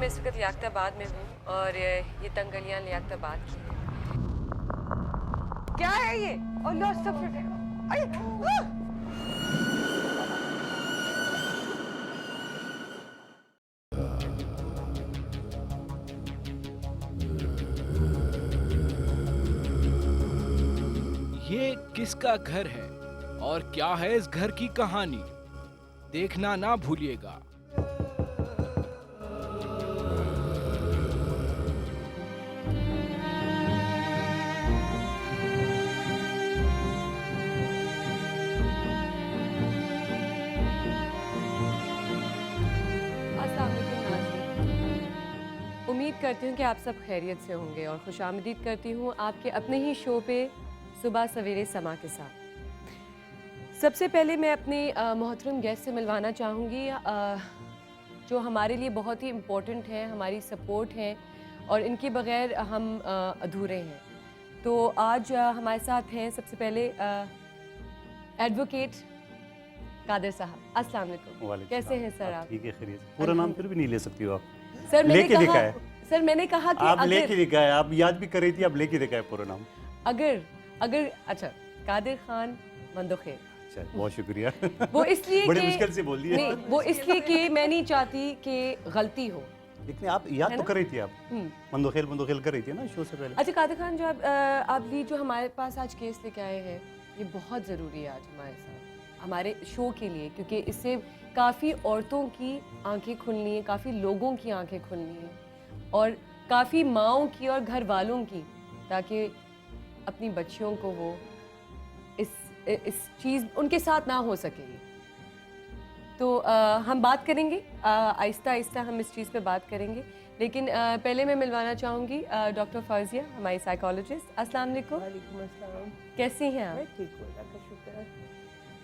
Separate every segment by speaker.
Speaker 1: मैं इस वक्त लियाकताबाद में हूँ और ये तंगलियाँ लियाकताबाद की हैं। क्या है ये? अल्लाह अस्तगफिरुल्लाह। अरे,
Speaker 2: ये किसका घर है और क्या है इस घर की कहानी, देखना ना भूलिएगा।
Speaker 1: अस्सलाम वालेकुम नाज़रीन। उम्मीद करती हूँ कि आप सब खैरियत से होंगे और खुशामदीद करती हूँ आपके अपने ही शो पे सुबह सवेरे समा के साथ। सबसे पहले मैं अपने मोहतरम गेस्ट से मिलवाना चाहूँगी जो हमारे लिए बहुत ही इम्पोर्टेंट हैं, हमारी सपोर्ट हैं और इनके बग़ैर हम अधूरे हैं। तो आज हमारे साथ हैं सबसे पहले एडवोकेट कादिर साहब। अस्सलाम वालेकुम। कैसे हैं सर आप?
Speaker 3: ठीक है, खैरियत से। पूरा नाम फिर भी नहीं ले सकती हो आप।
Speaker 1: सर
Speaker 3: लेके दिखा है।
Speaker 1: सर मैंने कहा कि
Speaker 3: आप लेके दिखा है, आप याद भी कर रही थी, आप लेके दिखा है पूरा नाम।
Speaker 1: अगर अच्छा, कादिर खान मंदोखेर।
Speaker 3: अच्छा, बहुत शुक्रिया।
Speaker 1: वो इसलिए
Speaker 3: बड़ी
Speaker 1: कि
Speaker 3: मुश्किल से बोल दिया।
Speaker 1: नहीं, वो इसलिए कि मैं नहीं चाहती कि गलती हो।
Speaker 3: लेकिन आप याद तो कर रही थी, आप मंदोखेल कर रही थी ना शो से पहले।
Speaker 1: अच्छा कादिर खान, जो आप भी जो हमारे पास आज केस लेके आए हैं, ये बहुत ज़रूरी है आज हमारे साथ, हमारे शो के लिए, क्योंकि इससे काफ़ी औरतों की आंखें खुलनी है, काफ़ी लोगों की आंखें खुलनी है और काफ़ी माँओं की और घर वालों की, ताकि अपनी बच्चियों को वो इस चीज़ उनके साथ ना हो सकेगी। तो हम बात करेंगे आहिस्ता आहिस्ता, हम इस चीज़ पे बात करेंगे, लेकिन पहले मैं मिलवाना चाहूँगी डॉक्टर फौजिया, हमारी साइकोलॉजिस्ट। अस्सलाम वालेकुम।
Speaker 4: वालेकुम अस्सलाम।
Speaker 1: कैसी हैं आप?
Speaker 4: मैं ठीक हूँ, अल्लाह का शुक्र है।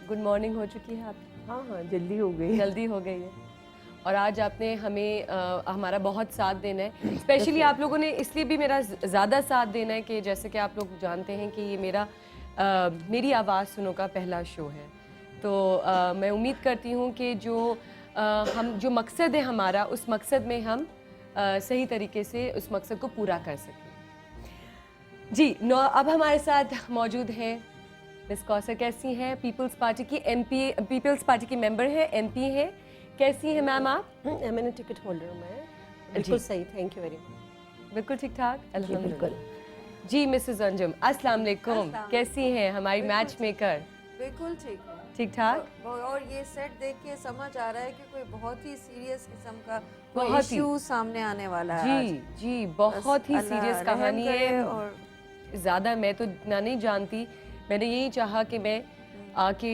Speaker 1: गुड मॉर्निंग हो चुकी है आपकी?
Speaker 4: हाँ हाँ, जल्दी हो गई।
Speaker 1: जल्दी हो गई है और आज आपने हमें हमारा बहुत साथ देना है। स्पेशली आप लोगों ने इसलिए भी मेरा ज़्यादा साथ देना है कि जैसे कि आप लोग जानते हैं कि ये मेरी आवाज़ सुनो का पहला शो है। तो मैं उम्मीद करती हूँ कि जो मकसद है हमारा, उस मकसद में हम सही तरीके से उस मकसद को पूरा कर सकें। जी अब हमारे साथ मौजूद हैं मिस कौसर। कैसी हैं? पीपल्स पार्टी की MP, पीपल्स पार्टी की मेंबर है, MP है। कैसी हैं मैम आप?
Speaker 4: मैंने टिकट होल्डर हूँ मैं। बिल्कुल सही, थैंक यू वेरी मच।
Speaker 1: बिल्कुल ठीक ठाक, अल्हम्दुलिल्लाह।
Speaker 4: बिल्कुल।
Speaker 1: जी मिसेस अंजुम, अस्सलाम वालेकुम। कैसी हैं हमारी मैच मेकर?
Speaker 5: बिल्कुल ठीक है,
Speaker 1: ठीक ठाक।
Speaker 5: और ये सेट देख के समझ आ रहा है कि कोई बहुत ही सीरियस किस्म का
Speaker 1: बहुत ही
Speaker 5: इशू सामने आने वाला है आज।
Speaker 1: जी बहुत ही
Speaker 5: बस अल्लाह
Speaker 1: सीरियस
Speaker 5: रहम
Speaker 1: कहानी
Speaker 5: करे
Speaker 1: है
Speaker 5: और
Speaker 1: ज़्यादा मैं तो ना नहीं जानती। मैंने यही चाहा कि मैं आके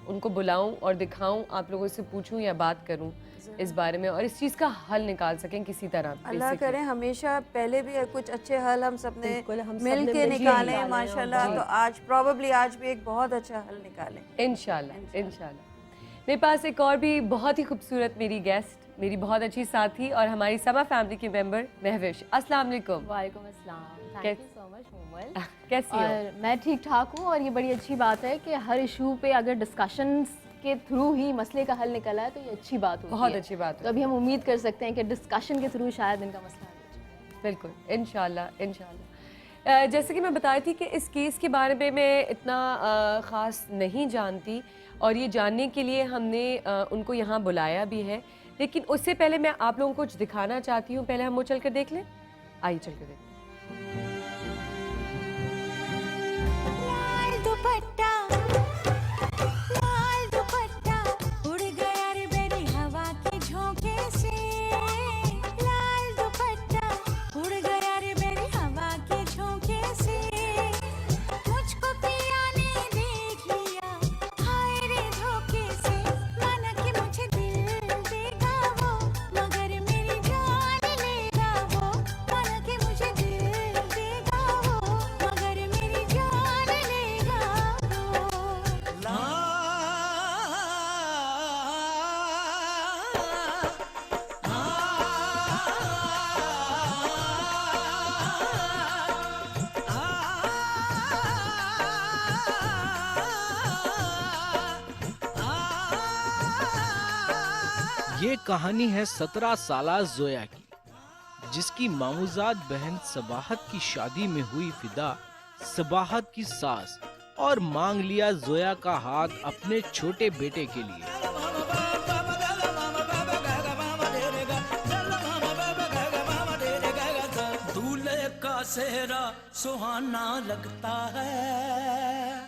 Speaker 1: उनको बुलाऊं और दिखाऊं, आप लोगों से पूछूं या बात करूं इस बारे में और इस चीज़ का हल निकाल सकें किसी तरह।
Speaker 5: अल्लाह करे हमेशा पहले भी कुछ अच्छे हल हम सबने
Speaker 4: बिल्कुल, हम
Speaker 5: मिल
Speaker 4: सबने
Speaker 5: के
Speaker 4: मिल के
Speaker 5: निकाले
Speaker 4: निकाले
Speaker 5: माशाल्लाह।
Speaker 1: जी।
Speaker 5: तो आज प्रोबेबली आज भी एक बहुत अच्छा हल निकालें
Speaker 1: इंशाल्लाह इंशाल्लाह। मेरे पास एक और भी बहुत ही खूबसूरत मेरी गेस्ट, मेरी बहुत अच्छी साथी और हमारी समा फैमिली की मेंबर महविश। अस्सलाम वालेकुम।
Speaker 6: वालेकुम अस्सलाम। Thank you so much Momal.
Speaker 1: कैसी हो?
Speaker 6: और मैं ठीक ठाक हूँ और ये बड़ी अच्छी बात है कि हर इशू पे अगर डिस्कशंस के थ्रू ही मसले का हल निकला है तो ये अच्छी बात होती है।
Speaker 1: बहुत अच्छी बात
Speaker 6: तो अभी हम उम्मीद कर सकते हैं कि डिस्कशन के थ्रू शायद इनका मसला हल हो जाए।
Speaker 1: बिल्कुल, इंशाल्लाह इंशाल्लाह। जैसे कि मैं बताई थी कि इस केस के बारे में मैं इतना ख़ास नहीं जानती और ये जानने के लिए हमने उनको यहाँ बुलाया भी है, लेकिन उससे पहले मैं आप लोगों को कुछ दिखाना चाहती हूँ। पहले हम वो चल कर देख लें। आइए चल कर देखते हैं।
Speaker 7: लाल दुपट्टा उड़ गया रे मेरी हवा के झोंके से। लाल दुपट्टा उड़ गया रे मेरी हवा के झोंके से। मुझको पिया ने देख लिया हाय रे धोखे से। माना कि मुझे दिल देगा वो मगर मेरी जान लेगा वो। माना कि मुझे दिल देगा वो मगर मेरी जान लेगा वो।
Speaker 2: ये कहानी है 17 साला जोया की। जिसकी मामूजाद बहन सबाहत की शादी में हुई फिदा सबाहत की सास और मांग लिया जोया का हाथ अपने छोटे बेटे के लिए।
Speaker 8: दूल्हे का सेहरा सुहाना लगता है,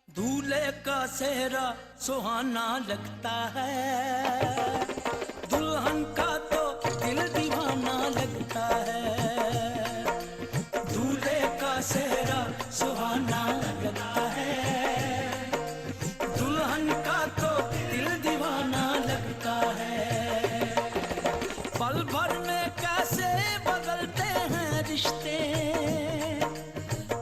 Speaker 8: दूल्हे का सेहरा सुहाना लगता है, दुल्हन का तो दिल दीवाना लगता है, दूल्हे का सेहरा सुहाना लगता है, दुल्हन का तो दिल दीवाना लगता है, पल भर में कैसे बदलते हैं रिश्ते,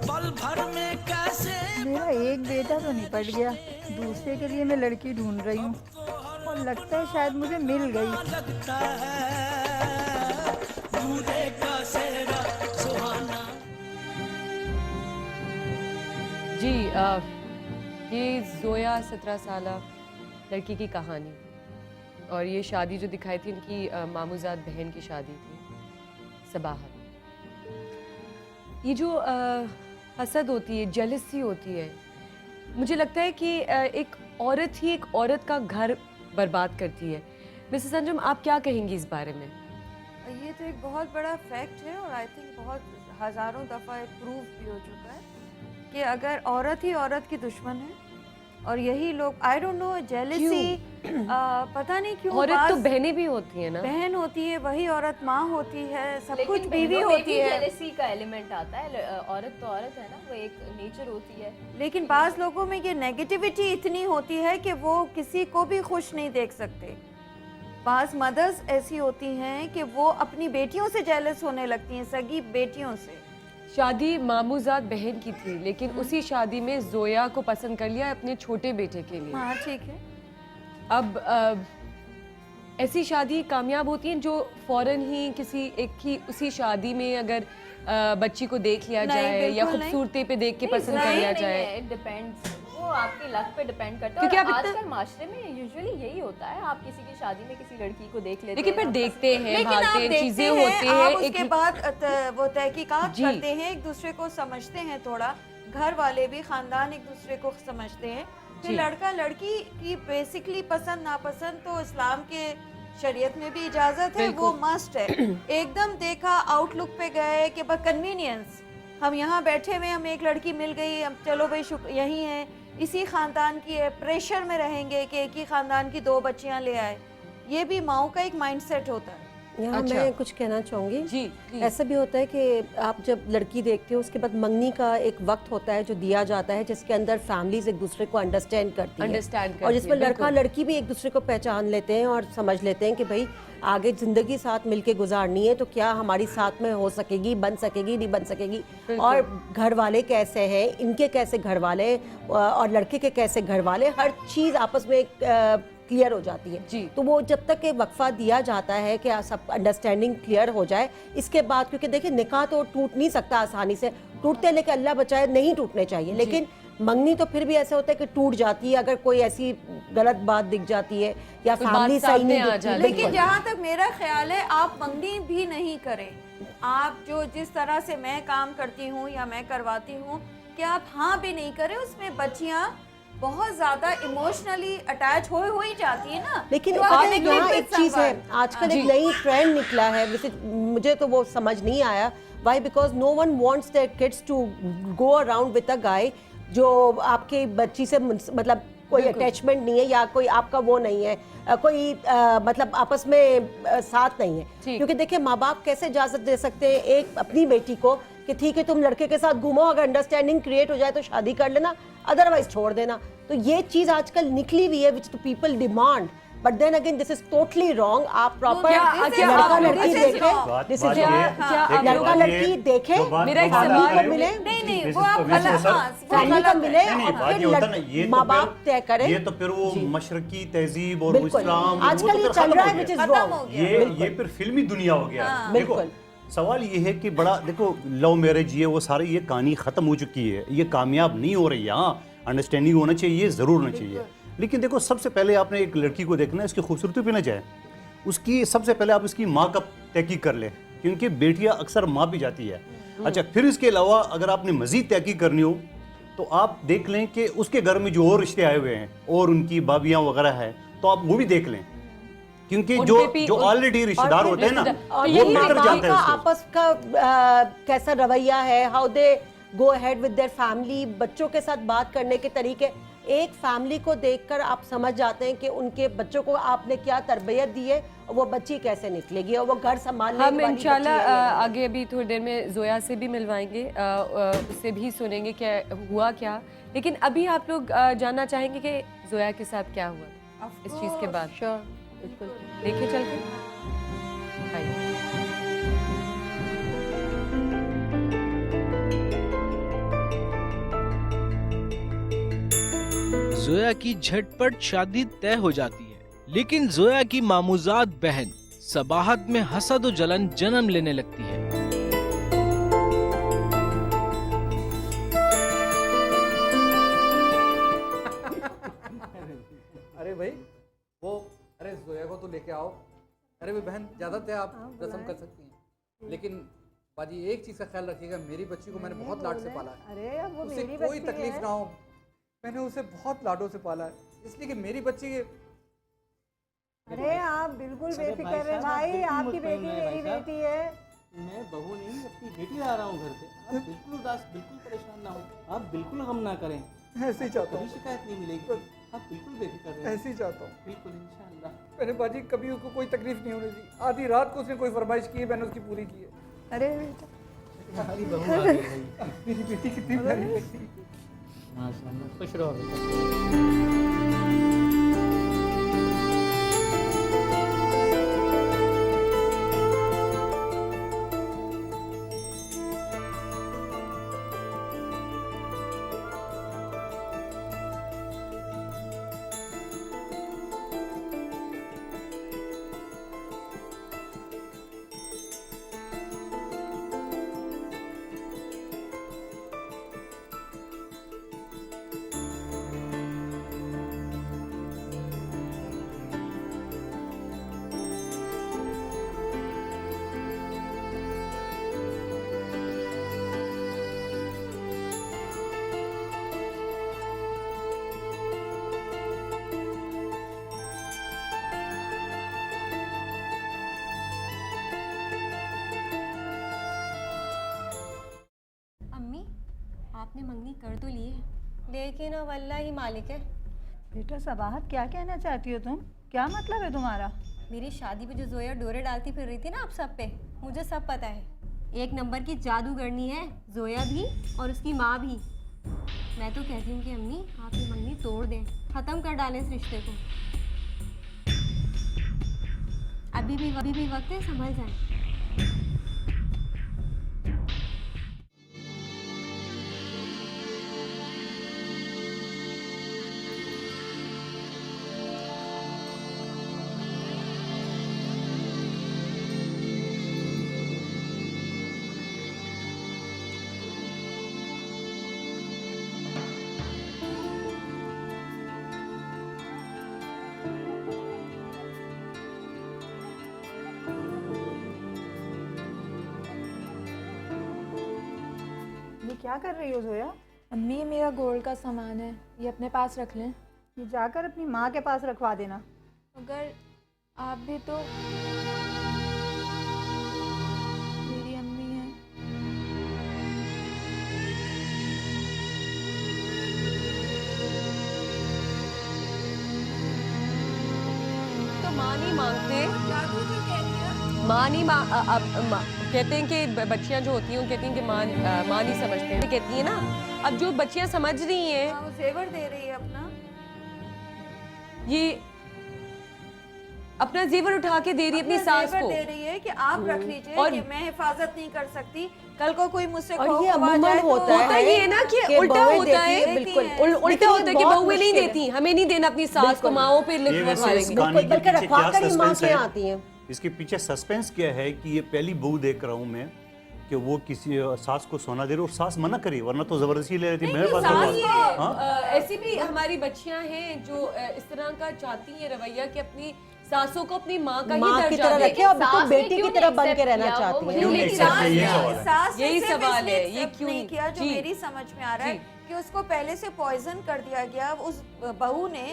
Speaker 8: पल भर में कैसे।
Speaker 9: मेरा एक बेटा तो निपट गया, दूसरे के लिए मैं लड़की ढूंढ रही हूँ और लगता है शायद मुझे मिल गई।
Speaker 8: लगता है दूल्हे का सेहरा सुहाना।
Speaker 1: जी ये जोया 17 साला लड़की की कहानी, और ये शादी जो दिखाई थी इनकी मामूजाद बहन की शादी थी सबाहत। ये जो हसद होती है, जेलसी होती है, मुझे लगता है कि एक औरत ही एक औरत का घर बर्बाद करती है। मिसेस अंजुम, आप क्या कहेंगी इस बारे में?
Speaker 5: ये तो एक बहुत बड़ा फैक्ट है और आई थिंक बहुत हज़ारों दफ़ा प्रूव भी हो चुका है कि अगर औरत ही औरत की दुश्मन है और यही लोग, आई डोंट नो, जेलसी, पता नहीं क्यों।
Speaker 1: औरत तो बहनें भी होती है ना,
Speaker 5: बहन होती है, वही औरत माँ होती है, सब
Speaker 6: लेकिन
Speaker 5: कुछ बीवी
Speaker 6: बहनों में
Speaker 5: होती
Speaker 6: भी
Speaker 5: है।
Speaker 6: जेलसी का एलिमेंट आता है। औरत तो औरत है ना, वो एक नेचर होती है।
Speaker 5: लेकिन बाज़ लोगों में ये नेगेटिविटी इतनी होती है कि वो किसी को भी खुश नहीं देख सकते। बाज़ मदर्स ऐसी होती हैं कि वो अपनी बेटियों से जेलस होने लगती हैं, सगी बेटियों से।
Speaker 1: शादी मामूजाद बहन की थी, लेकिन उसी शादी में जोया को पसंद कर लिया अपने छोटे बेटे के लिए।
Speaker 5: हाँ ठीक है।
Speaker 1: अब ऐसी शादी कामयाब होती हैं जो फौरन ही किसी एक ही उसी शादी में अगर बच्ची को देख लिया
Speaker 5: नहीं,
Speaker 1: जाए या
Speaker 5: बिल्कुल नहीं।
Speaker 1: खूबसूरती पे देख के
Speaker 6: नहीं,
Speaker 1: पसंद कर
Speaker 6: नहीं,
Speaker 1: लिया
Speaker 6: नहीं,
Speaker 1: जाए।
Speaker 6: नहीं, it depends, वो आपकी लक पे डिपेंड करता है।
Speaker 1: क्योंकि
Speaker 6: और
Speaker 1: आप इतना-
Speaker 6: आजकल माशरे में यूजुअली यही होता है, आप किसी की शादी में किसी लड़की को देख लेते
Speaker 1: लेकिन
Speaker 6: हैं,
Speaker 1: फिर
Speaker 6: आप
Speaker 1: देखते हैं,
Speaker 5: लेकिन आप
Speaker 1: भागते हैं,
Speaker 5: देखते
Speaker 1: चीजें
Speaker 5: हैं,
Speaker 1: होती
Speaker 5: आप
Speaker 1: हैं,
Speaker 5: उसके बाद वो तहकीकात
Speaker 1: जी।
Speaker 5: करते हैं, एक दूसरे को समझते हैं, थोड़ा घर वाले भी, खानदान एक दूसरे को समझते हैं। फिर
Speaker 1: जी।
Speaker 5: लड़का लड़की की बेसिकली पसंद नापसंद तो इस्लाम के शरीयत में भी इजाजत है, वो मस्ट है। एकदम देखा, आउटलुक पे गए कि बस कन्वीनियंस, हम यहाँ बैठे हुए, हमें एक लड़की मिल गई, अब चलो भाई यही है, इसी खानदान की है, प्रेशर में रहेंगे कि एक ही खानदान की 2 बच्चियाँ ले आए। ये भी माओ का एक माइंडसेट होता है।
Speaker 4: यहाँ
Speaker 1: अच्छा।
Speaker 4: मैं कुछ कहना चाहूँगी।
Speaker 1: जी, please।
Speaker 4: ऐसा भी होता है कि आप जब लड़की देखते हो उसके बाद मंगनी का एक वक्त होता है जो दिया जाता है, जिसके अंदर फैमिलीज एक दूसरे को अंडरस्टैंड करती हैं
Speaker 1: Understand
Speaker 4: और जिसमें
Speaker 1: करती हैं,
Speaker 4: लड़का
Speaker 1: बिल्कुल।
Speaker 4: लड़की भी एक दूसरे को पहचान लेते हैं और समझ लेते हैं कि भाई आगे ज़िंदगी साथ मिलके गुजारनी है, तो क्या हमारी साथ में हो सकेगी, बन सकेगी, नहीं बन सकेगी, और घर वाले कैसे हैं, इनके कैसे घर वाले और लड़के के कैसे घर वाले, हर चीज़ आपस में क्लियर हो जाती है।
Speaker 1: जी।
Speaker 4: तो वो जब तक के वक्फा दिया जाता है कि सब अंडरस्टैंडिंग क्लियर हो जाए, इसके बाद, क्योंकि देखिए निकाह तो टूट नहीं सकता आसानी से, टूटते लेकिन अल्लाह बचाए नहीं टूटने चाहिए, लेकिन मंगनी तो फिर भी ऐसे होता है कि टूट जाती है अगर कोई ऐसी गलत बात दिख जाती है या
Speaker 1: कोई
Speaker 4: फैमिली
Speaker 1: बात
Speaker 4: सही
Speaker 1: सामने
Speaker 4: नहीं
Speaker 1: आ
Speaker 4: दिखती।
Speaker 1: जाती है।
Speaker 5: लेकिन जहाँ तक मेरा ख्याल है, आप मंगनी भी नहीं करें। आप जो जिस तरह से मैं काम करती हूँ या मैं करवाती हूँ, कि आप हाँ भी नहीं करें, उसमें बच्चियाँ बहुत ज्यादा इमोशनली अटैच हो ही जाती है ना।
Speaker 4: लेकिन
Speaker 5: तो
Speaker 4: और
Speaker 5: आप
Speaker 4: यहाँ एक चीज है,
Speaker 5: संभाल।
Speaker 4: आजकल एक नई ट्रेंड निकला है, वैसे मुझे तो वो समझ नहीं आया, why, because no one wants their kids to go around with a guy जो आपके बच्ची से मतलब कोई अटैचमेंट नहीं है या कोई आपका वो नहीं है, कोई मतलब आपस में साथ नहीं है। क्योंकि देखिए माँ बाप कैसे इजाजत दे सकते हैं एक अपनी बेटी को कि ठीक है तुम लड़के के साथ घूमो, अगर अंडरस्टैंडिंग क्रिएट हो जाए तो शादी कर लेना, अदरवाइज छोड़ देना। तो ये चीज आजकल निकली हुई है which people demand, but then again this is totally wrong. आप प्रॉपर लड़का लड़की देखे, दिस इज लड़का लड़की देखे,
Speaker 1: मेरा एक
Speaker 4: फैमिली
Speaker 1: सवाल
Speaker 4: को मिले,
Speaker 5: नहीं वो आप
Speaker 4: फैमिली को मिले और फिर माँ बाप तय करें।
Speaker 3: ये तो फिर वो मशरकी तहजीब और
Speaker 4: बिल्कुल।
Speaker 3: इस्लाम,
Speaker 4: आजकल ये चल रहा है विच इज
Speaker 5: खत्म हो
Speaker 4: रॉन्ग।
Speaker 5: गया।
Speaker 3: ये फिर फिल्मी दुनिया हो गया। देखो
Speaker 4: बिल्कुल।
Speaker 3: सवाल ये है कि बड़ा देखो लव मैरिज ये वो सारी ये कहानी खत्म हो चुकी है, ये कामयाब नहीं हो रही है। हाँ अंडरस्टैंडिंग होना चाहिए, जरूर होना चाहिए, लेकिन देखो सबसे पहले आपने एक लड़की को देखना है, इसकी खूबसूरती पे ना जाए, उसकी सबसे पहले आप उसकी माँ का तहकीक कर ले, क्योंकि बेटियां अक्सर माँ भी जाती है। अच्छा, फिर इसके अलावा अगर आपने मजीद तहकीक करनी हो तो आप देख लें कि उसके घर में जो और रिश्ते आए हुए हैं और उनकी भाभियां वगैरह है, तो आप वो भी देख लें, क्योंकि जो ऑलरेडी रिश्तेदार होते हैं ना,
Speaker 4: और
Speaker 3: वो
Speaker 4: यही
Speaker 3: बेहतर
Speaker 4: माँ
Speaker 3: जानते
Speaker 4: का
Speaker 3: हैं उसको।
Speaker 4: आपस का कैसा रवैया है, how they go ahead with their family, बच्चों के साथ बात करने के तरीके। एक फैमिली को देखकर आप समझ जाते हैं कि उनके बच्चों को आपने क्या तरबियत दी है और वो बच्ची कैसे निकलेगी और वो घर संभालने
Speaker 1: हम
Speaker 4: वाली बच्ची
Speaker 1: इंशाल्लाह
Speaker 4: है या नहीं।
Speaker 1: आगे अभी थोड़ी देर में जोया से भी मिलवाएंगे, उससे भी सुनेंगे क्या हुआ क्या। लेकिन अभी आप लोग जानना चाहेंगे कि जोया के साथ क्या हुआ इस चीज़ के बाद।
Speaker 4: Sure, बिल्कुल।
Speaker 1: देखे चल के आइए।
Speaker 2: जोया की झटपट शादी तय हो जाती है, लेकिन जोया की मामूजात बहन सबाहत में हसद और जलन जन्म लेने लगती है।
Speaker 10: अरे भाई वो, अरे जोया को तो लेके आओ। अरे भाई बहन, ज़्यादा थे आप रस्म कर सकती हैं, लेकिन बाजी एक चीज़ का ख्याल रखिएगा, मेरी बच्ची को मैंने बहुत लाड से पाला है।
Speaker 9: अरे अब वो
Speaker 10: उसे
Speaker 9: मेरी
Speaker 10: कोई
Speaker 9: बच्ची
Speaker 10: तकलीफ
Speaker 9: है।
Speaker 10: ना हो, मैंने उसे बहुत लाडों से पाला है, इसलिए कि मेरी बच्ची।
Speaker 9: अरे आप बिल्कुल
Speaker 11: अरे
Speaker 9: बेफिक्र
Speaker 11: भाई
Speaker 9: रहे
Speaker 11: साहब, आप
Speaker 9: भाई,
Speaker 11: बिल्कुल
Speaker 9: आपकी
Speaker 11: मुतमईन
Speaker 9: बेटी
Speaker 11: रहे
Speaker 9: मेरी
Speaker 11: भाई साहब।
Speaker 9: बेटी है।
Speaker 11: मैं बहू नहीं, अपनी बेटी ला रहा हूँ घर पे। आप बिल्कुल उदास, बिल्कुल परेशान ना हो, आप बिल्कुल हम ना करें,
Speaker 10: ऐसे ही चाहता
Speaker 11: कभी
Speaker 10: हूँ,
Speaker 11: शिकायत नहीं मिलेगी। आप बिल्कुल बेफिक्र रहें।
Speaker 10: ऐसे ही चाहता हूँ।
Speaker 11: बिल्कुल इंशाअल्लाह।
Speaker 10: मैंने बाजी कभी उसको कोई तकलीफ नहीं होने दी। आधी रात को उसने कोई फरमाइश की है, मैंने उसकी पूरी की है।
Speaker 9: अरे बेटा,
Speaker 11: हमारी बहू आ गई भाई।
Speaker 10: मेरी बेटी कितनी प्यारी लगती है।
Speaker 11: माशाअल्लाह, खुश रहो बेटा।
Speaker 12: अम्मी, आपने मंगनी कर तो ली है, लेकिन अब अल्लाह ही मालिक है।
Speaker 9: बेटा सबाहत, क्या कहना चाहती हो तुम? क्या मतलब है तुम्हारा?
Speaker 12: मेरी शादी पे जो जोया डोरे डालती फिर रही थी ना आप सब पे, मुझे सब पता है। एक नंबर की जादूगरनी है जोया भी और उसकी माँ भी। मैं तो कहती हूँ कि अम्मी आप ये मंगनी तोड़ दें, ख़त्म कर डालें इस रिश्ते को। अभी भी वक्त है, संभल जाए।
Speaker 9: ये क्या कर रही हो जोया?
Speaker 13: अम्मी ये मेरा गोल्ड का सामान है, ये अपने पास रख लें।
Speaker 9: ये जाकर अपनी माँ के पास रखवा देना।
Speaker 13: अगर आप भी तो मेरी अम्मी हैं।
Speaker 1: तो माँ नहीं मांगते,
Speaker 5: जादू जो कह रही है,
Speaker 1: माँ नहीं कहते हैं कि बच्चियां जो होती हैं वो कहती हैं कि माँ नहीं समझते हैं, कहती है ना। अब जो बच्चियां समझ रही हैं,
Speaker 5: हाँ, वो जेवर दे रही है अपना।
Speaker 1: ये अपना जेवर उठा के दे रही है अपनी
Speaker 5: अपना
Speaker 1: सास
Speaker 5: जेवर
Speaker 1: को।
Speaker 5: दे रही है कि आप रख लीजिए,
Speaker 1: और-
Speaker 5: कि मैं हिफाजत नहीं कर सकती, कल को कोई मुझसे
Speaker 4: और
Speaker 5: खौफ
Speaker 4: ये
Speaker 5: आ
Speaker 4: अमूमन
Speaker 5: जाए तो
Speaker 4: होता
Speaker 1: होता ये है ना कि उल्टा
Speaker 4: बहुएं
Speaker 1: होता
Speaker 4: देती
Speaker 1: है,
Speaker 4: हैं, बिल्कुल
Speaker 1: उल्टा
Speaker 4: लेकिन
Speaker 1: होता है कि
Speaker 4: बहुत
Speaker 1: बहुएं नहीं
Speaker 4: मुश्किल है।
Speaker 1: देती, हमें नहीं देना अपनी सास को, माओ पे
Speaker 3: ये वैसे
Speaker 1: लिखवा
Speaker 3: इस
Speaker 1: लेंगे।
Speaker 3: कहानी के
Speaker 4: बल्कि
Speaker 3: पीछे
Speaker 4: रखवा
Speaker 3: क्या
Speaker 4: कर ही माँ
Speaker 3: सस्पेंस
Speaker 4: के
Speaker 3: है,
Speaker 4: आती हैं।
Speaker 3: इसके पीछे सस्पेंस क्या है कि ये पहली बहू देख रहा हूँ मैं कि वो किसी सास को सोना दे रही और सास मना करी, वरना तो जबरदस्ती ले रही थी मेरे पास
Speaker 1: सास
Speaker 3: रखवा।
Speaker 1: ये,
Speaker 3: हाँ?
Speaker 1: ऐसी भी हमारी बच्चियां हैं जो इस तरह का चाहती हैं रवैया कि अपनी सासों को अपनी माँ का ही
Speaker 4: माँ की
Speaker 1: दर्जा
Speaker 4: तरह
Speaker 1: दें।
Speaker 4: रखे और बिल्कुल
Speaker 6: सास ने
Speaker 4: बेटी की
Speaker 6: क्यों
Speaker 4: तरह
Speaker 6: नहीं
Speaker 4: बन के
Speaker 6: accept
Speaker 4: रहना
Speaker 6: किया वो?
Speaker 4: चाहती
Speaker 6: मुझे
Speaker 4: है।
Speaker 6: नहीं
Speaker 3: नहीं
Speaker 6: accept
Speaker 3: accept
Speaker 6: किया।
Speaker 3: यही सवाल है।
Speaker 5: सास ने
Speaker 1: यही
Speaker 5: सिर्फ
Speaker 1: सवाल है,
Speaker 5: इसलिए
Speaker 1: ये
Speaker 5: accept
Speaker 1: क्यों
Speaker 5: नहीं किया, जो
Speaker 1: जी।
Speaker 5: मेरी समझ में आ रहा है
Speaker 1: जी।
Speaker 5: कि उसको पहले से पॉइजन कर दिया गया उस बहू ने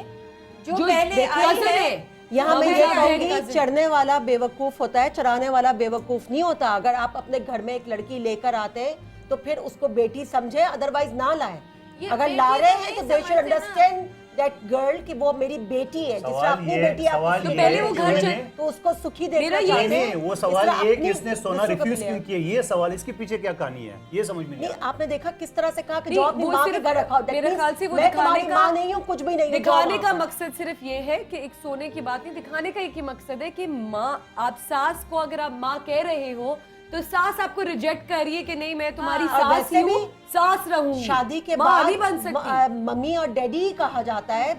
Speaker 5: जो
Speaker 1: जो
Speaker 5: पहले
Speaker 1: देखिए,
Speaker 5: आई
Speaker 1: cousin
Speaker 5: है।
Speaker 1: है।
Speaker 4: यहाँ मैं
Speaker 1: cousin
Speaker 4: ये
Speaker 1: है,
Speaker 4: कहूंगी,
Speaker 1: cousin।
Speaker 4: चढ़ने वाला बेवकूफ होता है, चराने वाला बेवकूफ नहीं होता। अगर आप अपने घर में एक लड़की लेकर आते तो फिर उसको बेटी समझे, अदरवाइज ना लाए।
Speaker 5: ये
Speaker 4: अगर
Speaker 5: बेटी
Speaker 4: ला
Speaker 5: तो
Speaker 4: रहे
Speaker 5: नहीं
Speaker 4: हैं तो दे शुड
Speaker 5: समझते ना।
Speaker 4: अंडरस्टैंड दैट गर्ल कि वो मेरी बेटी है, जिस तरह अपनी बेटी आप
Speaker 3: सवाल
Speaker 4: उसकी
Speaker 3: ये
Speaker 1: पहले
Speaker 3: है
Speaker 1: वो
Speaker 3: कि
Speaker 1: घर
Speaker 3: उन्होंने-
Speaker 1: चल-
Speaker 4: तो उसको सुखी
Speaker 1: मेरा
Speaker 4: देखना
Speaker 1: ये
Speaker 4: चाहते
Speaker 3: नहीं
Speaker 4: हैं।
Speaker 3: नहीं, वो
Speaker 4: इस
Speaker 3: सवाल
Speaker 4: तरह
Speaker 3: ये कि
Speaker 4: अपनी
Speaker 3: इसने सोना
Speaker 4: दूसरों को
Speaker 3: रिफ्यूज
Speaker 4: प्लेयर।
Speaker 3: क्यों किया, ये सवाल, इसके पीछे क्या कहानी है, ये समझ में नहीं
Speaker 4: नहीं,
Speaker 3: आता।
Speaker 4: आपने देखा किस तरह से कहा कि
Speaker 1: नहीं,
Speaker 4: जो अपनी
Speaker 1: वो
Speaker 4: माँ के
Speaker 1: सिर्फ-
Speaker 4: घर रखा हो, that
Speaker 1: मेरे
Speaker 4: means
Speaker 1: ख्याल से वो
Speaker 4: मैं तुम्हारी
Speaker 1: दिखाने का-
Speaker 4: माँ नहीं हूँ, कुछ भी नहीं हूँ,
Speaker 1: दिखाने
Speaker 4: जाओ
Speaker 1: का
Speaker 4: वहाँ पर।
Speaker 1: मकसद सिर्फ ये है कि एक सोने की बात नहीं, दिखाने का एक ही मकसद है कि माँ, आप सास को अगर आप माँ कह रहे हो तो सास आपको रिजेक्ट कर रही है कि नहीं मैं तुम्हारी
Speaker 4: और
Speaker 1: सास
Speaker 4: वैसे
Speaker 1: ही हूँ,
Speaker 4: भी
Speaker 1: सास रहूंगी,
Speaker 4: शादी के
Speaker 1: माँ
Speaker 4: बाद
Speaker 1: नहीं बन सकती।
Speaker 4: मम्मी और डैडी ही कहा जाता है,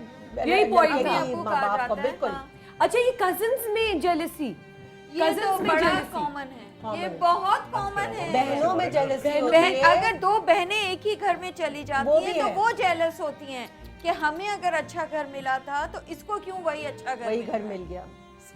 Speaker 1: यही point
Speaker 4: लड़के
Speaker 1: था।
Speaker 4: की
Speaker 5: आपको
Speaker 4: माँ
Speaker 5: कहा
Speaker 4: बाप को,
Speaker 5: जाता है,
Speaker 4: बिल्कुल।
Speaker 5: हाँ।
Speaker 1: अच्छा, ये कजिन्स में जेलसी,
Speaker 5: ये तो
Speaker 1: cousins में
Speaker 5: बड़ा
Speaker 1: jealousy।
Speaker 5: कॉमन है, ये
Speaker 4: Common।
Speaker 5: बहुत कॉमन है।
Speaker 4: बहनों में जेलसी होती
Speaker 5: बहन,
Speaker 4: है।
Speaker 5: अगर दो बहनें एक ही घर में चली
Speaker 4: वो
Speaker 5: जाती
Speaker 4: भी
Speaker 5: हैं तो
Speaker 4: है।
Speaker 5: वो जेलस होती हैं कि हमें अगर अच्छा घर मिला था तो इसको क्यों वही अच्छा घर
Speaker 4: वही
Speaker 5: मिला?
Speaker 4: घर मिल गया।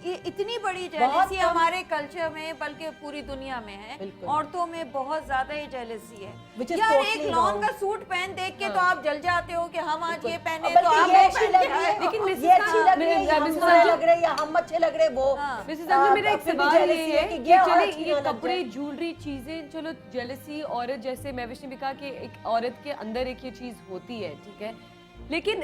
Speaker 5: ये इतनी बड़ी
Speaker 4: बहुत
Speaker 5: जेलसी
Speaker 4: कम।
Speaker 5: हमारे कल्चर में, बल्कि पूरी दुनिया में है।
Speaker 4: बिल्कुल।
Speaker 5: औरतों में बहुत ज्यादा ये जेलसी है।
Speaker 4: Which is
Speaker 5: यार
Speaker 4: totally
Speaker 5: एक लॉन
Speaker 4: wrong।
Speaker 5: का सूट पहन देख के तो आप जल जाते हो कि हम आज ये पहने
Speaker 4: बल्कि
Speaker 5: तो आप
Speaker 4: ये
Speaker 5: वो
Speaker 4: अच्छी
Speaker 5: पहन
Speaker 4: लग
Speaker 5: के
Speaker 4: रही
Speaker 5: आए।
Speaker 4: है,
Speaker 1: लेकिन
Speaker 4: ये
Speaker 1: Mrs.
Speaker 4: अच्छी लग रही है,
Speaker 1: Mrs.
Speaker 4: हम
Speaker 1: Mrs.
Speaker 4: बुरे लग रहे हैं या हम अच्छे लग रहे हैं, वो
Speaker 5: हाँ।
Speaker 1: मिसेस अंजू, मेरा एक
Speaker 4: फिर भी
Speaker 1: सवाल ये
Speaker 4: jealousy
Speaker 1: है
Speaker 4: कि
Speaker 1: कि
Speaker 4: ये और
Speaker 1: चले
Speaker 4: अच्छी
Speaker 1: ये
Speaker 4: ना लग
Speaker 1: कपड़े,
Speaker 4: जाए।
Speaker 1: ज्वेलरी, चीजें, चलो जेलसी औरत, जैसे महविश ने भी कहा कि एक औरत के अंदर एक ये चीज होती है, ठीक है, लेकिन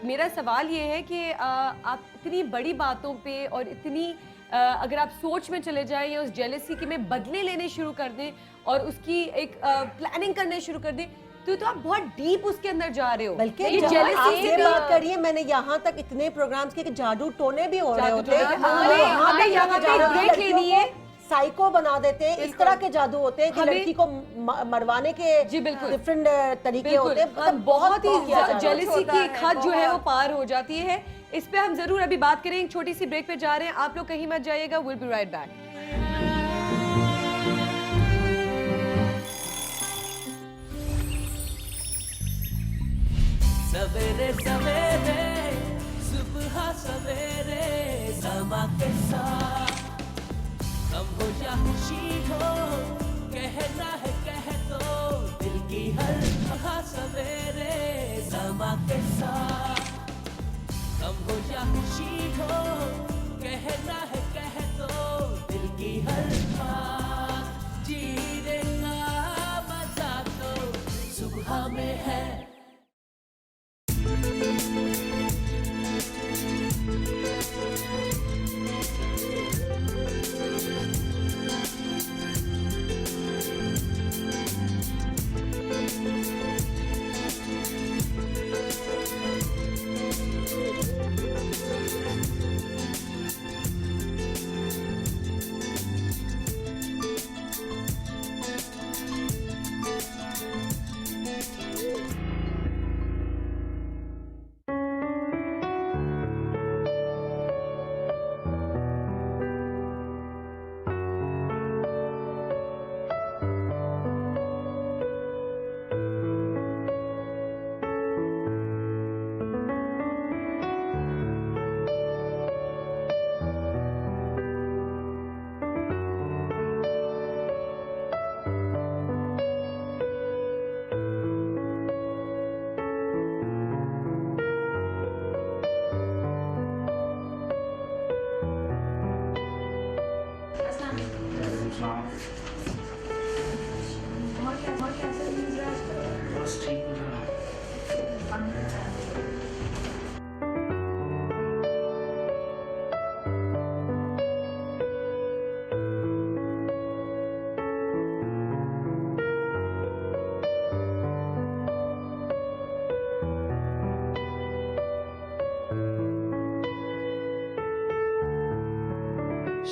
Speaker 1: मेरा सवाल ये है कि आप इतनी बड़ी बातों पे और इतनी अगर आप सोच में चले जाएं या उस जेलसी की में बदले लेने शुरू कर दें और उसकी एक प्लानिंग करने शुरू कर दें, तो आप बहुत डीप उसके अंदर जा रहे हो।
Speaker 4: बल्कि
Speaker 1: ये
Speaker 4: जहाँ
Speaker 1: jealousy
Speaker 4: आप
Speaker 1: एक-
Speaker 4: ये बात करिए, मैंने यहाँ तक इतने प्रोग्राम्स किए कि जादू टोने भी हो रहे
Speaker 1: जादू
Speaker 4: होते हैं।
Speaker 1: टोने,
Speaker 4: हाँ,
Speaker 1: हमें
Speaker 4: वहाँ तक
Speaker 1: यहाँ पे
Speaker 4: जादू
Speaker 1: ब्रेक
Speaker 4: लड़कियों
Speaker 1: लेनी
Speaker 4: को
Speaker 1: है।
Speaker 4: साइको बना देते हैं। इस
Speaker 1: बिल्कुल।
Speaker 4: तरह के जादू होते हैं कि
Speaker 1: हमें-
Speaker 4: लड़की को मरवाने के
Speaker 1: जी, बिल्कुल।
Speaker 4: डिफरेंट तरीके
Speaker 1: बिल्कुल,
Speaker 4: होते हैं।
Speaker 1: हाँ, बहुत ही
Speaker 4: किया जाता है।
Speaker 1: जेलसी
Speaker 5: होता
Speaker 1: की एक
Speaker 5: है,
Speaker 1: हद जो है वो
Speaker 5: बहुत।
Speaker 1: पार हो जाती है। इस पे हम जरूर अभी बात करें, एक छोटी सी ब्रेक पे जा रहे हैं, आप लोग कहीं मत जाइएगा, विल बी राइट बैक।
Speaker 8: सवेरे सवेरे सुबह सवेरे समा के साथ गम हो या खुशी हो, कहना है कह दो दिल की हर कहा सवेरे समा के साथ गम हो या खुशी हो, कहना है कह दो दिल की हर बात, जीने का मजा तो सुबह में है।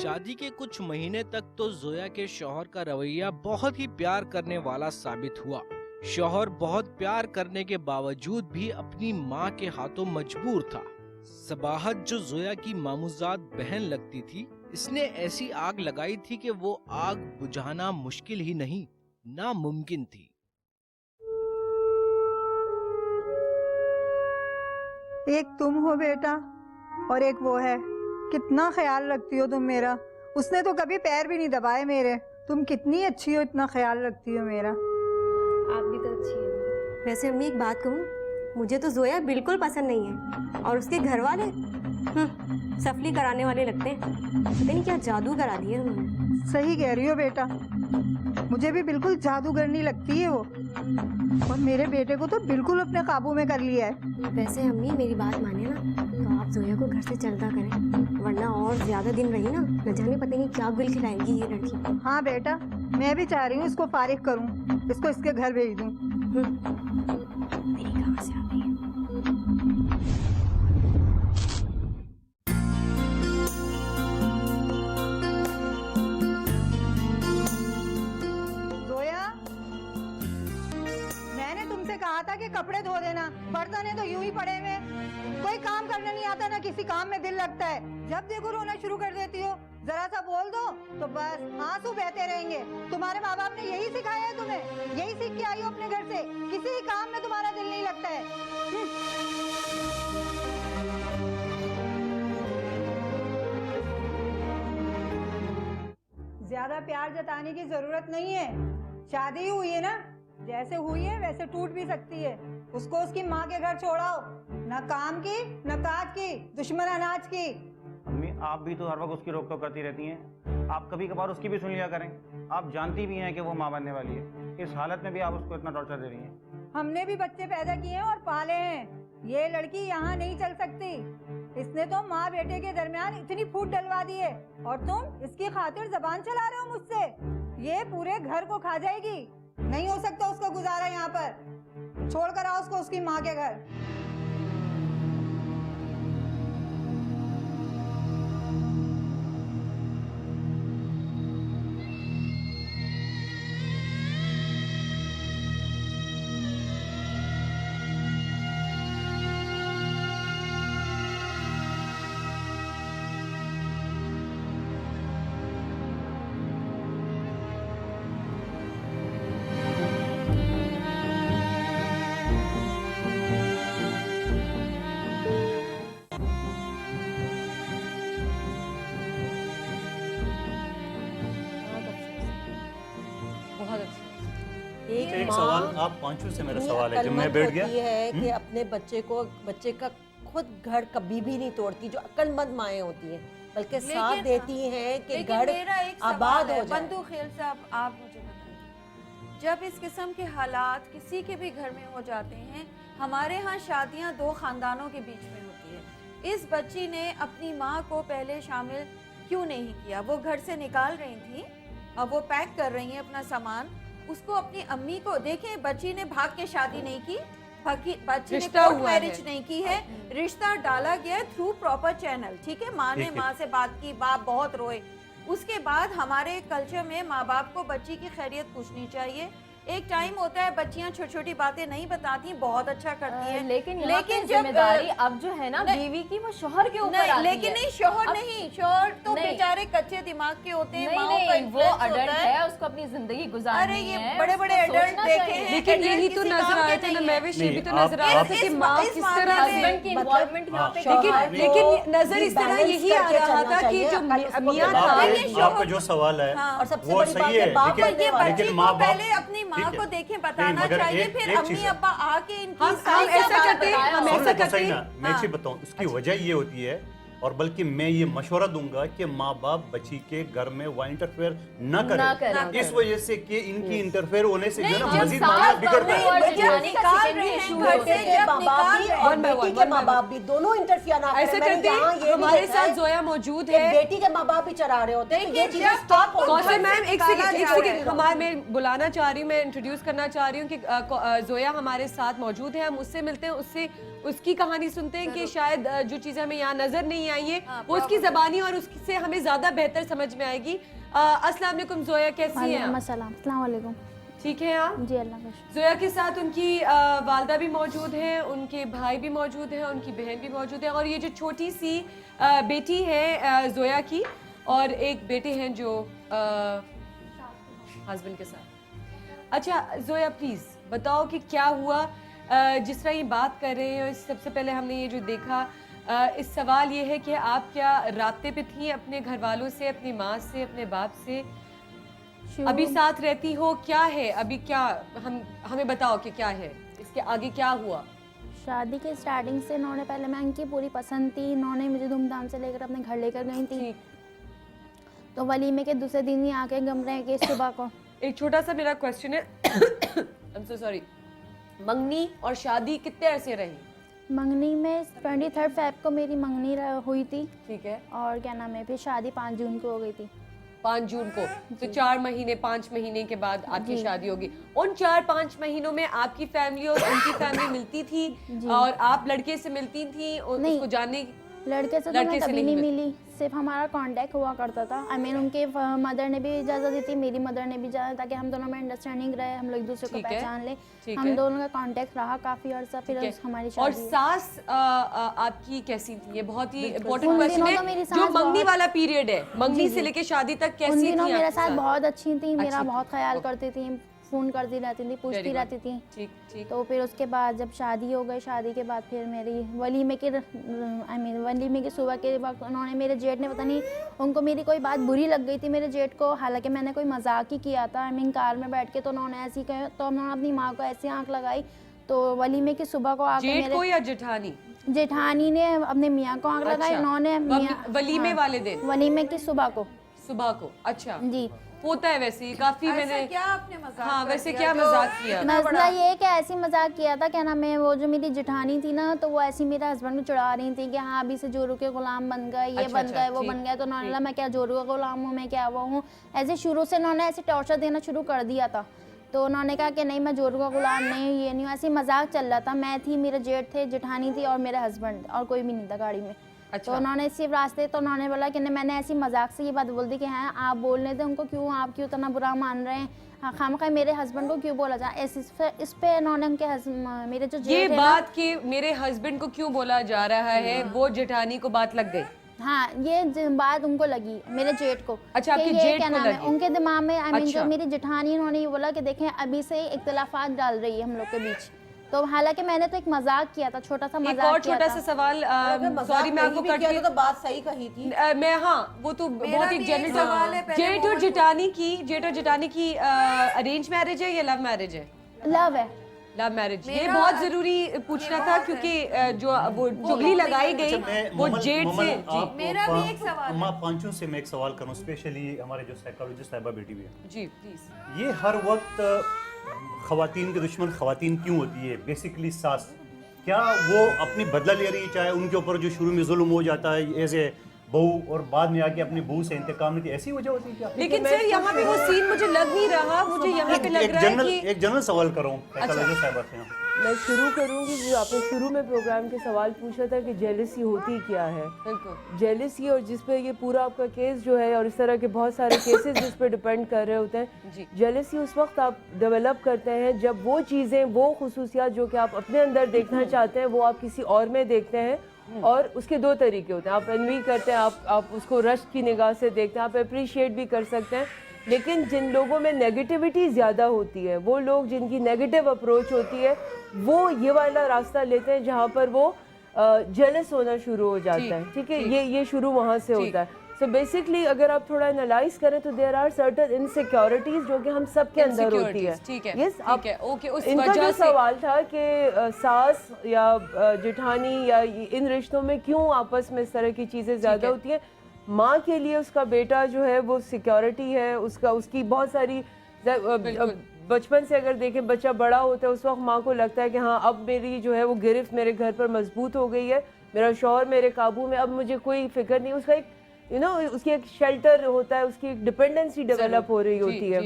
Speaker 2: शादी के कुछ महीने तक तो जोया के शौहर का रवैया बहुत ही प्यार करने वाला साबित हुआ। शौहर बहुत प्यार करने के बावजूद भी अपनी माँ के हाथों मजबूर था। सबाहत जो जोया की मामूजात बहन लगती थी, इसने ऐसी आग लगाई थी कि वो आग बुझाना मुश्किल ही नहीं, नामुमकिन थी।
Speaker 9: एक तुम हो बेटा और एक वो है कितना ख्याल रखती हो तुम मेरा। उसने तो कभी पैर भी नहीं दबाए मेरे। तुम कितनी अच्छी हो, इतना ख्याल रखती हो मेरा।
Speaker 12: आप भी तो अच्छी हैं। वैसे अम्मी एक बात कहूँ, मुझे तो जोया बिल्कुल पसंद नहीं है, और उसके घर वाले सफली कराने वाले लगते हैं। पता नहीं क्या जादू करा दिया उन्होंने।
Speaker 9: सही कह रही हो बेटा, मुझे भी बिल्कुल जादूगरनी लगती है वो, और मेरे बेटे को तो बिल्कुल अपने काबू में कर लिया है।
Speaker 12: वैसे अम्मी मेरी बात माने ना, तो आप जोया को घर से चलता करें, वरना और ज्यादा दिन रही ना, न जाने पता नहीं क्या गुल खिलाएंगी ये लड़की।
Speaker 9: हाँ बेटा, मैं भी चाह रही हूँ इसको फारिग करूँ, इसको इसके घर भेज दूँ।
Speaker 12: मेरी कहाँ से आ गई है?
Speaker 9: जोया, मैंने तुमसे कहा था कि कपड़े धो देना, बर्तन है तो यूं ही पड़े हुए। कोई काम करना नहीं आता, ना किसी काम में दिल लगता है। जब देखो रोना शुरू कर देती हो। जरा सा बोल दो तो बस आंसू बहते रहेंगे। तुम्हारे माँ बाप ने यही सिखाया है तुम्हें, यही सीख के आई हो अपने घर से। किसी ही काम में तुम्हारा दिल नहीं लगता है। ज्यादा प्यार जताने की जरूरत नहीं है। शादी हुई है ना, जैसे हुई है वैसे टूट भी सकती है। उसको उसकी माँ के घर छोड़ाओ, न काम की न काज की, दुश्मन अनाज की।
Speaker 11: अम्मी, आप भी तो हर वक्त उसकी रोक टोक करती रहती हैं। आप कभी कभार उसकी भी सुन लिया करें। आप जानती भी हैं कि वो माँ बनने वाली है। इस हालत में भी आप उसको इतना टॉर्चर दे रही हैं।
Speaker 9: हमने भी बच्चे पैदा किए हैं और पाले हैं। ये लड़की यहाँ नहीं चल सकती। इसने तो माँ बेटे के दरमियान इतनी फूट डलवा दी है, और तुम इसकी खातिर जबान चला रहे हो मुझसे। ये पूरे घर को खा जाएगी। नहीं हो सकता उसका गुजारा यहाँ पर। छोड़ कर आओ उसको उसकी माँ के घर।
Speaker 1: बहुत अच्छी।
Speaker 3: एक सवाल आप पांचों से मेरा सवाल है, जब मैं बैठ गया
Speaker 4: है कि अपने बच्चे का खुद घर कभी भी नहीं तोड़ती, जो अक्लमंद माएँ होती हैं, बल्कि साथ देती हैं कि घर आबाद हो जाए।
Speaker 5: बंधु खेल साहब, आप मुझे बताइए, जब इस किस्म के हालात किसी के भी घर में हो जाते हैं, हमारे यहाँ शादियाँ दो खानदानों के बीच में होती है। इस बच्ची ने अपनी माँ को पहले शामिल क्यों नहीं किया? वो घर से निकाल रही थी, अब वो पैक कर रही हैं अपना सामान। उसको अपनी अम्मी को देखें, बच्ची ने भाग के शादी नहीं की, बच्ची ने कोर्ट मैरिज नहीं की है, रिश्ता डाला गया थ्रू प्रॉपर चैनल। ठीक है, माँ ने माँ से बात की, बाप बहुत रोए। उसके बाद हमारे कल्चर में माँ बाप को बच्ची की खैरियत पूछनी चाहिए। एक टाइम होता है बच्चियां छोटी छोटी बातें नहीं बताती, बहुत अच्छा करती हैं,
Speaker 6: लेकिन
Speaker 5: जब
Speaker 6: जिम्मेदारी अब जो है ना बीवी की, वो शोहर के ऊपर आती
Speaker 5: लेकिन
Speaker 6: है।
Speaker 5: नहीं, शोहर नहीं, शोहर तो बेचारे कच्चे दिमाग के होते हैं।
Speaker 6: नहीं, वो अडल्ट है, उसको अपनी जिंदगी गुजारनी
Speaker 5: अरे ये
Speaker 6: है,
Speaker 5: बड़े बड़े एडल्ट देखे हैं,
Speaker 1: लेकिन यही तो नजर आया था ना, मैं भी तो नजर आ रहा था कि माँ किस तरह
Speaker 6: हस्बैंड की इन्वॉल्वमेंट यहाँ पे।
Speaker 1: लेकिन नजर इस तरह यही आ रहा था कि जो मियाँ था,
Speaker 3: आपका जो सवाल है वो सही है, लेकिन माँ बाप
Speaker 5: पहले अपनी माँ को देखें, बताना चाहिए, फिर अम्मी अब्बा आके इनकी
Speaker 1: हम ऐसा करते हैं, हम ऐसा करते हैं।
Speaker 3: मैं एक चीज बताऊं, इसकी वजह ये होती है, और बल्कि मैं ये मशवरा दूंगा कि माँ बाप बच्ची के घर में वहाँ इंटरफेयर न करें। इस वजह से कि इनकी इंटरफेयर होने से जो है ना मजीद मामला बिगड़ता है।
Speaker 4: बेटी के माँ बाप भी दोनों इंटरफेयर ना करें।
Speaker 1: ऐसा करते हैं, हमारे साथ जोया मौजूद है,
Speaker 4: बेटी के माँ बाप भी चरा रहे होते हैं, ये चीजें स्टॉप हो।
Speaker 1: कौसर मैम एक सेकंड, मैं बुलाना चाह रही हूँ, मैं इंट्रोड्यूस करना चाह रही हूँ कि जोया हमारे साथ मौजूद है। हम उससे मिलते हैं, उससे उसकी कहानी सुनते हैं कि शायद जो चीजें हमें यहाँ नजर नहीं आई है वो उसकी जबानी और उससे हमें ज्यादा बेहतर समझ में आएगी। अस्सलाम वालेकुम जोया, कैसी हैं आप?
Speaker 13: अस्सलाम वालेकुम।
Speaker 1: ठीक है आप?
Speaker 13: जी अल्लाह का शुक्र।
Speaker 1: जोया के साथ उनकी वालदा भी मौजूद है, उनके भाई भी मौजूद है, उनकी बहन भी मौजूद है, और ये जो छोटी सी बेटी है जोया की, और एक बेटे हैं जो हस्बैंड के साथ। अच्छा जोया, प्लीज बताओ कि क्या हुआ। जिस तरह ये बात कर रहे हैं, सबसे पहले हमने ये जो देखा इस सवाल ये है कि आप क्या रास्ते पे थी अपने घर वालों से, अपनी माँ से, अपने बाप से? अभी साथ रहती हो? क्या है अभी, क्या हमें बताओ कि क्या है, इसके आगे क्या हुआ?
Speaker 14: शादी के स्टार्टिंग से इन्होंने, पहले मैं इनकी पूरी पसंद थी, इन्होंने मुझे धूमधाम से लेकर अपने घर लेकर गई थी। तो वलीमे के दूसरे दिन ही आके गम रहे कि सुबह को।
Speaker 1: एक छोटा सा मेरा क्वेश्चन है, I'm so sorry, मंगनी और शादी कितने अरसे रही?
Speaker 14: मंगनी में 23 फेब को मेरी मंगनी हुई थी।
Speaker 1: ठीक है।
Speaker 14: और क्या नाम है, फिर शादी 5 जून को हो गई थी।
Speaker 1: 5 जून को, तो 4 महीने 5 महीने के बाद आपकी शादी होगी। उन 4-5 महीनों में आपकी फैमिली और उनकी फैमिली मिलती थी और आप लड़के से मिलती थी उसको जानने?
Speaker 14: लड़के से तो मैं कभी नहीं मिली, सिर्फ हमारा कांटेक्ट हुआ करता था। आई मीन उनके मदर ने भी इजाज़त दी थी, मेरी मदर ने भी इजाज़त, ताकि हम दोनों में अंडरस्टैंडिंग रहे, हम लोग एक दूसरे को पहचान ले। हम दोनों का कांटेक्ट रहा काफ़ी अर्सा, फिर हमारी शादी।
Speaker 1: और सास आपकी कैसी थी? ये बहुत ही इम्पोर्टेंट क्वेश्चन है। जो मंगनी वाला पीरियड है, मंगनी से लेके शादी तक कैसी थी?
Speaker 14: मेरे साथ बहुत अच्छी थी, मेरा बहुत ख्याल करती थी, फ़ोन करती रहती थी, पूछती रहती थी।
Speaker 1: ठीक।
Speaker 14: तो फिर उसके बाद जब शादी हो गई, शादी के बाद फिर मेरी वलीमे के सुबह के वक्त उन्होंने, मेरे जेठ ने, पता नहीं उनको मेरी कोई बात बुरी लग गई थी मेरे जेठ को, हालांकि मैंने कोई मजाक ही किया था। कार में बैठ के तो उन्होंने ऐसी कहा, तो उन्होंने अपनी माँ को ऐसी आंख लगाई। तो वलीमे की सुबह को आके
Speaker 1: जेठ को या जेठानी?
Speaker 14: जेठानी ने अपने मियाँ को आंख लगाई। उन्होंने
Speaker 1: वलीमे वाले दिन,
Speaker 14: वलीमे की सुबह को।
Speaker 1: अच्छा
Speaker 14: जी,
Speaker 1: होता है वैसे काफी। मैंने
Speaker 5: क्या आपने मजाक?
Speaker 1: हाँ, वैसे क्या मजाक किया?
Speaker 14: मसला ये कि ऐसी मजाक किया था, क्या नाम है, वो जो मेरी जेठानी थी ना, तो वो ऐसी मेरे हस्बैंड को चढ़ा रही थी कि हाँ अभी से जोरू के गुलाम बन गए, ये बन गए, वो बन गए। तो उन्होंने कहा मैं क्या जोरू का गुलाम हूँ, मैं क्या वो हूँ, ऐसे शुरू से उन्होंने ऐसे टॉर्चर देना शुरू कर दिया था। तो उन्होंने कहा कि नहीं मैं जोरू का गुलाम नहीं, ये नहीं, ऐसी मजाक चल रहा था। मैं थी, मेरे जेठ थे, जेठानी थी और मेरा हस्बैंड, और कोई भी नहीं था गाड़ी में। तो उन्होंने सिर्फ रास्ते, तो उन्होंने बोला कि नहीं, मैंने ऐसी मजाक से ये बात बोल दी कि हाँ आप बोलने थे उनको, क्यों आप क्यों इतना बुरा मान रहे हैं, हाँ खामखा मेरे हस्बैंड को क्यों बोला जाए। इस पे उन्होंने उनके मेरे जो
Speaker 1: ये बात कि मेरे हस्बैंड को क्यों बोला जा रहा है, वो जेठानी को बात लग गई?
Speaker 14: हाँ, ये बात उनको लगी, मेरे जेठ को।
Speaker 1: अच्छा, आपके जेठ को लगी?
Speaker 14: उनके दिमाग में, आई मीन जो मेरी जेठानी, उन्होंने ये बोला कि देखें अभी से इख्तिलाफात डाल रही है हम लोग के बीच। तो हालांकि मैंने तो एक मजाक किया था, छोटा सा मजाक।
Speaker 1: और छोटा सा सवाल, सॉरी मैं आपको कट
Speaker 4: किया, तो बात सही कही थी
Speaker 1: मैं। हाँ, वो तो बहुत ही जनरल सवाल है। जेठ और जेठानी की अरेंज मैरिज है या लव मैरिज है?
Speaker 14: लव है।
Speaker 1: Love marriage. ये बहुत जरूरी पूछना था क्योंकि जो वो चुगली लगाई गई वो जेठ से।
Speaker 5: मेरा भी एक सवाल है।
Speaker 3: पांचों से मैं एक सवाल करूं, स्पेशली हमारे जो साइकोलॉजिस्ट साहिबा बेटी भी है
Speaker 1: जी, प्लीज।
Speaker 3: ये हर वक्त खवातीन के दुश्मन खवातीन क्यों होती है? बेसिकली सास, क्या वो अपनी बदला ले रही है, चाहे उनके ऊपर जो शुरू में जुल्म हो जाता है एज ए बहू, और बाद में आके अपनी बहू से इंतकाम नहीं, ऐसी वजह होती है क्या?
Speaker 1: लेकिन सर यहाँ पे वो सीन मुझे लग नहीं रहा, मुझे यहाँ पे लग रहा है कि
Speaker 3: एक जनरल सवाल करूँ साइकोलॉजिस्ट साहिबा से।
Speaker 15: मैं शुरू करूंगी जो आपने शुरू में प्रोग्राम के सवाल पूछा था कि जेलसी होती क्या है। जेलसी, और जिस पे ये पूरा आपका केस जो है, और इस तरह के बहुत सारे केसेस जिस पे डिपेंड कर रहे होते हैं। जेलसी उस वक्त आप डेवलप करते हैं जब वो चीज़ें, वो खुसूसियात जो कि आप अपने अंदर देखना चाहते हैं, वो आप किसी और में देखते हैं। और उसके 2 तरीके होते हैं, आप एनवी करते हैं, आप उसको रश्क की निगाह से देखते हैं, आप अप्रिशिएट भी कर सकते हैं। लेकिन जिन लोगों में नेगेटिविटी ज़्यादा होती है, वो लोग जिनकी नेगेटिव अप्रोच होती है, वो ये वाला रास्ता लेते हैं जहाँ पर वो जेलस होना शुरू हो जाता है। ठीक है, ये शुरू वहाँ से होता है। सो बेसिकली अगर आप थोड़ा एनालाइज करें तो देयर आर सर्टेन इनसिक्योरिटीज जो कि हम सब के अंदर होती है।
Speaker 1: Yes, okay. उस
Speaker 15: इनका जो सवाल था कि सास या जेठानी या इन रिश्तों में क्यों आपस में इस तरह की चीज़ें ज़्यादा होती हैं। माँ के लिए उसका बेटा जो है वो सिक्योरिटी है, उसकी बहुत सारी, बचपन से अगर देखें बच्चा बड़ा होता है उस वक्त माँ को लगता है कि हाँ अब मेरी जो है वो गिरफ्त मेरे घर पर मजबूत हो गई है, मेरा शौहर मेरे काबू में, अब मुझे कोई फिक्र नहीं। उसका एक उसकी एक शेल्टर होता है, उसकी एक डिपेंडेंसी डेवलप हो रही होती है।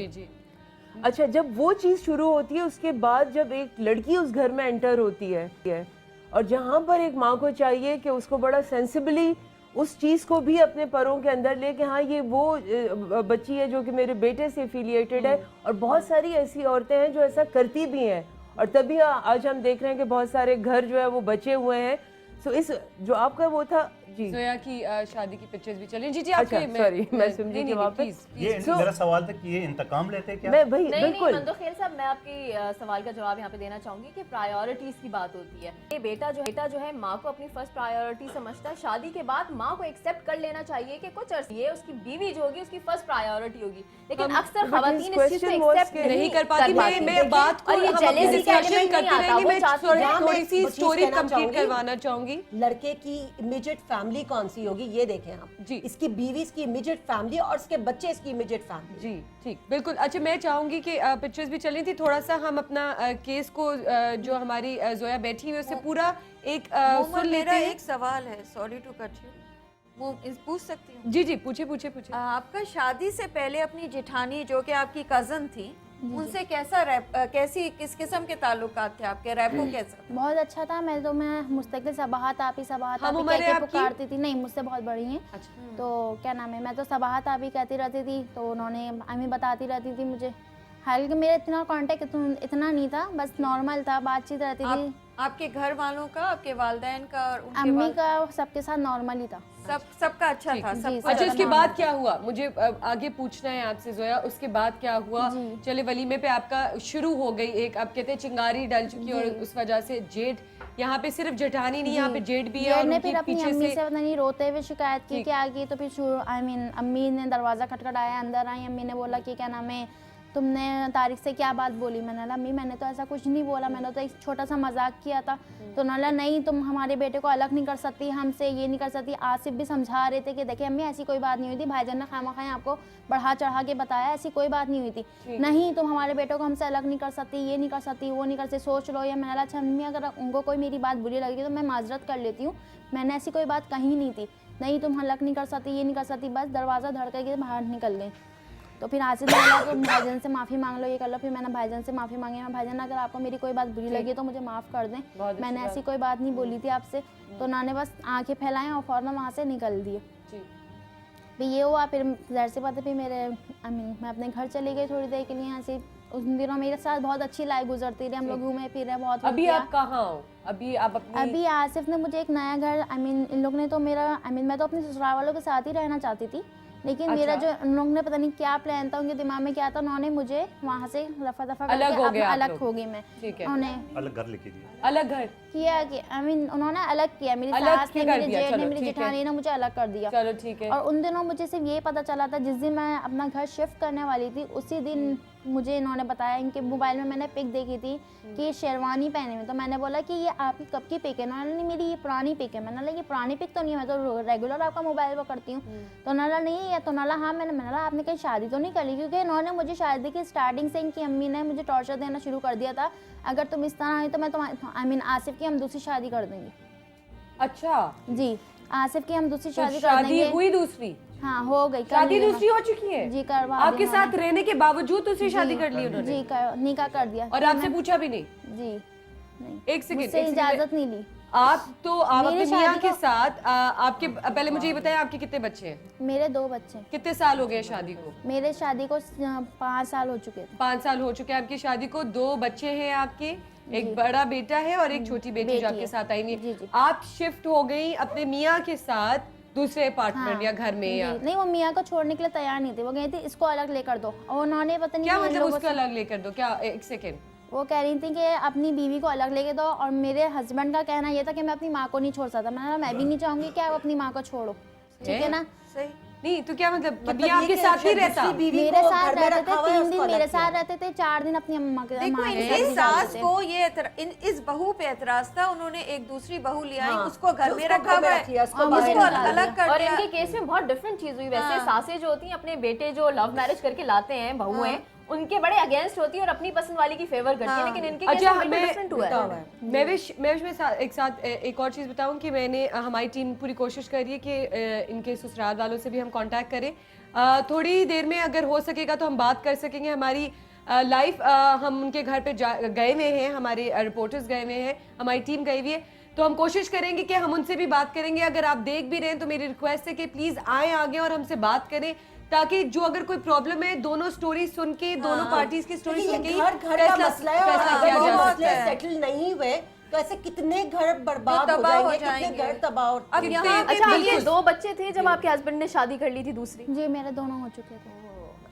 Speaker 15: अच्छा, जब वो चीज़ शुरू होती है उसके बाद जब एक लड़की उस घर में एंटर होती है, और जहाँ पर एक माँ को चाहिए कि उसको बड़ा सेंसिबली उस चीज़ को भी अपने परों के अंदर ले कि हाँ ये वो बच्ची है जो कि मेरे बेटे से एफिलिएटेड है। और बहुत सारी ऐसी औरतें हैं जो ऐसा करती भी हैं, और तभी आज हम देख रहे हैं कि बहुत सारे घर जो है वो बचे हुए हैं। सो इस जो आपका वो था जी
Speaker 1: जोया की शादी की पिक्चर्स भी चलें। जी जी
Speaker 15: अच्छा,
Speaker 1: आपके
Speaker 15: sorry, मैं समझी
Speaker 1: नहीं,
Speaker 15: कि
Speaker 1: नहीं,
Speaker 15: वापस-
Speaker 1: please,
Speaker 3: ये
Speaker 1: please।
Speaker 3: मेरा सवाल था कि ये इंतकाम लेते हैं क्या?
Speaker 15: मैं भाई
Speaker 6: नहीं
Speaker 15: बिल्कुल
Speaker 6: मंदो खेर साहब, मैं आपकी सवाल का जवाब यहाँ पे देना चाहूंगी कि प्रायोरिटीज की बात होती है। ये बेटा जो है माँ को अपनी फर्स्ट प्रायोरिटी समझता है। शादी के बाद माँ को एक्सेप्ट कर लेना चाहिए कि कुछ अर्से ये उसकी बीवी जो होगी उसकी फर्स्ट प्रायोरिटी होगी, लेकिन अक्सर खवातीन इस चीज को एक्सेप्ट
Speaker 1: नहीं कर पाती। मैं बात को
Speaker 6: और ये
Speaker 1: हम
Speaker 6: jealousy
Speaker 1: अपनी
Speaker 6: का
Speaker 1: discussion
Speaker 6: element
Speaker 1: करते
Speaker 6: नहीं आता,
Speaker 1: रहेंगे।
Speaker 6: वो
Speaker 1: मैं
Speaker 6: चाहती है-
Speaker 4: यहाँ
Speaker 1: थोड़ी
Speaker 4: मैं
Speaker 1: सी
Speaker 4: वो चीज़
Speaker 1: स्टोरी
Speaker 4: कहना
Speaker 1: कंप्लीट
Speaker 4: चाहूंगी।
Speaker 1: करवाना चाहूंगी।
Speaker 4: लड़के की इमीडिएट फैमिली कौन सी होगी ये देखें आप
Speaker 1: जी।
Speaker 4: इसकी बीवी इसकी इमीडिएट फैमिली और इसके बच्चे इसकी इमीडिएट फैमिली।
Speaker 1: जी ठीक, बिल्कुल। अच्छा, मैं चाहूंगी कि पिक्चर्स भी चल रही थी, थोड़ा सा हम अपना केस को जो हमारी जोया बैठी हुई है उससे पूरा एक सुन लेते
Speaker 5: मेरा
Speaker 1: हैं।
Speaker 5: एक सवाल है, सॉरी टू कट यू, वो पूछ सकती हूँ?
Speaker 1: जी जी, पूछे पूछे पूछे।
Speaker 5: आपका शादी से पहले अपनी जेठानी जो कि आपकी कजन थी, उनसे कैसी किस किस्म के ताल्लुकात थे आपके, रैपो कैसा?
Speaker 14: बहुत अच्छा था। मैं मुस्तकिल सबाहत आप ही
Speaker 1: हम उम्र है आपकी?
Speaker 14: पुकारती थी। नहीं, मुझसे बहुत बड़ी हैं।
Speaker 1: अच्छा।
Speaker 14: तो क्या नाम है, मैं तो सबाहत आप ही कहती रहती थी, तो उन्होंने अम्मी बताती रहती थी मुझे। हालांकि मेरा इतना कांटेक्ट इतना नहीं था, बस नॉर्मल था, बातचीत रहती थी।
Speaker 5: आपके घर वालों का, आपके वालिदैन का और उनके
Speaker 14: अम्मी का सबके साथ नॉर्मल ही था।
Speaker 5: सबका अच्छा था,
Speaker 14: जी,
Speaker 5: सब
Speaker 1: अच्छा, उसके बाद क्या हुआ मुझे आगे पूछना है आपसे जोया। उसके बाद क्या हुआ? चले, वलीमे पे आपका शुरू हो गई एक, आप कहते हैं चिंगारी डल चुकी और उस वजह से जेठ, यहाँ पे सिर्फ जेठानी नहीं, यहाँ पे जेठ भी है। और
Speaker 14: ने
Speaker 1: उनके
Speaker 14: फिर अपनी
Speaker 1: पीछे
Speaker 14: अम्मी
Speaker 1: से
Speaker 14: से पता नहीं रोते हुए शिकायत की क्या की, तो फिर अम्मी ने दरवाज़ा खटखटाया, अंदर आई। अम्मी ने बोला कि क्या नाम है, तुमने तारिक से क्या बात बोली? मैंने बोला अम्मी मैंने तो ऐसा कुछ नहीं बोला, मैंने तो एक छोटा सा मजाक किया था। तो उन्होंने बोला नहीं, तुम हमारे बेटे को अलग नहीं कर सकती हमसे, ये नहीं कर सकती। आसिफ भी समझा रहे थे कि देखिए अम्मी ऐसी कोई बात नहीं हुई थी, भाईजान ने खामखाएं आपको बढ़ा चढ़ा के बताया, ऐसी कोई बात नहीं हुई थी। नहीं, तुम हमारे बेटों को हमसे अलग नहीं कर सकती, ये नहीं कर सकती, वो नहीं कर सकती, सोच लो। या मैंने बोला अच्छा अम्मी, अगर उनको कोई मेरी बात बुरी लगेगी तो मैं माजरत कर लेती हूँ, मैंने ऐसी कोई बात कही नहीं थी। नहीं, तुम अलग नहीं कर सकती, ये नहीं कर सकती। बस दरवाज़ा धड़के के बाहर निकल गई। तो फिर आसिफ ने बोला तो भाईजान से माफ़ी मांग लो, ये कर लो। फिर मैंने भाईजान से माफ़ी मांगी। मैं भाईजान, अगर आपको मेरी कोई बात बुरी लगी तो मुझे माफ़ कर दें, मैंने ऐसी कोई बात नहीं बोली थी आपसे। तो उन्होंने बस आंखें फैलाएं और फ़ौरन वहाँ से निकल दिए। फिर ये हुआ, फिर ज़ाहिर सी बात है फिर मैं अपने घर चली गई थोड़ी देर के लिए। यहाँ से उन दिनों मेरे साथ बहुत अच्छी लाइफ गुजरती रही, हम लोग घूमे फिरे बहुत।
Speaker 1: अभी आप कहाँ हो? अभी आप
Speaker 14: अभी आसिफ ने मुझे एक नया घर, इन लोग ने तो मेरा मैं तो अपने ससुराल वालों के साथ ही रहना चाहती थी, लेकिन मेरा जो उन लोगों ने पता नहीं क्या प्लान था, उनके दिमाग में क्या था, उन्होंने मुझे वहाँ से रफा दफा करके अलग हो गई मैं। उन्हें
Speaker 3: अलग घर लेके दिया,
Speaker 1: अलग घर
Speaker 14: किया कि उन्होंने अलग किया, मेरी सास ने, मेरी जेठ ने, मेरी जेठानी ने मुझे अलग कर दिया।
Speaker 1: चलो ठीक है।
Speaker 14: और उन दिनों मुझे सिर्फ ये पता चला था, जिस दिन मैं अपना घर शिफ्ट करने वाली थी उसी दिन मुझे इन्होंने बताया, इनके मोबाइल में मैंने पिक देखी थी कि ये शेरवानी पहने हुए। तो मैंने बोला कि ये आपकी कब की पिक है? उन्होंने नहीं, मेरी ये पुरानी पिक है। मैंने बोला ये पुरानी पिक तो नहीं है, मैं तो रेगुलर आपका मोबाइल पर करती हूँ। तो उन्होंने नहीं है, तो उन्होंने हाँ। मैंने बोला आपने कहीं शादी तो नहीं कर ली? क्योंकि इन्होंने मुझे शादी की स्टार्टिंग से इनकी अम्मी ने मुझे टॉर्चर देना शुरू कर दिया था, अगर तुम इस तरह आई तो मैं तुम्हारी आसिफ की हम दूसरी शादी कर देंगे।
Speaker 1: अच्छा
Speaker 14: जी, आसिफ की हम दूसरी शादी कर
Speaker 1: शादी
Speaker 14: देंगे।
Speaker 1: हुई दूसरी?
Speaker 14: हाँ, हो गई।
Speaker 1: शादी दूसरी हो चुकी है
Speaker 14: जी, करवा
Speaker 1: आपके साथ रहने के बावजूद दूसरी शादी कर ली उन्होंने?
Speaker 14: जी, निकाह कर दिया।
Speaker 1: और आपसे पूछा भी नहीं?
Speaker 14: जी नहीं,
Speaker 1: एक सेकंड,
Speaker 14: मुझसे इजाजत नहीं ली।
Speaker 1: आप अपने
Speaker 14: मेरी
Speaker 1: मियाँ
Speaker 14: शादी
Speaker 1: के
Speaker 14: को-
Speaker 1: साथ आपके पहले मुझे ये बताएं, आपके कितने बच्चे हैं?
Speaker 14: मेरे 2 बच्चे।
Speaker 1: कितने साल हो गए शादी को?
Speaker 14: मेरे शादी को 5 साल हो चुके थे।
Speaker 1: 5 साल हो चुके हैं आपकी शादी को। 2 बच्चे हैं आपके, एक बड़ा बेटा है और एक छोटी बेटी जो आपके साथ आई हुई है। आप शिफ्ट हो गई अपने मियाँ के साथ दूसरे अपार्टमेंट या घर में? या
Speaker 14: नहीं, वो मियाँ को छोड़ने के लिए तैयार नहीं थे, वो गई थी इसको अलग लेकर दो। और उन्होंने पता नहीं
Speaker 1: क्या मतलब उसको अलग लेकर दो? क्या, एक सेकेंड,
Speaker 14: वो कह रही थी कि अपनी बीवी को अलग लेके दो, और मेरे हस्बैंड का कहना ये था कि मैं अपनी माँ को नहीं छोड़ सकता। मैं भी नहीं चाहूंगी कि आप अपनी माँ को छोड़ो, ठीक है ना?
Speaker 5: सही
Speaker 1: नहीं तो क्या मतलब मियाँ आपके साथ ही रहता?
Speaker 14: मेरे साथ रहते थे 3 दिन, मेरे साथ रहते थे 4 दिन अपनी अम्मा के
Speaker 5: देखो, इनकी सास को ये इस बहू पे एतराज था, उन्होंने एक दूसरी बहू लिया, उसको घर में रखा हुआ है, उसको अलग कर
Speaker 6: और
Speaker 5: दिया।
Speaker 6: इनके केस में बहुत डिफरेंट चीज हुई। वैसे सासें जो होती हैं अपने बेटे जो लव मैरिज करके लाते हैं, बहू हैं, उनके बड़े अगेंस्ट होती है और अपनी पसंद वाली की फेवर करती है, लेकिन इनके केस में डिफरेंट हुआ है।
Speaker 1: मैं एक और चीज़ बताऊं कि मैंने हमारी टीम पूरी कोशिश कर रही है कि इनके ससुराल वालों से भी हम कांटेक्ट करें। थोड़ी देर में अगर हो सकेगा तो हम बात कर सकेंगे। हमारी लाइव हम उनके घर पे गए हुए हैं, हमारे रिपोर्टर्स गए हुए हैं, हमारी टीम गई हुई है, तो हम कोशिश करेंगे कि हम उनसे भी बात करेंगे। अगर आप देख भी रहे हैं तो मेरी रिक्वेस्ट है कि प्लीज़ आए आगे और हमसे बात करें, ताकि जो अगर कोई प्रॉब्लम है दोनों स्टोरी सुन के, दोनों पार्टीज की स्टोरी सुन के
Speaker 4: घर का मसला है,
Speaker 1: फैसला किया जा सकता है।
Speaker 4: सेटल नहीं हुए तो ऐसे कितने घर बर्बाद हो
Speaker 5: तबाह हो
Speaker 4: जाएंगे, कितने
Speaker 5: जाएंगे।
Speaker 4: घर तबाह और
Speaker 5: अब यहाँ पे
Speaker 6: अच्छा,
Speaker 5: भी
Speaker 6: आपके 2 बच्चे थे जब आपके हस्बैंड ने शादी कर ली थी दूसरी?
Speaker 14: जी मेरे दोनों हो चुके थे।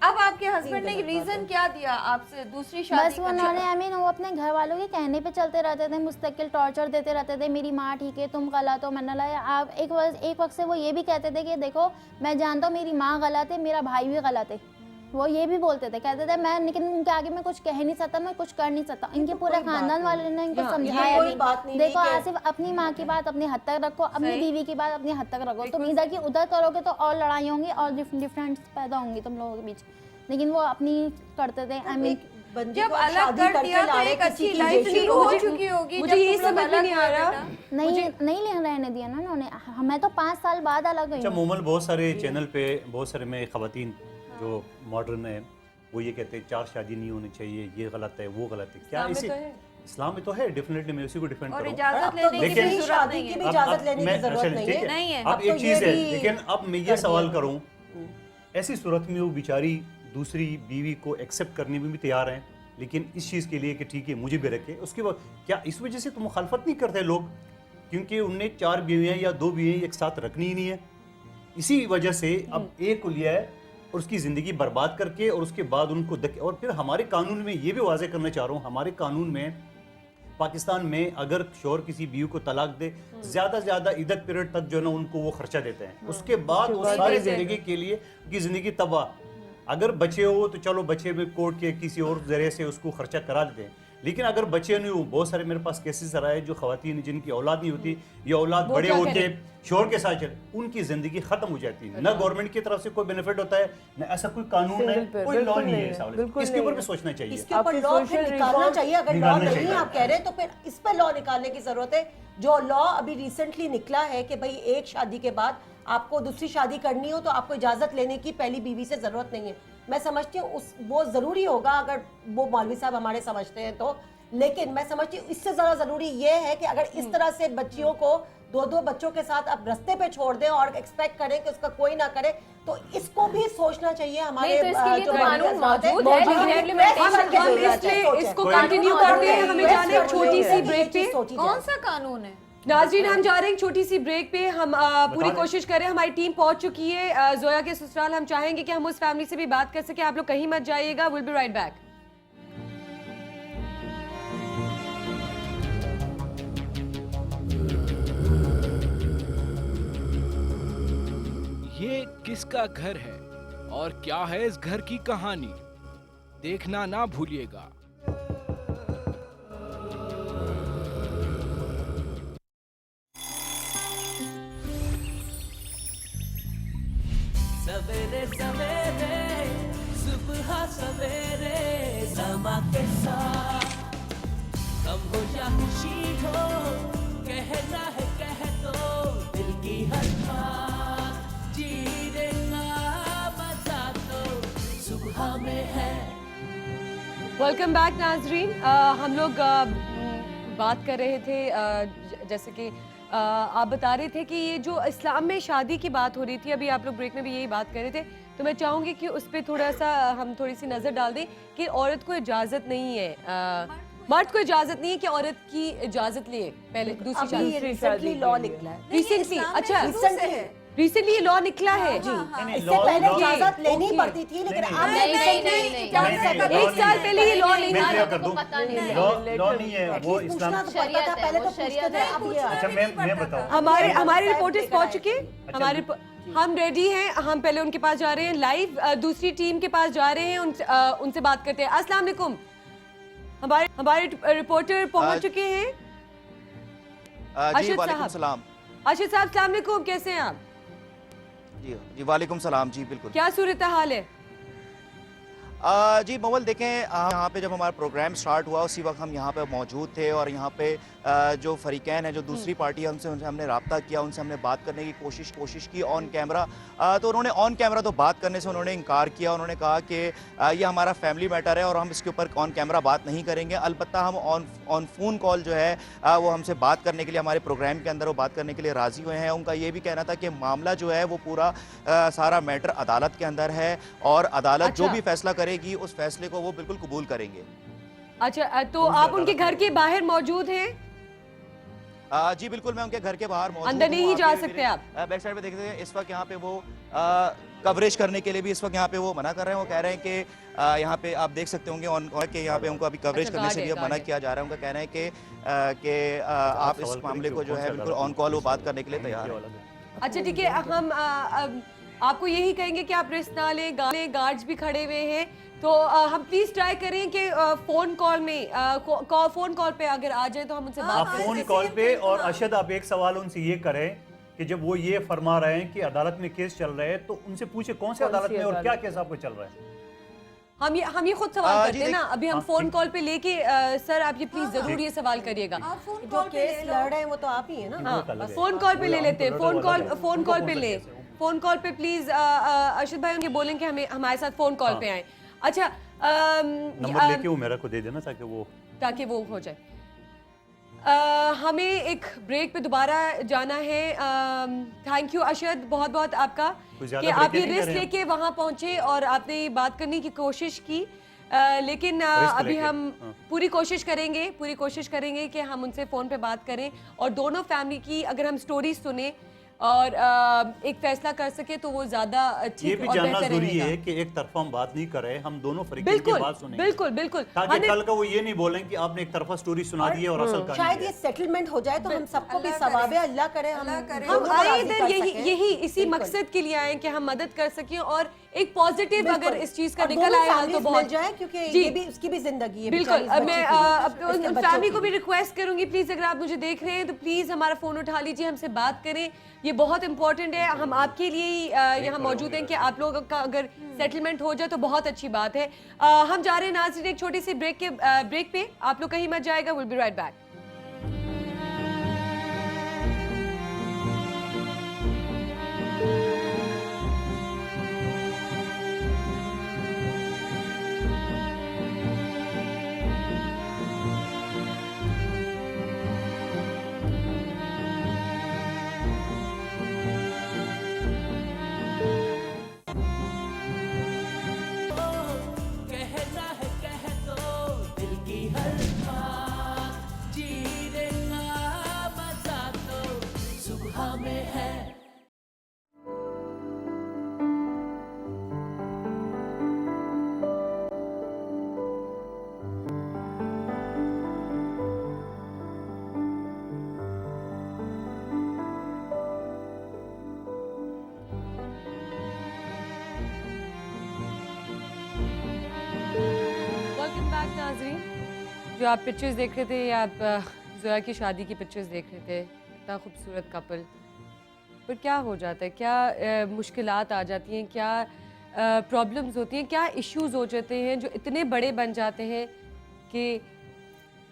Speaker 5: अब आपके हस्बैंड ने रीजन क्या दिया आपसे दूसरी शादी
Speaker 14: बस उन्होंने वो अपने घर वालों के कहने पे चलते रहते थे, मुस्तकिल टॉर्चर देते रहते थे, मेरी माँ ठीक है तुम गलत हो। मैंने लाया आप एक वक्त से वो ये भी कहते थे कि देखो मैं जानता हूँ मेरी माँ गलत है, मेरा भाई भी गलत है। वो ये भी बोलते थे, कहते थे मैं, लेकिन उनके आगे मैं कुछ कह नहीं सकता, मैं कुछ कर नहीं सकता। इनके पूरे खानदान वाले ने इनको समझाया भी, देखो आसिफ अपनी माँ की बात अपनी हद तक रखो, अपनी बीवी की बात अपनी हद तक रखो। तुम इधर की उधर करोगे तो और लड़ाई होंगी और डिफरेंस पैदा होंगी तुम लोगों के बीच। लेकिन वो अपनी करते थे। आई मीन
Speaker 5: जब अलग कर दिया तो एक अच्छी लाइफ शुरू हो चुकी होगी।
Speaker 1: मुझे ये समझ में नहीं आ रहा,
Speaker 14: नहीं रहने दिया ना उन्होंने। मैं तो 5 साल बाद अलग हुई।
Speaker 3: अच्छा मोमल, बहुत सारे चैनल पे बहुत सारे में खवातीन जो मॉडर्न है वो ये कहते हैं 4 शादी नहीं होनी चाहिए, ये गलत है वो गलत है। क्या इसी इस्लाम में तो है, डेफिनेटली मैं उसी को डिफेंड
Speaker 5: और
Speaker 3: करूं।
Speaker 5: इजाजत लेने की भी जरूरत नहीं है।
Speaker 4: इजाजत लेने की जरूरत नहीं है।
Speaker 3: अब एक चीज है, लेकिन अब मैं ये सवाल करूं, ऐसी सूरत में वो बेचारी दूसरी बीवी को एक्सेप्ट करने में भी तैयार हैं, लेकिन इस चीज़ के लिए कि ठीक है मुझे भी रखे, उसके बाद क्या इस वजह से तो मुखालफत नहीं करते लोग? क्योंकि उनने 4 बीवियाँ या 2 बीवियाँ एक साथ रखनी ही नहीं है। इसी वजह से अब एक को लिया है और उसकी ज़िंदगी बर्बाद करके और उसके बाद उनको और फिर हमारे कानून में ये भी वाजे करना चाह रहा हूँ, हमारे कानून में पाकिस्तान में अगर शोहर किसी बीवी को तलाक दे, ज़्यादा से ज़्यादा इद्दत पीरियड तक जो है ना उनको वो खर्चा देते हैं। उसके बाद वो सारी ज़िंदगी के लिए उनकी ज़िंदगी तबाह। अगर बच्चे हो तो चलो बच्चे में कोर्ट के किसी और जरिए से उसको खर्चा करा देते हैं, लेकिन अगर बच्चे नहीं हो, बहुत सारे मेरे पास केसेस आए जो खवातीन जिनकी औलाद नहीं होती या औलाद बड़े होते शोहर के साथ चल, उनकी जिंदगी खत्म हो जाती है। ना गवर्नमेंट की तरफ से कोई बेनिफिट होता है, ना ऐसा कोई कानून है, कोई लॉ नहीं है। इसके ऊपर भी सोचना चाहिए,
Speaker 4: इसके ऊपर लॉ फिर निकालना चाहिए। अगर लॉ नहीं आप कह रहे हैं तो फिर इस पर लॉ निकालने की जरूरत है। जो लॉ अभी रिसेंटली निकला है कि भाई एक शादी के बाद आपको दूसरी शादी करनी हो तो आपको इजाजत लेने की पहली बीवी से जरूरत नहीं है। मैं समझती हूँ वो जरूरी होगा अगर वो मौलवी साहब हमारे समझते हैं तो, लेकिन मैं समझती हूँ इससे ज़्यादा ज़रूरी ये है कि अगर इस तरह से बच्चियों को 2-2 बच्चों के साथ आप रास्ते पे छोड़ दें और एक्सपेक्ट करें कि उसका कोई ना करे, तो इसको भी सोचना चाहिए। हमारे
Speaker 6: तो इसके लिए तो कानून मौजूद है,
Speaker 1: इसको कंटिन्यू करते हैं। हमें जाने एक छोटी सी ब्रेक पे।
Speaker 5: कौन सा कानून है
Speaker 1: नाज़रीन? हम जा रहे हैं छोटी सी ब्रेक पे। हम पूरी कोशिश करें, हमारी टीम पहुंच चुकी है जोया के ससुराल। हम चाहेंगे कि हम उस फैमिली से भी बात कर सके। आप लोग कहीं मत जाइएगा, विल बी राइट बैक।
Speaker 2: ये किसका घर है और क्या है इस घर की कहानी, देखना ना भूलिएगा।
Speaker 8: सवेरे सवेरे सुबह सवेरे समा के साथ कम हो या खुशी हो, कहना है कह दो दिल की हर बात, जीने का मजा तो सुबह में है।
Speaker 1: वेलकम बैक नाजरीन। हम लोग बात कर रहे थे जैसे कि आप बता रहे थे कि ये जो इस्लाम में शादी की बात हो रही थी, अभी आप लोग ब्रेक में भी यही बात कर रहे थे, तो मैं चाहूँगी कि उस पर थोड़ा सा हम थोड़ी सी नज़र डाल दें कि औरत को इजाज़त नहीं है, मर्द को इजाज़त नहीं है कि औरत की इजाज़त ले पहले दूसरी शादी।
Speaker 4: रिसेंटली लॉ निकला है।
Speaker 1: रिसेंटली? अच्छा रिसेंटली ये लॉ निकला है जी।
Speaker 4: इससे पहले इजाजत लेनी पड़ती थी, लेकिन अब
Speaker 1: एक साल पहले ये लॉ नहीं था।
Speaker 3: लॉ नहीं है वो इस्लाम।
Speaker 4: पहले तो पूछते थे, अब ये
Speaker 3: अच्छा मैं बताऊं,
Speaker 1: हमारे रिपोर्टर्स पहुंच चुके, हमारे हम रेडी हैं। हम पहले उनके पास जा रहे हैं लाइव, दूसरी टीम के पास जा रहे हैं, उनसे बात करते हैं। अस्सलाम वालेकुम। हमारे रिपोर्टर पहुंच चुके हैं।
Speaker 16: जी वालेकुम सलाम।
Speaker 1: अर्शद साहब अस्सलाम वालेकुम, कैसे हैं आप?
Speaker 16: जी वालेकुम सलाम। जी बिल्कुल।
Speaker 1: क्या सूरत हाल है?
Speaker 16: जी मोमल देखें, यहाँ पे जब हमारा प्रोग्राम स्टार्ट हुआ उसी वक्त हम यहाँ पे मौजूद थे और यहाँ पे जो फरीकैन है, जो दूसरी पार्टी है, उनसे हमने रब्ता किया, उनसे हमने बात करने की कोशिश की ऑन कैमरा। तो उन्होंने ऑन कैमरा तो बात करने से उन्होंने इनकार किया। उन्होंने कहा कि ये हमारा फैमिली मैटर है और हम इसके ऊपर ऑन कैमरा बात नहीं करेंगे। अलबत्ता हम ऑन फ़ोन कॉल जो है वो हमसे बात करने के लिए, हमारे प्रोग्राम के अंदर वो बात करने के लिए राज़ी हुए हैं। उनका ये भी कहना था कि मामला जो है वो पूरा सारा मैटर अदालत के अंदर है और अदालत जो भी फैसला करेगी उस फैसले को वो बिल्कुल कबूल करेंगे।
Speaker 1: अच्छा, तो आप उनके घर के बाहर मौजूद हैं?
Speaker 16: जी बिल्कुल, मैं उनके घर के बाहर मौजूद
Speaker 1: अंदर
Speaker 16: हूँ।
Speaker 1: नहीं जा
Speaker 16: मेरे
Speaker 1: सकते आप।
Speaker 16: बैक साइड पे देख सकते हैं, इस वक्त यहाँ पे वो कवरेज करने के लिए भी इस वक्त यहाँ पे वो मना कर रहे हैं। वो कह रहे हैं कि यहाँ पे आप देख सकते होंगे ऑन कॉल के यहाँ पे उनको अभी कवरेज
Speaker 1: अच्छा,
Speaker 16: करने से
Speaker 1: गार्ड
Speaker 16: भी
Speaker 1: है,
Speaker 16: मना
Speaker 1: गार्ड
Speaker 16: किया जा रहा है। उनका कहना है कि आप इस मामले को जो है बिल्कुल ऑन कॉल वो बात करने के लिए तैयार हैं।
Speaker 1: अच्छा ठीक है, हम आपको यही कहेंगे कि आप रिस्क ना लें, गार्ड्स भी खड़े हुए हैं, तो हम प्लीज ट्राई करें कि फोन कॉल में फोन कॉल पे अगर आ जाए तो हम उनसे बात
Speaker 3: आप फोन कॉल पे। और अरशद आप एक सवाल उनसे ये करें कि जब वो ये फरमा रहे हैं कि अदालत में केस चल रहा है, तो उनसे पूछे कौन से अदालत में और क्या केस आपको चल रहा है।
Speaker 1: हम ये खुद सवाल करते हैं ना, अभी हम
Speaker 3: हाँ,
Speaker 1: फोन कॉल पे लेके सर आप ये प्लीज जरूर ये सवाल करिएगा।
Speaker 4: जो केस लड़ रहे हैं वो तो आप ही है ना।
Speaker 1: हाँ, फोन कॉल पे ले लेते हैं, फोन कॉल पे ले, फोन कॉल पे प्लीज अरशद भाई उनके बोलें कि हमें हमारे साथ फोन कॉल पे आए। अच्छा
Speaker 3: नंबर लेके वो मेरा को दे देना ताकि वो
Speaker 1: हो जाए। हमें एक ब्रेक पे दोबारा जाना है। थैंक यू अरशद बहुत बहुत आपका कि आप ये रिस्क लेके वहां पहुंचे और आपने ये बात करने की कोशिश की। लेकिन अभी हम पूरी कोशिश करेंगे कि हम उनसे फ़ोन पे बात करें और दोनों फैमिली की अगर हम स्टोरी सुने और एक फैसला कर सके तो वो ज्यादा
Speaker 3: ये भी जानना जरूरी है कि एक तरफा हम बात नहीं करें, हम दोनों फरीकों की बात सुनेंगे।
Speaker 1: बिल्कुल
Speaker 3: ताकि कल का वो ये नहीं बोलें कि आपने एक तरफा स्टोरी सुना दी है और असल कहानी
Speaker 4: शायद ये सेटलमेंट हो जाए तो हम सबको भी सवाब है, अल्लाह करे हम
Speaker 1: आए इधर यही इसी मकसद के लिए आए कि हम मदद कर सकें और एक पॉजिटिव अगर इस चीज का निकल आया तो बहुत
Speaker 4: जाए, क्योंकि ये भी उसकी भी जिंदगी है।
Speaker 1: बिल्कुल, मैं फैमिली को भी रिक्वेस्ट करूंगी प्लीज अगर आप मुझे देख रहे हैं तो प्लीज हमारा फोन उठा लीजिए, हमसे बात करें, ये बहुत इंपॉर्टेंट है। हम आपके लिए ही यहाँ मौजूद हैं कि आप लोगों का अगर सेटलमेंट हो जाए तो बहुत अच्छी बात है। हम जा रहे हैं नाज़रीन एक छोटी सी ब्रेक पे, आप लोग कहीं मत जाएगा, विल बी राइट बैक। जो आप पिक्चर्स देख रहे थे या आप ज़ोया की शादी की पिक्चर्स देख रहे थे, इतना खूबसूरत कपल, पर क्या हो जाता है, क्या मुश्किलात आ जाती हैं, क्या प्रॉब्लम्स होती हैं, क्या इश्यूज हो जाते हैं जो इतने बड़े बन जाते हैं कि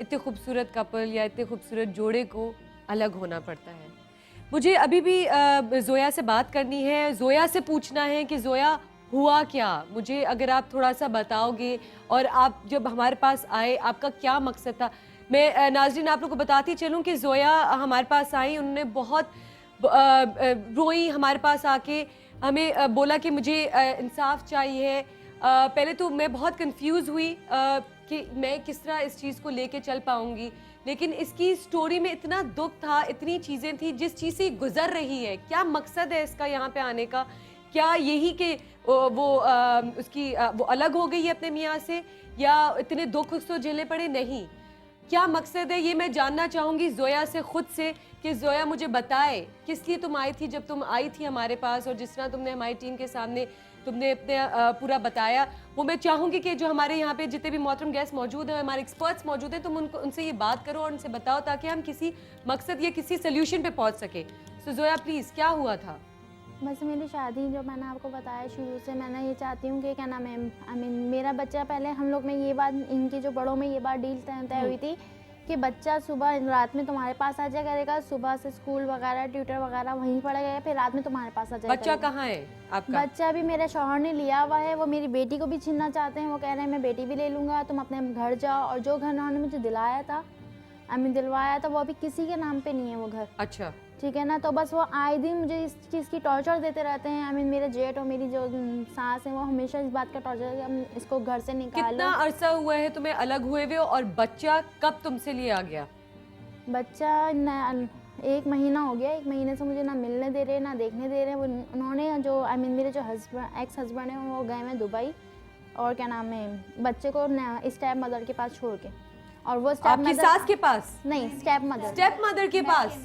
Speaker 1: इतने खूबसूरत कपल या इतने खूबसूरत जोड़े को अलग होना पड़ता है। मुझे अभी भी ज़ोया से बात करनी है, ज़ोया से पूछना है कि ज़ोया हुआ क्या, मुझे अगर आप थोड़ा सा बताओगे और आप जब हमारे पास आए आपका क्या मकसद था। मैं नाज़रीन आप लोगों को बताती चलूँ कि ज़ोया हमारे पास आई, उन्होंने बहुत रोई हमारे पास आके, हमें बोला कि मुझे इंसाफ चाहिए। पहले तो मैं बहुत कंफ्यूज हुई कि मैं किस तरह इस चीज़ को लेके चल पाऊँगी, लेकिन इसकी स्टोरी में इतना दुख था, इतनी चीज़ें थी जिस चीज़ से गुजर रही है। क्या मकसद है इसका यहाँ पे आने का, क्या यही कि वो अलग हो गई है अपने मियाँ से, या इतने दुख उसको झेलने पड़े, नहीं, क्या मकसद है ये मैं जानना चाहूँगी ज़ोया से खुद से कि ज़ोया मुझे बताए किस लिए तुम आई थी, जब तुम आई थी हमारे पास और जिस तरह तुमने हमारी टीम के सामने तुमने अपने पूरा बताया, वो मैं चाहूँगी कि जो हमारे यहाँ पे जितने भी मोहतरम गेस्ट मौजूद हैं, हमारे एक्सपर्ट्स मौजूद हैं, तुम उनसे ये बात करो और उनसे बताओ ताकि हम किसी मकसद या किसी सोल्यूशन पे पहुँच सके। सो ज़ोया प्लीज़ क्या हुआ था?
Speaker 14: बस मेरी शादी जो मैंने आपको बताया शुरू से, मैंने ये चाहती हूँ कि क्या नाम है, आई मीन मेरा बच्चा, पहले हम लोग में ये बात, इनकी जो बड़ों में ये बात डील तय हुई थी कि बच्चा सुबह रात में तुम्हारे पास आ जाया करेगा, सुबह से स्कूल वगैरह ट्यूटर वगैरह वहीं पढ़ेगा, फिर रात में तुम्हारे पास आ जाएगा।
Speaker 1: बच्चा कहाँ है आपका?
Speaker 14: बच्चा भी मेरे शौहर ने लिया हुआ है, वो मेरी बेटी को भी छीनना चाहते हैं, वो कह रहे हैं मैं बेटी भी ले लूँगा, तुम अपने घर जाओ। और जो घर उन्होंने मुझे दिलाया था, दिलवाया था, वो अभी किसी के नाम पे नहीं है वो घर।
Speaker 1: अच्छा
Speaker 14: ठीक है ना, तो बस वो आए दिन मुझे इस चीज़ की टॉर्चर देते रहते हैं। मेरे जेठ और मेरी जो सास है वो हमेशा इस बात का टॉर्चर कि हम इसको घर से निकालो।
Speaker 1: कितना अरसा हुआ है तुम्हें अलग हुए हुए और बच्चा कब तुमसे लिए आ गया?
Speaker 14: बच्चा 1 महीना हो गया, 1 महीने से मुझे ना मिलने दे रहे ना देखने दे रहे। उन्होंने जो मेरे जो एक्स हस्बैंड हैं वो गए हैं दुबई, और क्या नाम है बच्चे को स्टेप मदर के पास छोड़ के, और वो स्टेप
Speaker 1: आपकी सास के पास
Speaker 14: नहीं, स्टेप मदर
Speaker 1: के पास।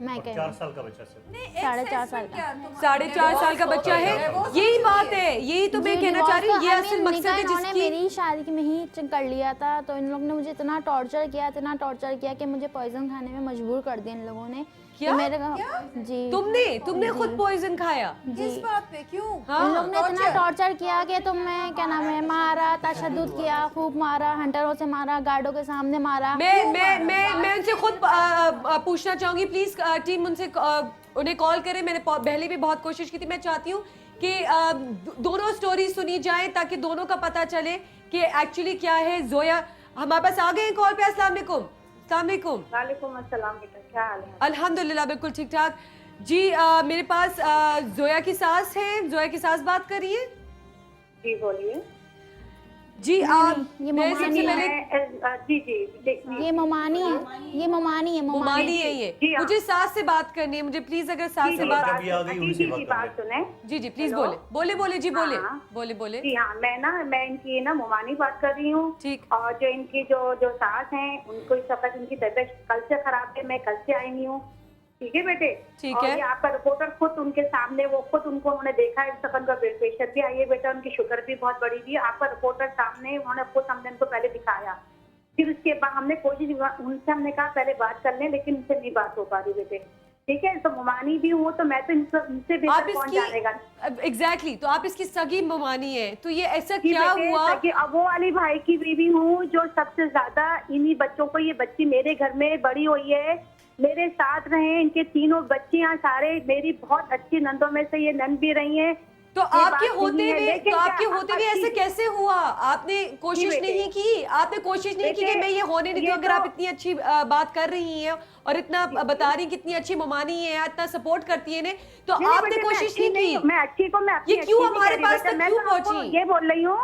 Speaker 14: मैं कह
Speaker 3: 4 साल का बच्चा सिर्फ
Speaker 14: 4.5 साल का
Speaker 1: 4.5 साल का बच्चा है। यही बात है, यही तो मैं कहना चाह रही हूँ, ये असल मकसद है
Speaker 14: इन्होंने
Speaker 1: जिसकी
Speaker 14: मेरी शादी की में ही कर लिया था। तो इन लोगों ने मुझे इतना टॉर्चर किया कि मुझे पॉइजन खाने में मजबूर कर दिया इन लोगों ने।
Speaker 1: क्या?
Speaker 14: तो मेरे जी
Speaker 1: तुमने खुद पॉइजन खाया?
Speaker 5: किस बात पे, क्यों?
Speaker 14: इन लोगों ने इतना टॉर्चर किया कि तुम्हें क्या नाम है मारा, तशद्दुद किया, खूब मारा, हंटरों से मारा, गार्डों के सामने मारा।
Speaker 1: मैं उनसे खुद पूछना चाहूंगी, प्लीज टीम उनसे उन्हें कॉल करे। मैंने पहले भी बहुत कोशिश की थी। मैं चाहती हूँ कि दोनों स्टोरी सुनी जाए ताकि दोनों का पता चले कि एक्चुअली क्या है। जोया हमारे पास आ गए हैं कॉल पे। अस्सलाम वालेकुम।
Speaker 17: वालेकुम अस्सलाम बेटा, क्या हाल है?
Speaker 1: अल्हम्दुलिल्लाह बिल्कुल ठीक ठाक जी। मेरे पास जोया की सास है, जोया की सास बात कर रही है।
Speaker 17: जी बोलिए
Speaker 1: जी।
Speaker 14: ये
Speaker 1: मैं सबसे पहले
Speaker 14: ये मोमानी है
Speaker 1: ये। मुझे सास से बात करनी है, मुझे प्लीज अगर सास से बात
Speaker 17: सुने।
Speaker 1: जी प्लीज बोले जी बोले।
Speaker 17: जी हाँ, मैं इनकी ना मोमानी बात कर रही हूँ।
Speaker 1: ठीक।
Speaker 17: और जो इनकी जो सास हैं उनको इस वक्त इनकी तबीयत कल से खराब है, मैं कल से आई नहीं हूँ। ठीक है बेटे।
Speaker 1: ठीक
Speaker 17: और
Speaker 1: है।
Speaker 17: ये आपका रिपोर्टर खुद उनके सामने, वो खुद उनको उन्होंने देखा है, इस वक्त उनका ब्लड प्रेशर भी आई है बेटा, उनकी शुगर भी बहुत बढ़ी हुई है। आपका रिपोर्टर सामने, उन्होंने खुद हमने उनको पहले दिखाया, फिर उसके बाद हमने कोशिश, उनसे हमने कहा पहले बात कर लें, लेकिन उनसे नहीं बात हो पा रही बेटे। ठीक है, तो मोमानी भी हूँ तो मैं तो इनसे बेहतर कौन जानेगा।
Speaker 1: एग्जैक्टली, तो आप इसकी सगी मोमानी है, तो ये ऐसा क्या हुआ?
Speaker 17: अब वो वाली भाई की बीवी हूँ जो सबसे ज्यादा इन्हीं बच्चों को, ये बच्ची मेरे घर में बड़ी हुई है, मेरे साथ रहे, इनके 3 बच्चे यहाँ सारे मेरी बहुत अच्छी नंदों में से ये नंद भी रही हैं।
Speaker 1: तो आपके होते हुए ऐसे कैसे हुआ? आपने कोशिश नहीं की? आपने कोशिश नहीं की कि मैं ये होने नहीं दूं? अगर आप इतनी अच्छी बात कर रही हैं और इतना बता रही कितनी अच्छी ममानी है, इतना सपोर्ट करती है, तो आपने कोशिश नहीं की?
Speaker 17: मैं अच्छी को मैं
Speaker 1: ये क्यों हमारे पास तक क्यों पहुंची?
Speaker 17: ये बोल रही हूँ,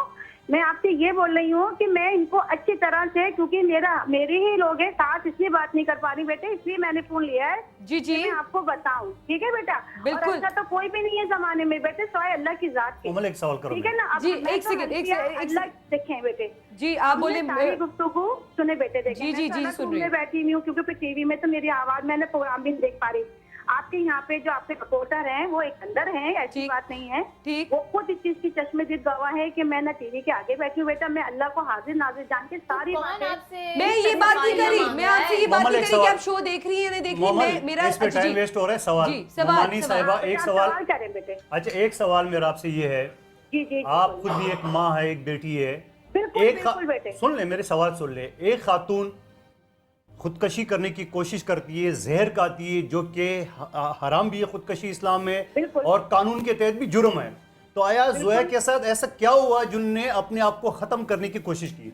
Speaker 17: मैं आपसे ये बोल रही हूँ कि मैं इनको अच्छी तरह से, क्योंकि मेरे ही लोग हैं, साथ इसलिए बात नहीं कर पा रही बेटे, इसलिए मैंने फोन लिया है।
Speaker 1: जी
Speaker 17: मैं आपको बताऊं। ठीक है बेटा,
Speaker 1: बिल्कुल।
Speaker 17: और ऐसा तो कोई भी नहीं है जमाने में बेटे, सिवाय अल्लाह की जात के।
Speaker 3: एक सवाल करो।
Speaker 17: ठीक है ना?
Speaker 1: जी एक सेकंड
Speaker 17: अल्लाह देखें बेटे।
Speaker 1: जी आप बोले।
Speaker 17: सारी गुफ्तगू सुने बेटे, देखें।
Speaker 1: जी सुन रही हूँ।
Speaker 17: बैठी हुई हूँ क्योंकि टीवी में तो मेरी आवाज, मैंने प्रोग्राम भी नहीं देख पा रही। आपके यहाँ पे जो आपके रिपोर्टर हैं वो एक अंदर हैं, ऐसी बात नहीं है।
Speaker 1: ठीक।
Speaker 17: वो खुद इस चीज की चश्मदीद गवाह है कि मैं ना टीवी के आगे बैठी हूँ बेटा, मैं अल्लाह को हाजिर नाजिर जान के सारी बातें।
Speaker 1: मैं ये बात नहीं करी, मैं आपसे ये बात नहीं करी कि आप शो देख रही है नहीं देख रही। मेरा
Speaker 3: इस पे टाइम वेस्ट हो रहा है। सवाल साहिबा, एक सवाल
Speaker 17: करें बेटे।
Speaker 3: अच्छा, एक सवाल मेरा आपसे ये है,
Speaker 17: जी
Speaker 3: आप खुद भी एक माँ है, एक बेटी है,
Speaker 17: बिल्कुल बेटे।
Speaker 3: सुन ले मेरे सवाल सुन ले। एक खातून खुदकशी करने की कोशिश करती है, जहर खाती है, जो कि हराम भी है खुदकशी इस्लाम में, और कानून के तहत भी जुर्म है। तो आया जोया के साथ ऐसा क्या हुआ जिनने अपने आप को खत्म करने की कोशिश की?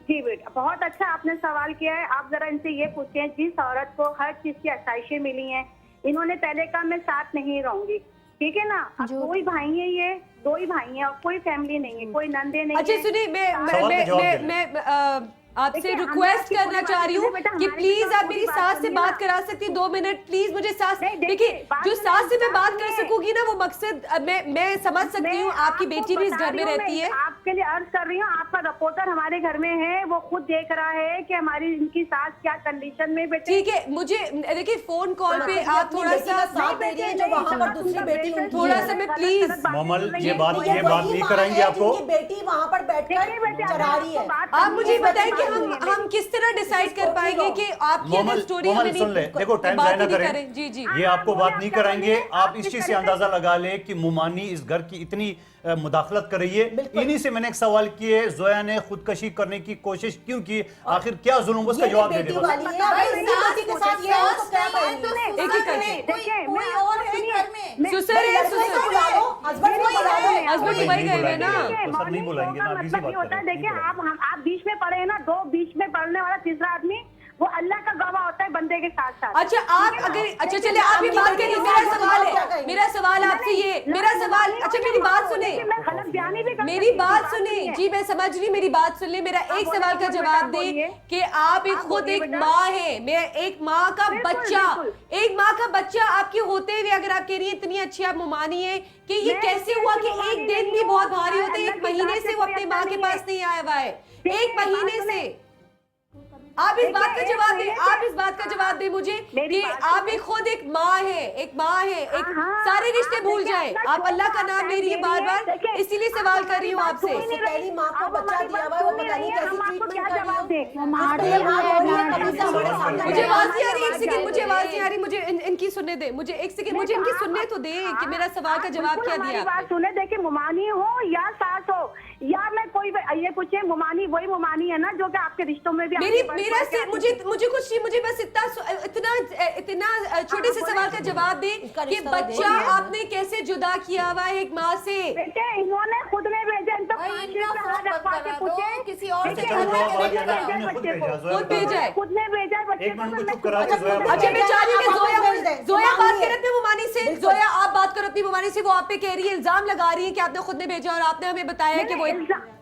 Speaker 17: जी बेटा, बहुत अच्छा आपने सवाल किया है। आप जरा इनसे ये पूछें, जिस औरत को हर चीज की आसाइशें मिली हैं, इन्होंने पहले कहा मैं साथ नहीं रहूंगी। ठीक है ना? अब 2 ही भाई हैं, ये 2 ही भाई हैं और कोई फैमिली नहीं है, कोई नंदे नहीं।
Speaker 1: अच्छा सुनिए, मैं आपसे रिक्वेस्ट करना चाह रही हूँ कि प्लीज आप मेरी सास से बात करा सकती हैं 2 मिनट प्लीज। मुझे सास, देखिए जो सास से मैं बात कर सकूंगी ना, वो मकसद मैं समझ सकती हूँ। आपकी बेटी भी इस घर में रहती है।
Speaker 17: आपके लिए अर्ज कर रही हूँ, आपका रिपोर्टर हमारे घर में है, वो खुद देख रहा है कि हमारी इनकी सास क्या कंडीशन में बेटे।
Speaker 1: ठीक है, मुझे देखिए फोन कॉल पे आप थोड़ा सा थोड़ा सा मैं प्लीज
Speaker 3: मोमल ये बात नहीं कराएंगे आपको।
Speaker 4: बेटी वहाँ पर बैठकर चढ़ा रही है।
Speaker 1: आप मुझे बताएं कि हम किस तरह डिसाइड कर पाएंगे कि आपकी अगर स्टोरी हमें
Speaker 3: सुन ले। देखो टाइम जाया ना करें।
Speaker 1: जी
Speaker 3: ये आपको बात नहीं कराएंगे। आप इस चीज से अंदाजा लगा ले कि मोमानी इस घर की इतनी मुदाखलत कर रही है। इन्हीं से मैंने एक सवाल किए, जोया ने खुदकशी करने की कोशिश क्यों की, आखिर क्या जुल्म, उसका जवाब दे दे। नहीं बुलाएंगे ना,
Speaker 17: देखिए आप बीच में पड़े हैं ना, 2 बीच में पड़ने वाला तीसरा आदमी, वो अल्लाह का गवाह होता है बंदे के साथ साथ।
Speaker 1: अच्छा आप अगर अच्छा चले आप ये बात करिए, मेरा सवाल है, मेरा सवाल आपसे ये, मेरा सवाल, अच्छा मेरी बात सुने, मेरी बात सुने जी, मैं समझ रही, मेरी बात सुन ले, मेरा एक सवाल का जवाब दे कि आप एक खुद एक माँ है, मैं एक माँ का बच्चा, एक माँ का बच्चा आपके होते हुए अगर आप कह रही है इतनी अच्छी आप मुमानी है कि ये कैसे हुआ कि एक दिन भी बहुत भारी होता है, 1 महीने से वो अपने माँ के पास नहीं आया हुआ है, 1 महीने से। आप इस बात का जवाब दें, आप इस बात का जवाब दें मुझे कि आप एक खुद एक माँ है, एक माँ है, एक सारे रिश्ते भूल जाए, आप अल्लाह का नाम ले रही है बार बार, इसीलिए सवाल कर रही हूँ आपसे।
Speaker 4: पहली माँ को बच्चा दिया हुआ है, वो पता नहीं कैसी ट्रीटमेंट कर रही है।
Speaker 1: मुझे आवाज नहीं आ रही, एक सेकंड, मुझे आवाज नहीं आ रही, मुझे इनकी सुनने दे, मुझे एक सेकंड, मुझे इनकी सुनने तो दे कि मेरा सवाल का जवाब क्या दिया।
Speaker 17: बात सुने, देखिए मुमानी हो या सास हो या मैं कोई ये पूछे, मुमानी वही मुमानी है ना जो कि आपके रिश्तों में भी
Speaker 1: मेरा से मुझे कुछ नहीं, मुझे बस इतना छोटे से सवाल का जवाब दे कि बच्चा आपने कैसे जुदा किया हुआ है एक माँ से।
Speaker 17: बेटे इन्होंने खुद में भेजा,
Speaker 5: किसी और से
Speaker 1: खुद भेजा है,
Speaker 17: खुद ने भेजा बच्चे को।
Speaker 1: अच्छा मैं चाह रही हूँ कि जोया बात करे अपनी मुमानी से, जोया आप बात करो अपनी मुमानी से, वो आप पे कह रही है, इल्जाम लगा रही है कि आपने खुद ने भेजा और आपने हमें बताया कि वो,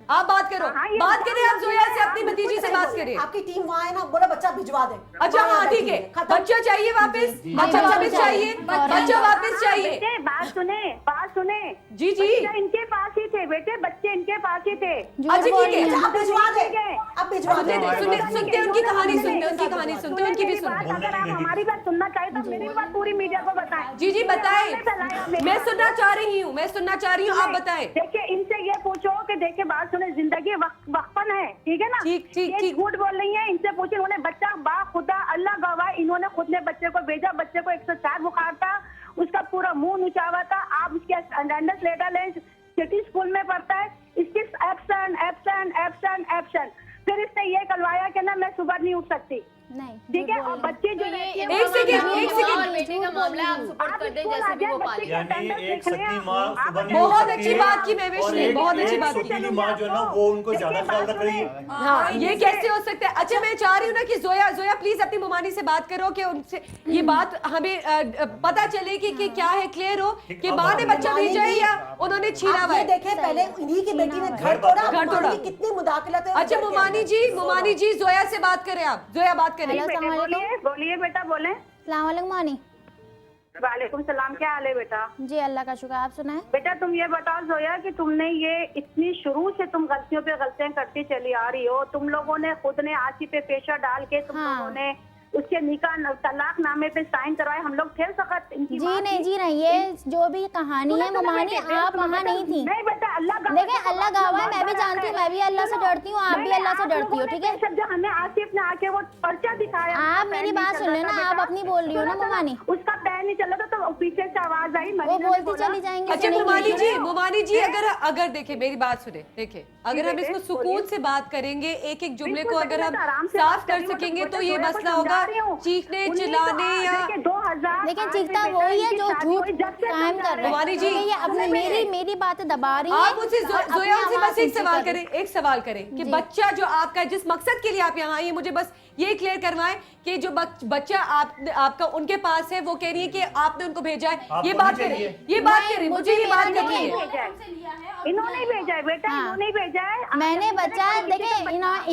Speaker 1: आप बात करो, बात करें आप जोया से, अपनी भतीजी से बात करें।
Speaker 4: आपकी टीम वहाँ है ना, बोला बच्चा भिजवा दे।
Speaker 1: अच्छा हाँ ठीक है, बच्चा चाहिए वापस, बच्चा वापस चाहिए, बच्चा वापस चाहिए।
Speaker 17: बात सुने
Speaker 1: जी जी,
Speaker 17: इनके पास ही थे बेटे, बच्चे इनके पास ही थे।
Speaker 1: अच्छा ठीक है,
Speaker 4: अब भिजवा दे, अब भिजवा दे।
Speaker 1: सुनते उनकी कहानी, सुनते उनकी कहानी, सुनते उनकी भी सुनते।
Speaker 17: अगर आप हमारी बात सुनना चाहिए तो मेरी बात पूरी मीडिया को बताएं।
Speaker 1: जी जी बताएं, मैं सुनना चाह रही हूँ, मैं सुनना चाह रही हूँ, आप बताएं।
Speaker 17: देखिए इनसे ये पूछो कि देखिए बात सुने, जिंदगी वक्फन है, ठीक है ना, ये झूठ बोल रही है, इनसे पूछे, उन्होंने बच्चा बा खुदा अल्लाह गवाह, इन्होंने खुद ने बच्चे को भेजा, बच्चे को 104 बुखार था, उसका पूरा मुंह नुचावा था, आप उसके अटेंडेंस लेटर लें, सिटी स्कूल में पढ़ता है, इसकी एब्सेंट, फिर इसने ये करवाया कि ना मैं सुबह नहीं उठ सकती,
Speaker 14: नहीं
Speaker 17: ठीक है, और बच्चे जो
Speaker 1: एक सेकंड
Speaker 6: बेटे का मामला आप सपोर्ट कर दें जैसे भी वो पाले।
Speaker 1: बहुत अच्छी बात की महवेश ने, बहुत अच्छी बात की।
Speaker 3: माँ जो है ना वो उनको ज्यादा ख्याल रख रही है।
Speaker 1: हाँ ये कैसे हो सकता है। अच्छा मैं चाह रही हूँ ना कि जोया प्लीज अपनी मुमानी से बात करो कि उनसे ये बात हमें पता चले कि क्या है, क्लियर हो कि माँ ने बच्चा भेजा है या उन्होंने छीना हुआ है।
Speaker 4: देखे पहले इन्हीं की बेटी ने घर तोड़ा, कितनी मुदाखलत है।
Speaker 1: अच्छा मुमानी जी जोया से बात करें, आप जोया बात करें।
Speaker 17: बोलिए बेटा, बोले।
Speaker 14: अस्सलाम वालेकुम मानी।
Speaker 17: वालेकुम सलाम, क्या हाल है बेटा?
Speaker 14: जी अल्लाह का शुक्र, आप सुनाएं।
Speaker 17: बेटा तुम ये बताओ जोया कि तुमने ये इतनी शुरू से तुम गलतियों पे गलतियां करती चली आ रही हो, तुम लोगों ने खुद ने आसी पे पेशा डाल के तुम लोगों ने उसके निकाह तलाक नामे पे साइन करवाए, हम लोग थे सख्त इनकी
Speaker 14: जी नहीं, ये जो भी कहानी है मुमानी आप वहाँ नहीं थी।
Speaker 17: नहीं बेटा अल्लाह
Speaker 14: देखिए अल्लाह गवाह है, मैं भी जानती हूँ, मैं भी अल्लाह से डरती हूँ, आप भी अल्लाह से डरती हो, ठीक है।
Speaker 17: जो हमें आसिफ ने आके वो पर्चा दिखाया,
Speaker 14: आप मेरी बात सुन लेना, आप अपनी बोल रही हो ना मुमानी,
Speaker 17: उसका पैर नहीं चल रहा था तो पीछे से आवाज आई,
Speaker 14: वो बोलती चली जाएंगे।
Speaker 1: अच्छा मुमानी जी अगर देखिए मेरी बात सुने, देखिए अगर हम इसको सुकून से बात करेंगे, एक एक जुमले को अगर हम साफ कर सकेंगे तो ये मसला होगा चीखने चिल्लाने या
Speaker 14: लेकिन चीखता वही है जो झूठ कायम कर रहा है।
Speaker 1: जी
Speaker 14: ये अपने मेरी बातें दबा रही है।
Speaker 1: आप मुझसे जोया से बस एक सवाल करें कि बच्चा जो आपका जिस मकसद के लिए आप यहाँ आई है, मुझे बस ये क्लियर करवाएं कि जो बच्चा आपका उनके पास है, वो कह रही है कि आपने उनको भेजा है, ये बात करें मुझे ये बात करनी है।
Speaker 17: इन्होंने भेजा है बेटा, इन्होंने भेजा है,
Speaker 14: मैंने बच्चा देखे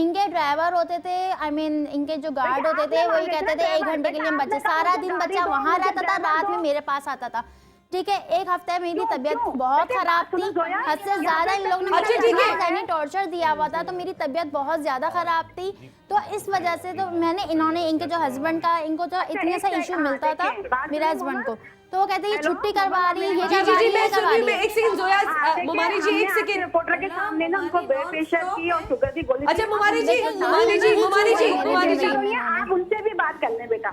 Speaker 14: इनके ड्राइवर होते थे, आई मीन इनके जो गार्ड होते थे वही कहते थे 1 घंटे के लिए हम बच्चे, सारा दिन बच्चा वहाँ रहता था, रात में मेरे पास आता था, ठीक है। 1 हफ्ते मेरी तबीयत बहुत खराब थी, हद से ज्यादा इन लोगों ने टॉर्चर दिया हुआ था, तो मेरी तबीयत बहुत ज्यादा खराब थी, तो इस वजह से तो इन्होंने इनके जो हस्बैंड का इनको जो इतने सा इशू मिलता था मेरे हस्बैंड को, तो वो कहते हैं छुट्टी करवा रही है, ये करवा रही है।
Speaker 1: एक सेकंड जोया मुमानी जी, एक सेकंड
Speaker 17: रिपोर्टर के सामने ना उनको ब्लड प्रेशर की और शुगर की गोली।
Speaker 1: अच्छा मुमानी जी
Speaker 17: आप उनसे भी बात कर लें बेटा,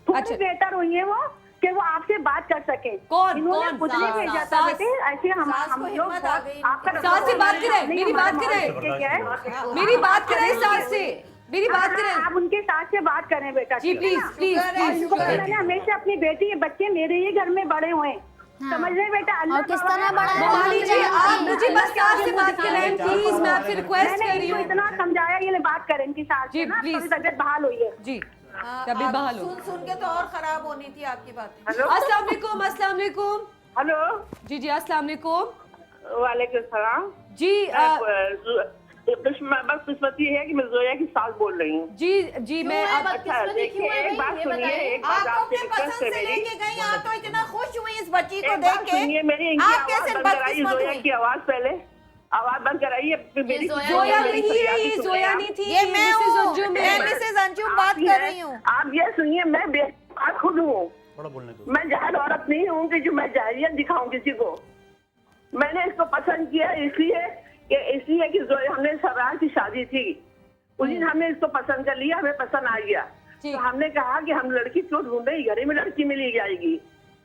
Speaker 17: थोड़ी बेहतर हुई है वो कि वो आपसे बात कर सके।
Speaker 1: कौन
Speaker 17: खुद नहीं भेजा था बेटे, ऐसे हम लोग आपका
Speaker 1: सास से बात करें, मेरी बात करें सास से, मेरी बात करें,
Speaker 17: आप उनके साथ से बात करें बेटा
Speaker 1: जी प्लीज।
Speaker 17: मैंने हमेशा अपनी बेटी बच्चे मेरे ही घर में बड़े हुए, समझ रहे बेटा, अल्लाह
Speaker 14: किस तरह बड़ा है।
Speaker 1: मुमानी जी आप मुझे बस सास से बात करें प्लीज, मैं आपसे रिक्वेस्ट कर रही हूँ।
Speaker 17: इतना समझाया, ये बात करें इनकी सास
Speaker 1: जी प्लीज,
Speaker 17: तबियत बहाल हुई है
Speaker 1: जी तभी
Speaker 5: आप
Speaker 1: बहाल हो।
Speaker 5: सुन के तो और खराब होनी थी आपकी बातें।
Speaker 1: अस्सलाम वालेकुम, अस्सलाम वालेकुम।
Speaker 18: हेलो
Speaker 1: जी जी, अस्सलाम वालेकुम।
Speaker 18: वालेकुम सलाम
Speaker 1: जी
Speaker 18: बस किस्मती है कि मैं जोया की सास बोल रही हूँ।
Speaker 1: जी जी, मैं
Speaker 18: अच्छा देखिए, एक बात सुनिए, एक बात
Speaker 5: आप
Speaker 18: आपसे
Speaker 5: अपने
Speaker 18: रिक्वेस्ट
Speaker 5: पसंद
Speaker 18: है
Speaker 5: से
Speaker 18: मेरी।
Speaker 5: लेके गई, आप तो इतना खुश हुई इस बच्ची को
Speaker 18: एक
Speaker 5: देख
Speaker 18: बात
Speaker 5: के।
Speaker 18: सुनिए मेरी, इनकी
Speaker 5: आप
Speaker 18: आवाज
Speaker 5: कैसे
Speaker 18: बंद कराइए,
Speaker 5: बदकिस्मत
Speaker 18: जोया
Speaker 5: हुई?
Speaker 18: की आवाज पहले आवाज बंद कराइए। मेरी
Speaker 1: जोया नहीं है, ये जोया नहीं थी,
Speaker 5: ये मैं
Speaker 1: मिसेस
Speaker 5: हूँ,
Speaker 1: अंजुम
Speaker 5: मैं
Speaker 1: है।
Speaker 5: मिसेस अंजुम बात कर रही हूँ।
Speaker 18: आप ये सुनिए, मैं बेबाक खुद हूँ,
Speaker 3: थोड़ा बोलने दो।
Speaker 18: मैं जाहिल औरत नहीं हूँ कि जो मैं जाहिलियत दिखाऊं किसी को। मैंने इसको पसंद किया इसलिए कि जोया, हमने सरार की शादी थी उस दिन, हमने इसको पसंद कर लिया, हमें पसंद आ गया, तो हमने कहा कि हम लड़की क्यों ढूंढे, घर में लड़की मिली जाएगी।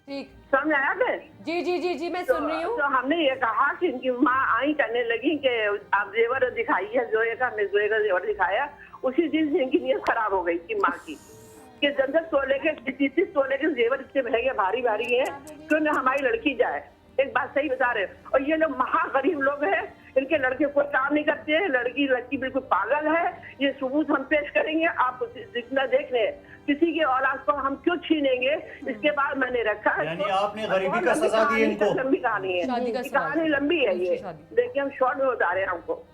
Speaker 1: ठीक,
Speaker 18: समझ आया फिर?
Speaker 1: जी जी जी जी, मैं सुन रही हूँ।
Speaker 18: तो हमने ये कहा कि इनकी माँ आई करने लगी कि आप जेवर दिखाई है जोया का, हमने जोया का जेवर दिखाया। उसी दिन से इनकी नीयत खराब हो गई थी माँ की कि 10 तोले के 30 तोले के जेवर इतने महंगे भारी भारी है, क्यों न हमारी लड़की जाए। एक बात सही बता रहे। और ये लोग महागरीब लोग हैं, इनके लड़के कोई काम नहीं करते हैं, लड़की बिल्कुल पागल है। ये सबूत हम पेश करेंगे, आप जितना देख रहे हैं। किसी के औलाद को हम क्यों छीनेंगे? इसके बाद मैंने रखा,
Speaker 3: यानी आपने गरीबी का सजा दी इनको।
Speaker 18: लंबी कहानी है, कहानी लंबी है ये, देखिए हम शॉर्ट में बता रहे हैं हमको।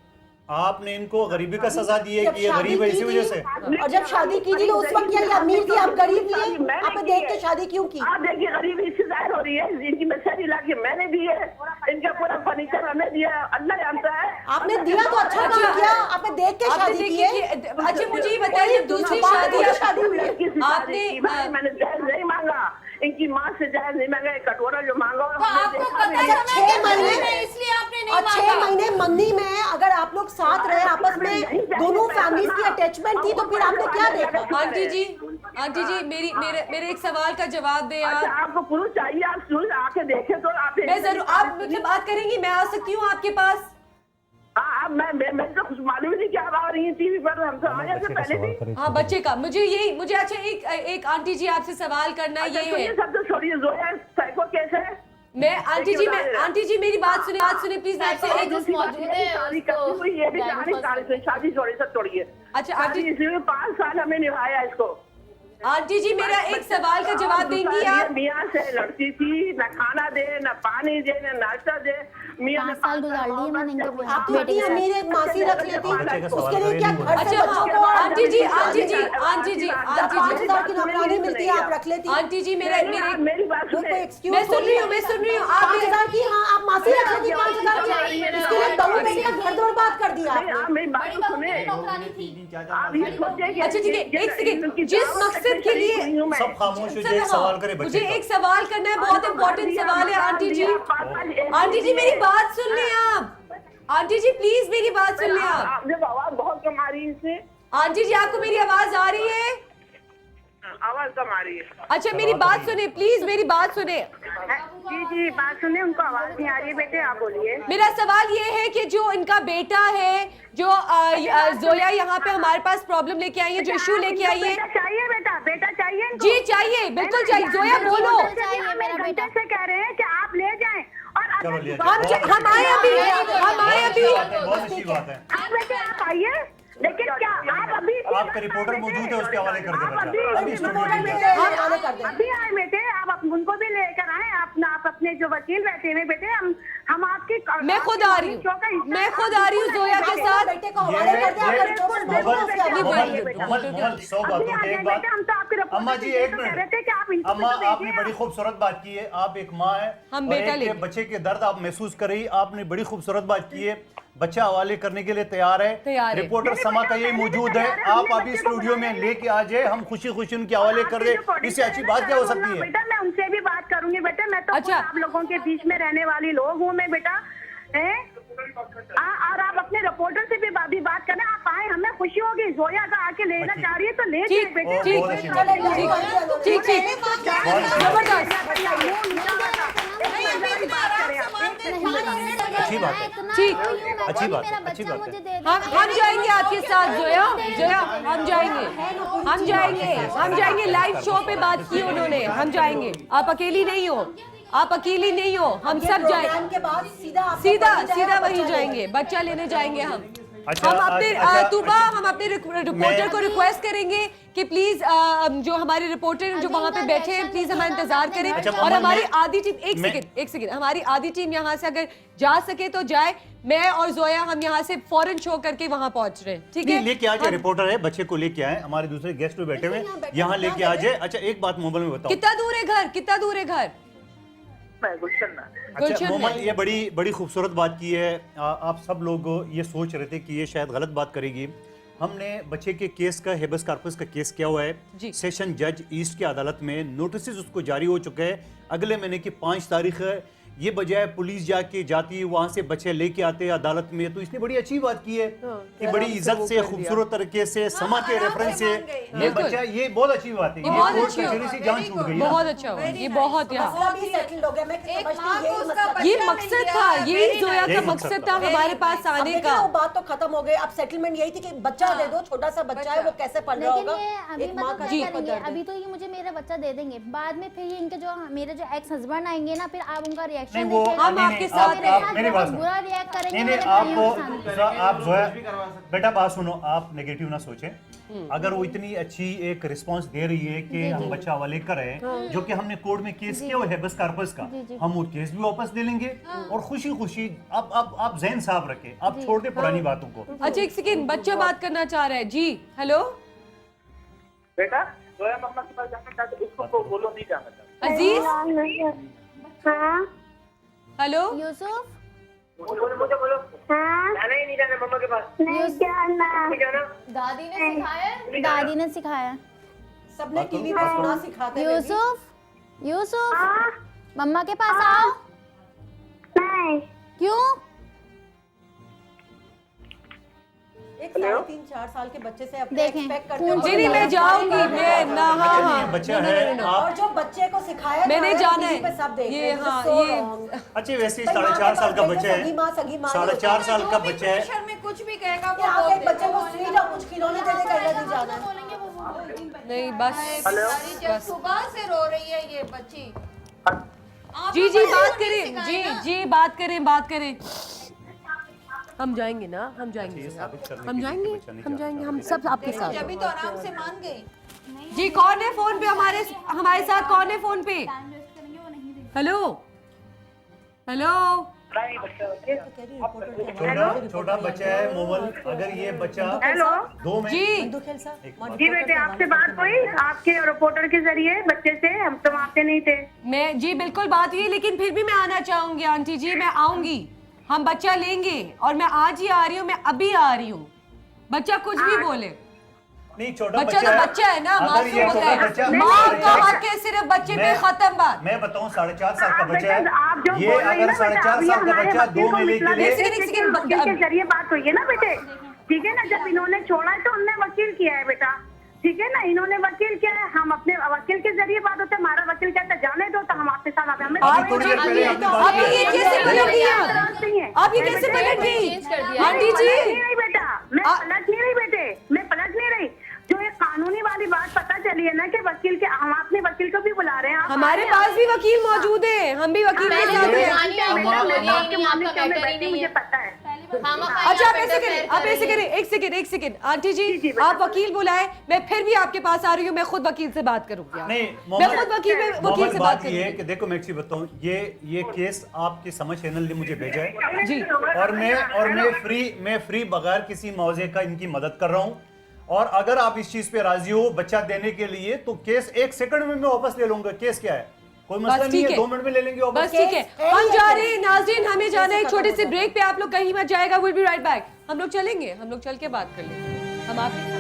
Speaker 3: आपने इनको गरीबी का सजा दी है कि ये गरीब है इसी वजह से।
Speaker 4: और जब शादी की थी तो उस वक्त ये अमीर थी, आप गरीब थी, आपने देख के शादी क्यों की?
Speaker 18: आप देखिए गरीबी इससे जाहिर हो रही है, इनकी मैसेज ला के मैंने दी है, इनका पूरा फर्नीचर हमने दिया, अल्लाह जानता है।
Speaker 4: आपने दिया तो अच्छा काम किया, आपने देख के शादी की है।
Speaker 1: अच्छा मुझे ये बताइए, दूसरी शादी
Speaker 4: हुई है,
Speaker 18: आपने मैंने दहेज नहीं मांगा, इनकी माँ से दहेज नहीं मांगा, एक कटोरा जो मांगा
Speaker 5: आपको पता है
Speaker 4: 6 महीने
Speaker 5: इसलिए आपने नहीं
Speaker 4: और 6
Speaker 5: मांगा।
Speaker 4: महीने मंगनी में अगर आप लोग साथ रहे आपस में, दोनों फैमिलीज की अटैचमेंट थी, तो फिर आपने क्या देखा?
Speaker 1: आंटी जी मेरे एक सवाल का जवाब दे आप।
Speaker 18: आपको पुरुष चाहिए, आप सुन आके देखे तो आप।
Speaker 1: मैं जरूर, आप मतलब बात करेंगी, मैं आ सकती हूँ आपके पास?
Speaker 18: हाँ, मैं तो कुछ मालूम नहीं क्या आ रही है टीवी पर, हम तो आने से पहले भी।
Speaker 1: हाँ, बच्चे का मुझे अच्छा एक आंटी जी आपसे सवाल करना ये है।
Speaker 18: सब तो छोड़िए, जोया साइको केस है।
Speaker 1: मैं आंटी जी मेरी बात सुने प्लीज। मैं आपसे एक
Speaker 18: शादी छोड़िए, सब छोड़िए।
Speaker 1: अच्छा आंटी,
Speaker 18: इसलिए 5 साल हमें निभाया इसको।
Speaker 1: आंटी जी मेरा एक सवाल का जवाब देंगी आप?
Speaker 18: मियाँ से लड़ती थी, न खाना दे, न पानी दे, न नाश्ता दे। मियाँ ने
Speaker 14: 5 साल गुजार लिए मैंने इनके बेटे
Speaker 4: आप इतनी अमीर एक मासी रख लेती, उसके लिए क्या घर से
Speaker 1: अच्छा
Speaker 4: बच्चों को?
Speaker 1: आंटी जी
Speaker 4: 5,000 की नौकरानी मिलती है, आप रख लेती।
Speaker 1: आंटी जी
Speaker 18: मेरी बात सुनिए।
Speaker 1: मैं सुन रही हूँ। आप
Speaker 4: 5,000 की, हाँ आप मासी रख लेती 5,000 की, उसके लिए बहू बेटी का घर बर्बाद कर दिया आपने।
Speaker 18: मेरी बात तो सुने। आप ये सोचिए कि
Speaker 1: अच्छा ठीक है, एक सेकंड। जिस मकसद के लिए
Speaker 3: सब खामोश हो जाए, एक सवाल करे बच्चे
Speaker 1: मुझे
Speaker 3: का।
Speaker 1: एक सवाल करना है, बहुत इंपॉर्टेंट सवाल है आंटी जी। आंटी जी मेरी बात सुन लें आप। आंटी जी प्लीज मेरी बात सुन लें आप।
Speaker 18: जब आवाज बहुत कम आ रही है इससे।
Speaker 1: आंटी जी आपको मेरी आवाज आ रही है?
Speaker 18: आवाज कम आ रही है।
Speaker 1: अच्छा मेरी बात सुने प्लीज, मेरी बात सुने।
Speaker 18: जी बात सुने, उनको आवाज नहीं आ रही है बेटे, आप बोलिए।
Speaker 1: मेरा सवाल ये है कि जो इनका बेटा है, जो जोया यहाँ पे हमारे पास प्रॉब्लम लेके आई है, जो इशू लेके आई है।
Speaker 18: चाहिए बेटा चाहिए इनको?
Speaker 1: जी चाहिए, बिल्कुल चाहिए। जोया बोलो।
Speaker 14: चाहिए मेरा बेटा।
Speaker 18: से कह रहे हैं कि आप ले जाएं और
Speaker 1: हम आए अभी।
Speaker 3: बहुत अच्छी बात है।
Speaker 18: आप बेटे आप आइए, लेकिन क्या आप अभी
Speaker 3: आपका रिपोर्टर मौजूद है, उसके हवाले कर दे बच्चा। अभी स्टूडियो में
Speaker 18: अभी आए बेटे, आप उनको भी लेकर आए। आप अपने जो वकील बैठे हुए बेटे, हम आपकी
Speaker 1: मैं खुद आ रही हूँ जोया के साथ।
Speaker 3: अम्मा जी एक मिनट। अम्मा आपने बड़ी खूबसूरत बात की है, आप एक माँ है,
Speaker 1: हम
Speaker 3: और
Speaker 1: बेटा
Speaker 3: एक
Speaker 1: लेंगे।
Speaker 3: बच्चे के दर्द आप महसूस कर रही, आपने बड़ी खूबसूरत बात की है। बच्चा हवाले करने के लिए तैयार है। रिपोर्टर समा का ये मौजूद है, आप अभी स्टूडियो में लेके आ जाए, हम खुशी खुशी उनके हवाले कर दे। इससे अच्छी बात क्या हो सकती है?
Speaker 18: बेटा मैं उनसे भी बात करूंगी बेटा, मैं तो
Speaker 1: अच्छा।
Speaker 18: आप लोगों के बीच में रहने वाली लोग हूँ मैं बेटा, हैं? और आप अपने रिपोर्टर से भी बात करें। आप आए, हमें खुशी होगी। जोया का आके लेना चाह रही है तो ले जाए बेटे।
Speaker 1: ठीक
Speaker 3: अच्छी बात है,
Speaker 1: ठीक,
Speaker 3: अच्छी बात है, अच्छी बात है।
Speaker 1: हम जाएंगे आपके साथ जोया। हम जाएंगे लाइव शो पे बात की उन्होंने। हम जाएंगे, आप अकेली नहीं हो, हम सब जाएंगे।
Speaker 4: के बाद सीधा
Speaker 1: सीधा वहीं जाएंगे, बच्चा लेने जाएंगे हम।
Speaker 3: अच्छा,
Speaker 1: हम अपने
Speaker 3: अच्छा,
Speaker 1: तूबा हम अपने रिपोर्टर को रिक्वेस्ट करेंगे कि प्लीज जो हमारे रिपोर्टर जो वहाँ पे बैठे हैं प्लीज हमारा इंतजार करें।
Speaker 3: अच्छा,
Speaker 1: और
Speaker 3: मोहम्मद,
Speaker 1: हमारी आधी टीम
Speaker 3: मैं-
Speaker 1: एक सेकंड हमारी आधी टीम यहाँ से अगर जा सके तो जाए। मैं और जोया हम यहाँ से फौरन शो करके वहाँ पहुँच रहे हैं, ठीक है?
Speaker 3: लेके आ जाए, रिपोर्टर है, बच्चे को लेके आए, हमारे दूसरे गेस्ट भी बैठे हुए यहाँ लेके आ जाए। अच्छा एक बात मोबाइल में बताओ,
Speaker 1: कितना दूर है घर, कितना दूर है घर?
Speaker 3: अच्छा मोमल, ये बड़ी खूबसूरत बात की है। आप सब लोग ये सोच रहे थे कि ये शायद गलत बात करेगी। हमने बच्चे के केस का हेबस कार्पस का केस किया हुआ है सेशन जज ईस्ट की अदालत में, नोटिस उसको जारी हो चुके हैं। अगले महीने की 5 तारीख है। ये बजाय पुलिस जाती वहां से बच्चे लेके आते हैं अदालत में, तो इसने बड़ी अच्छी बात की है कि बड़ी इज्जत से खूबसूरत तरीके से समा के रेफरेंस से ये बच्चा, ये बहुत अच्छी बात है।
Speaker 1: बहुत
Speaker 3: कोर्ट
Speaker 1: अच्छी
Speaker 3: कचहरी से जान छूट गई,
Speaker 1: बहुत अच्छा हुआ, ये बहुत यहाँ
Speaker 4: ये
Speaker 1: ये मकसद था, यही जोया का मकसद था हमारे पास आने का।
Speaker 4: वो बात तो खत्म हो गई, अब सेटलमेंट यही थी कि बच्चा दे दो, छोटा सा बच्चा है, वो कैसे पढ़ रहा
Speaker 14: लेकिन
Speaker 4: होगा।
Speaker 14: ये अभी
Speaker 4: एक माँ
Speaker 14: मतलब
Speaker 4: का
Speaker 14: क्या करेंगे, अभी तो ये मुझे मेरा बच्चा दे देंगे, बाद में फिर ये इनके जो मेरे जो एक्स हस्बैंड आएंगे ना, फिर आप उनका रिएक्शन
Speaker 3: नहीं, वो-
Speaker 14: देखिएगा।
Speaker 3: हम आपके साथ
Speaker 14: मेरे
Speaker 3: हैं।
Speaker 14: साथ
Speaker 3: मेरी बात
Speaker 14: बहुत
Speaker 3: सुनो।
Speaker 14: बुरा रिएक्ट करेंगे
Speaker 3: नहीं,
Speaker 14: मेरे भाइयों के सामने।
Speaker 3: आप जोया बेटा बात सुनो, आप नेगेटिव ना सोचें। अगर वो इतनी अच्छी एक रिस्पांस दे रही है कि हम बच्चा हवाले कर रहे हैं, जो कि हमने कोर्ट में केस किया हुआ है हेबस कार्पस का, हम वो केस भी वापस ले लेंगे और खुशी खुशी आप जहन साफ रखें, आप छोड़ दे पुरानी बातों को।
Speaker 1: अच्छा एक सेकंड, बच्चा बात करना चाह रहा है जी। हेलो
Speaker 18: बेटा, जोया मम्मा के पास जाना चाहते, उसको बोलो नहीं जाना चाहते।
Speaker 1: अजीज, हेलो
Speaker 14: यूसुफ,
Speaker 18: मुझे बोलो जाना ही नहीं जाना मम्मा के पास, नहीं जाना।
Speaker 6: दादी ने सिखाया,
Speaker 14: दादी ने सिखाया।
Speaker 4: सबने टीवी पे सुना सिखाते हैं।
Speaker 14: यूसुफ मम्मा के पास आओ। नहीं। क्यों?
Speaker 4: एक 3-4 साल के बच्चे से अपने
Speaker 14: देखें,
Speaker 4: एक्सपेक्ट करते
Speaker 14: खून
Speaker 4: हो।
Speaker 1: जी नहीं, मैं जाऊंगी, मैं ना हाँ
Speaker 3: बच्चा है आप,
Speaker 4: और जो बच्चे को सिखाया
Speaker 1: मैंने
Speaker 4: जा रहा है,
Speaker 1: जाना
Speaker 4: टीवी पे
Speaker 1: है
Speaker 4: सब देख रहे
Speaker 1: ये
Speaker 4: हैं,
Speaker 1: हाँ
Speaker 4: so
Speaker 1: ये
Speaker 4: wrong।
Speaker 3: अच्छे वैसे
Speaker 4: भाई,
Speaker 3: 4.5 साल का
Speaker 4: माँ के
Speaker 3: बच्चा
Speaker 4: पास
Speaker 3: है,
Speaker 4: सगी माँ
Speaker 3: 4.5 साल का बच्चा है।
Speaker 5: प्रेशर में कुछ भी कहेगा वो
Speaker 4: आप
Speaker 5: बोल
Speaker 4: एक बच्चे को स्वीट और कुछ खिलौने देने का नहीं जाना है।
Speaker 1: नहीं बस
Speaker 5: बेचारी जब सुबह से रो रही है ये बच्ची।
Speaker 1: जी जी बात करें, जी बात करें। हम जाएंगे ना, हम जाएंगे, हम सब आपके साथ।
Speaker 5: जब तो आराम से मान गई।
Speaker 1: जी कौन है फोन पे हमारे साथ, कौन है फोन पे? हेलो
Speaker 3: छोटा बच्चा है मोमल, अगर ये बच्चा
Speaker 18: हेलो
Speaker 3: 2 में
Speaker 18: जी बेटे, आपसे बात हुई आपके रिपोर्टर के जरिए बच्चे से, हम तो आते नहीं थे।
Speaker 1: मैं जी बिल्कुल बात हुई, लेकिन फिर भी मैं आना चाहूंगी आंटी जी, मैं आऊंगी, हम बच्चा लेंगे और मैं आज ही आ रही हूँ, मैं अभी आ रही हूँ। बच्चा कुछ भी बोले,
Speaker 3: नहीं छोटा
Speaker 1: बच्चा तो बच्चा है ना, मासूम होता है, माँ का हक है सिर्फ बच्चे पे, खत्म बात।
Speaker 3: मैं बताऊं 4.5 साल का बच्चा
Speaker 18: आप जो
Speaker 3: है, ये
Speaker 18: बोल रही
Speaker 3: अगर
Speaker 18: हैं ना
Speaker 3: 4.5 साल का बच्चा 2 में लेके
Speaker 18: वकील के जरिए बात हुई है ना बेटे, ठीक है ना। जब इन्होंने छोड़ा है तो उनने वकील किया है बेटा, ठीक है ना, इन्होंने वकील किया है, हम अपने वकील के जरिए बात होते, हमारा वकील कहता है जाने दो, तो हम आपके साथ आते हैं।
Speaker 1: आप ये कैसे पलट गई आंटी जी?
Speaker 18: नहीं बेटा, मैं पलट नहीं रही बेटे, मैं पलट नहीं रही। जो एक कानूनी वाली बात पता चली है ना कि वकील के, हम अपने वकील को भी बुला रहे हैं।
Speaker 1: हमारे पास भी वकील मौजूद है, हम भी वकील के साथ हैं।
Speaker 18: मुझे पता है।
Speaker 1: अच्छा आप ऐसे करें, एक सेकंड आंटी जी, आप वकील बुलाए, मैं फिर भी आपके पास आ रही हूँ, मैं खुद वकील से बात करूंगी।
Speaker 3: नहीं
Speaker 1: मैं खुद वकील से बात
Speaker 3: ये
Speaker 1: करूंगी।
Speaker 3: कि देखो मैं एक बताऊं, ये केस आपके समझ चैनल ने मुझे भेजा है
Speaker 1: जी,
Speaker 3: और मैं फ्री बगैर किसी मौजे का इनकी मदद कर रहा हूं, और अगर आप इस चीज पे राजी हो बच्चा देने के लिए, तो केस 1 सेकंड में मैं वापस ले लूंगा। केस क्या है, कोई मसला नहीं है, 2 मिनट में ले लेंगे वापस।
Speaker 1: बस ठीक है, हम जा रहे हैं नाज़रीन, हमें जाना है एक छोटे से ब्रेक पे, आप लोग कहीं मत जाएगा, विल बी राइट बैक। हम लोग चलेंगे, हम लोग चल के बात कर लेंगे, हम आपके साथ।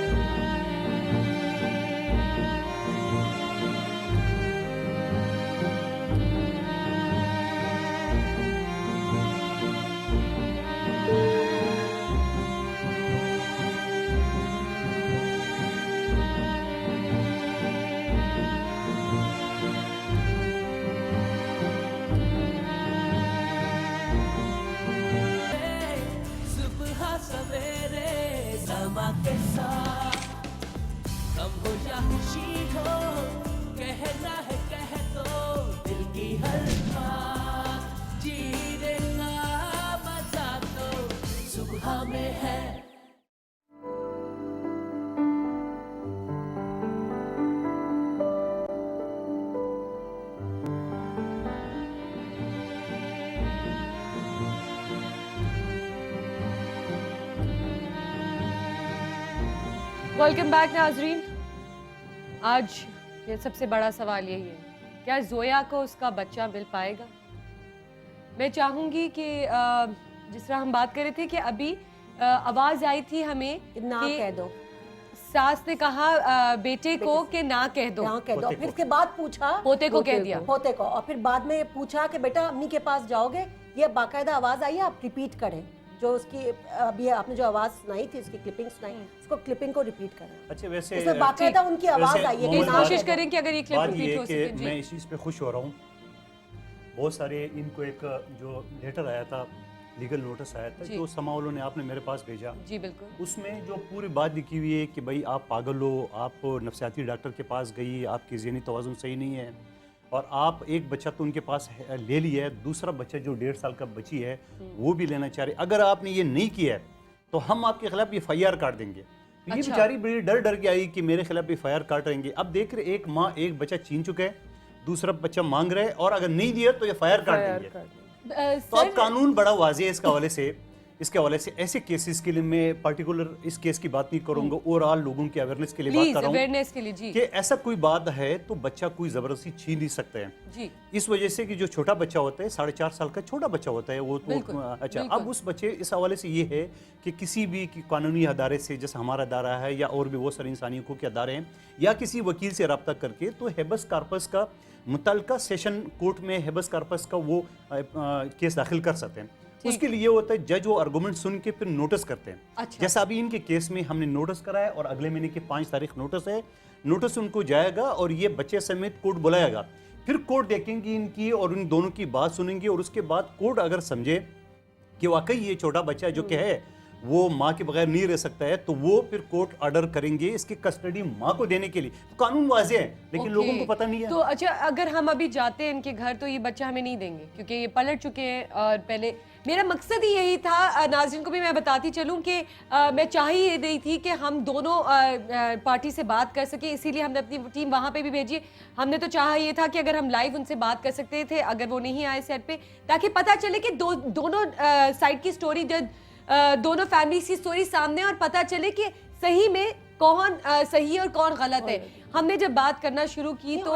Speaker 8: सुबह सवेरे समा के साथ
Speaker 1: वेलकम बैक नाजरीन। आज ये सबसे बड़ा सवाल यही है, क्या जोया को उसका बच्चा मिल पाएगा? मैं चाहूंगी कि जिस तरह हम बात कर रहे थे कि अभी आवाज आई थी हमें
Speaker 4: ना कह दो,
Speaker 1: सास ने कहा बेटे को कि ना कह दो,
Speaker 4: ना कह दो। फिर उसके बाद पूछा,
Speaker 1: पोते को कह दिया,
Speaker 4: पोते को, और फिर बाद में पूछा कि बेटा अम्मी के पास जाओगे, ये बाकायदा आवाज आई है, आप रिपीट करें। जो उसकी अभी आपने जो आवाज सुनाई थी, उसकी क्लिपिंग सुनाई, उसको क्लिपिंग को रिपीट करें।
Speaker 3: अच्छा, वैसे
Speaker 4: उसमें बाकायदा उनकी आवाज आई है।
Speaker 1: कोशिश करें कि अगर ये क्लिप रिपीट हो सके।
Speaker 3: मैं इस चीज़ पे खुश हो रहा हूँ। बहुत सारे इनको एक जो लेटर आया था, लीगल नोटिस आया था, जो समा वालों ने आपने मेरे पास भेजा,
Speaker 1: जी बिल्कुल,
Speaker 3: उसमें जो पूरी बात लिखी हुई है कि भाई आप पागल हो, आप नफसियाती डॉक्टर के पास गई, आपकी ज़हनी तवाज़ुन सही नहीं है, और आप एक बच्चा तो उनके पास ले लिया है, दूसरा बच्चा जो 1.5 साल का बच्ची है वो भी लेना चाह रही। अगर आपने ये नहीं किया है तो हम आपके खिलाफ FIR काट देंगे। तो ये बेचारी बड़ी डर के आई कि मेरे खिलाफ FIR काट रहेंगे। अब देख रहे, एक माँ एक बच्चा छीन चुका है, दूसरा बच्चा मांग रहा है, और अगर नहीं दिया तो FIR काट देंगे। तो अब कानून बड़ा वाज़ेह है इसके हवाले से ऐसे केसेस के लिए मैं पर्टिकुलर इस केस की बात नहीं करूंगा, ओवरऑल लोगों की अवेयरनेस के लिए बात कर रहा हूँ कि ऐसा कोई बात है तो बच्चा कोई जबरदस्ती छीन नहीं सकता है
Speaker 1: जी।
Speaker 3: इस वजह से कि जो छोटा बच्चा होता है, 4.5 साल का छोटा बच्चा होता है वो तो अच्छा। अब उस बच्चे इस हवाले से ये है कि किसी भी कानूनी अदारे से, जैसे हमारा अदारा है या और भी बहुत सारे इंसानी हकूक़ के अदारे हैं, या किसी वकील से रब्ता करके तो हेबस कार्पस का मुतल्लिका सेशन कोर्ट में हेबस कार्पस का वो केस दाखिल कर सकते हैं। उसके लिए होता है जज वो आर्गूमेंट सुन के फिर नोटिस करते हैं। अच्छा। जैसा अभी इनके केस में हमने नोटिस कराया और अगले महीने की 5 तारीख नोटिस है, नोटिस उनको जाएगा और ये बच्चे समेत कोर्ट बुलाएगा, फिर कोर्ट देखेंगी इनकी और उन दोनों की बात सुनेंगे, और उसके बाद कोर्ट अगर समझे कि वाकई ये छोटा बच्चा जो कि है वो माँ के बगैर नहीं रह सकता है, तो वो फिर कोर्ट ऑर्डर करेंगे इसकी कस्टडी माँ को देने के लिए। तो कानून वाज़ेह है, लेकिन लोगों को पता नहीं है।
Speaker 1: तो अच्छा, अगर हम अभी जाते हैं इनके घर तो ये बच्चा हमें नहीं देंगे क्योंकि ये पलट चुके हैं। और पहले मेरा मकसद ही यही था, नाज़रीन को भी मैं बताती चलूं कि मैं चाह ही ये रही थी कि हम दोनों पार्टी से बात कर सके, इसीलिए हमने अपनी टीम वहाँ पे भी भेजी। हमने तो चाहा ये था कि अगर हम लाइव उनसे बात कर सकते थे, अगर वो नहीं आए सेट पे, ताकि पता चले कि दोनों साइड की स्टोरी, दोनों फैमिलीज की स्टोरी सामने, और पता चले कि सही में कौन सही और कौन गलत है। हमने जब बात करना शुरू की तो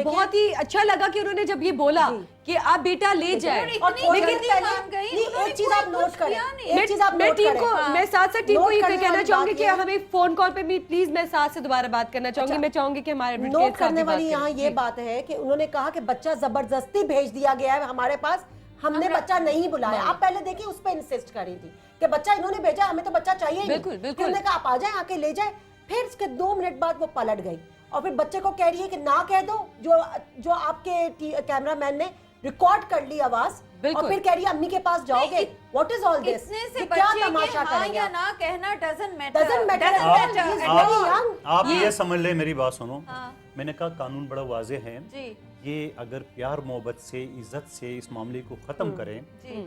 Speaker 1: बहुत ही अच्छा लगा कि उन्होंने जब ये बोला कि आप बेटा ले जाए, लेकिन
Speaker 4: एक चीज आप नोट करें,
Speaker 1: मैं साथ साथ टीम को ये कहना चाहूंगी कि हमें फोन कॉल पे भी प्लीज, मैं साथ से दोबारा बात करना चाहूंगी। मैं चाहूंगी कि हमारे
Speaker 4: नोट करने वाली यहाँ ये बात है कि उन्होंने कहा कि बच्चा जबरदस्ती भेज दिया गया है हमारे पास, हमने बच्चा नहीं बुलाया। आप पहले देखिए, उस पर इंसिस्ट कर रही थी कि बच्चा इन्होंने भेजा, हमें तो बच्चा चाहिए ही।
Speaker 1: बिल्कुल बिल्कुल।
Speaker 4: उन्होंने कहा आप आ जाए, आके ले जाए। फिर उसके 2 मिनट बाद वो पलट गई और फिर बच्चे को कह रही है कि ना कह दो, जो आपके कैमरामैन ने रिकॉर्ड कर ली आवाज, और फिर कह रही है अम्मी के पास जाओगे। What is all this?
Speaker 5: क्या तमाशा करेंगे? या ना कहना डजंट मैटर।
Speaker 3: आप ये समझ ले, मेरी बात सुनो। मैंने कहा कानून बड़ा वाज़ेह है, ये अगर प्यार मोहब्बत से, इज्जत से इस मामले को खत्म करें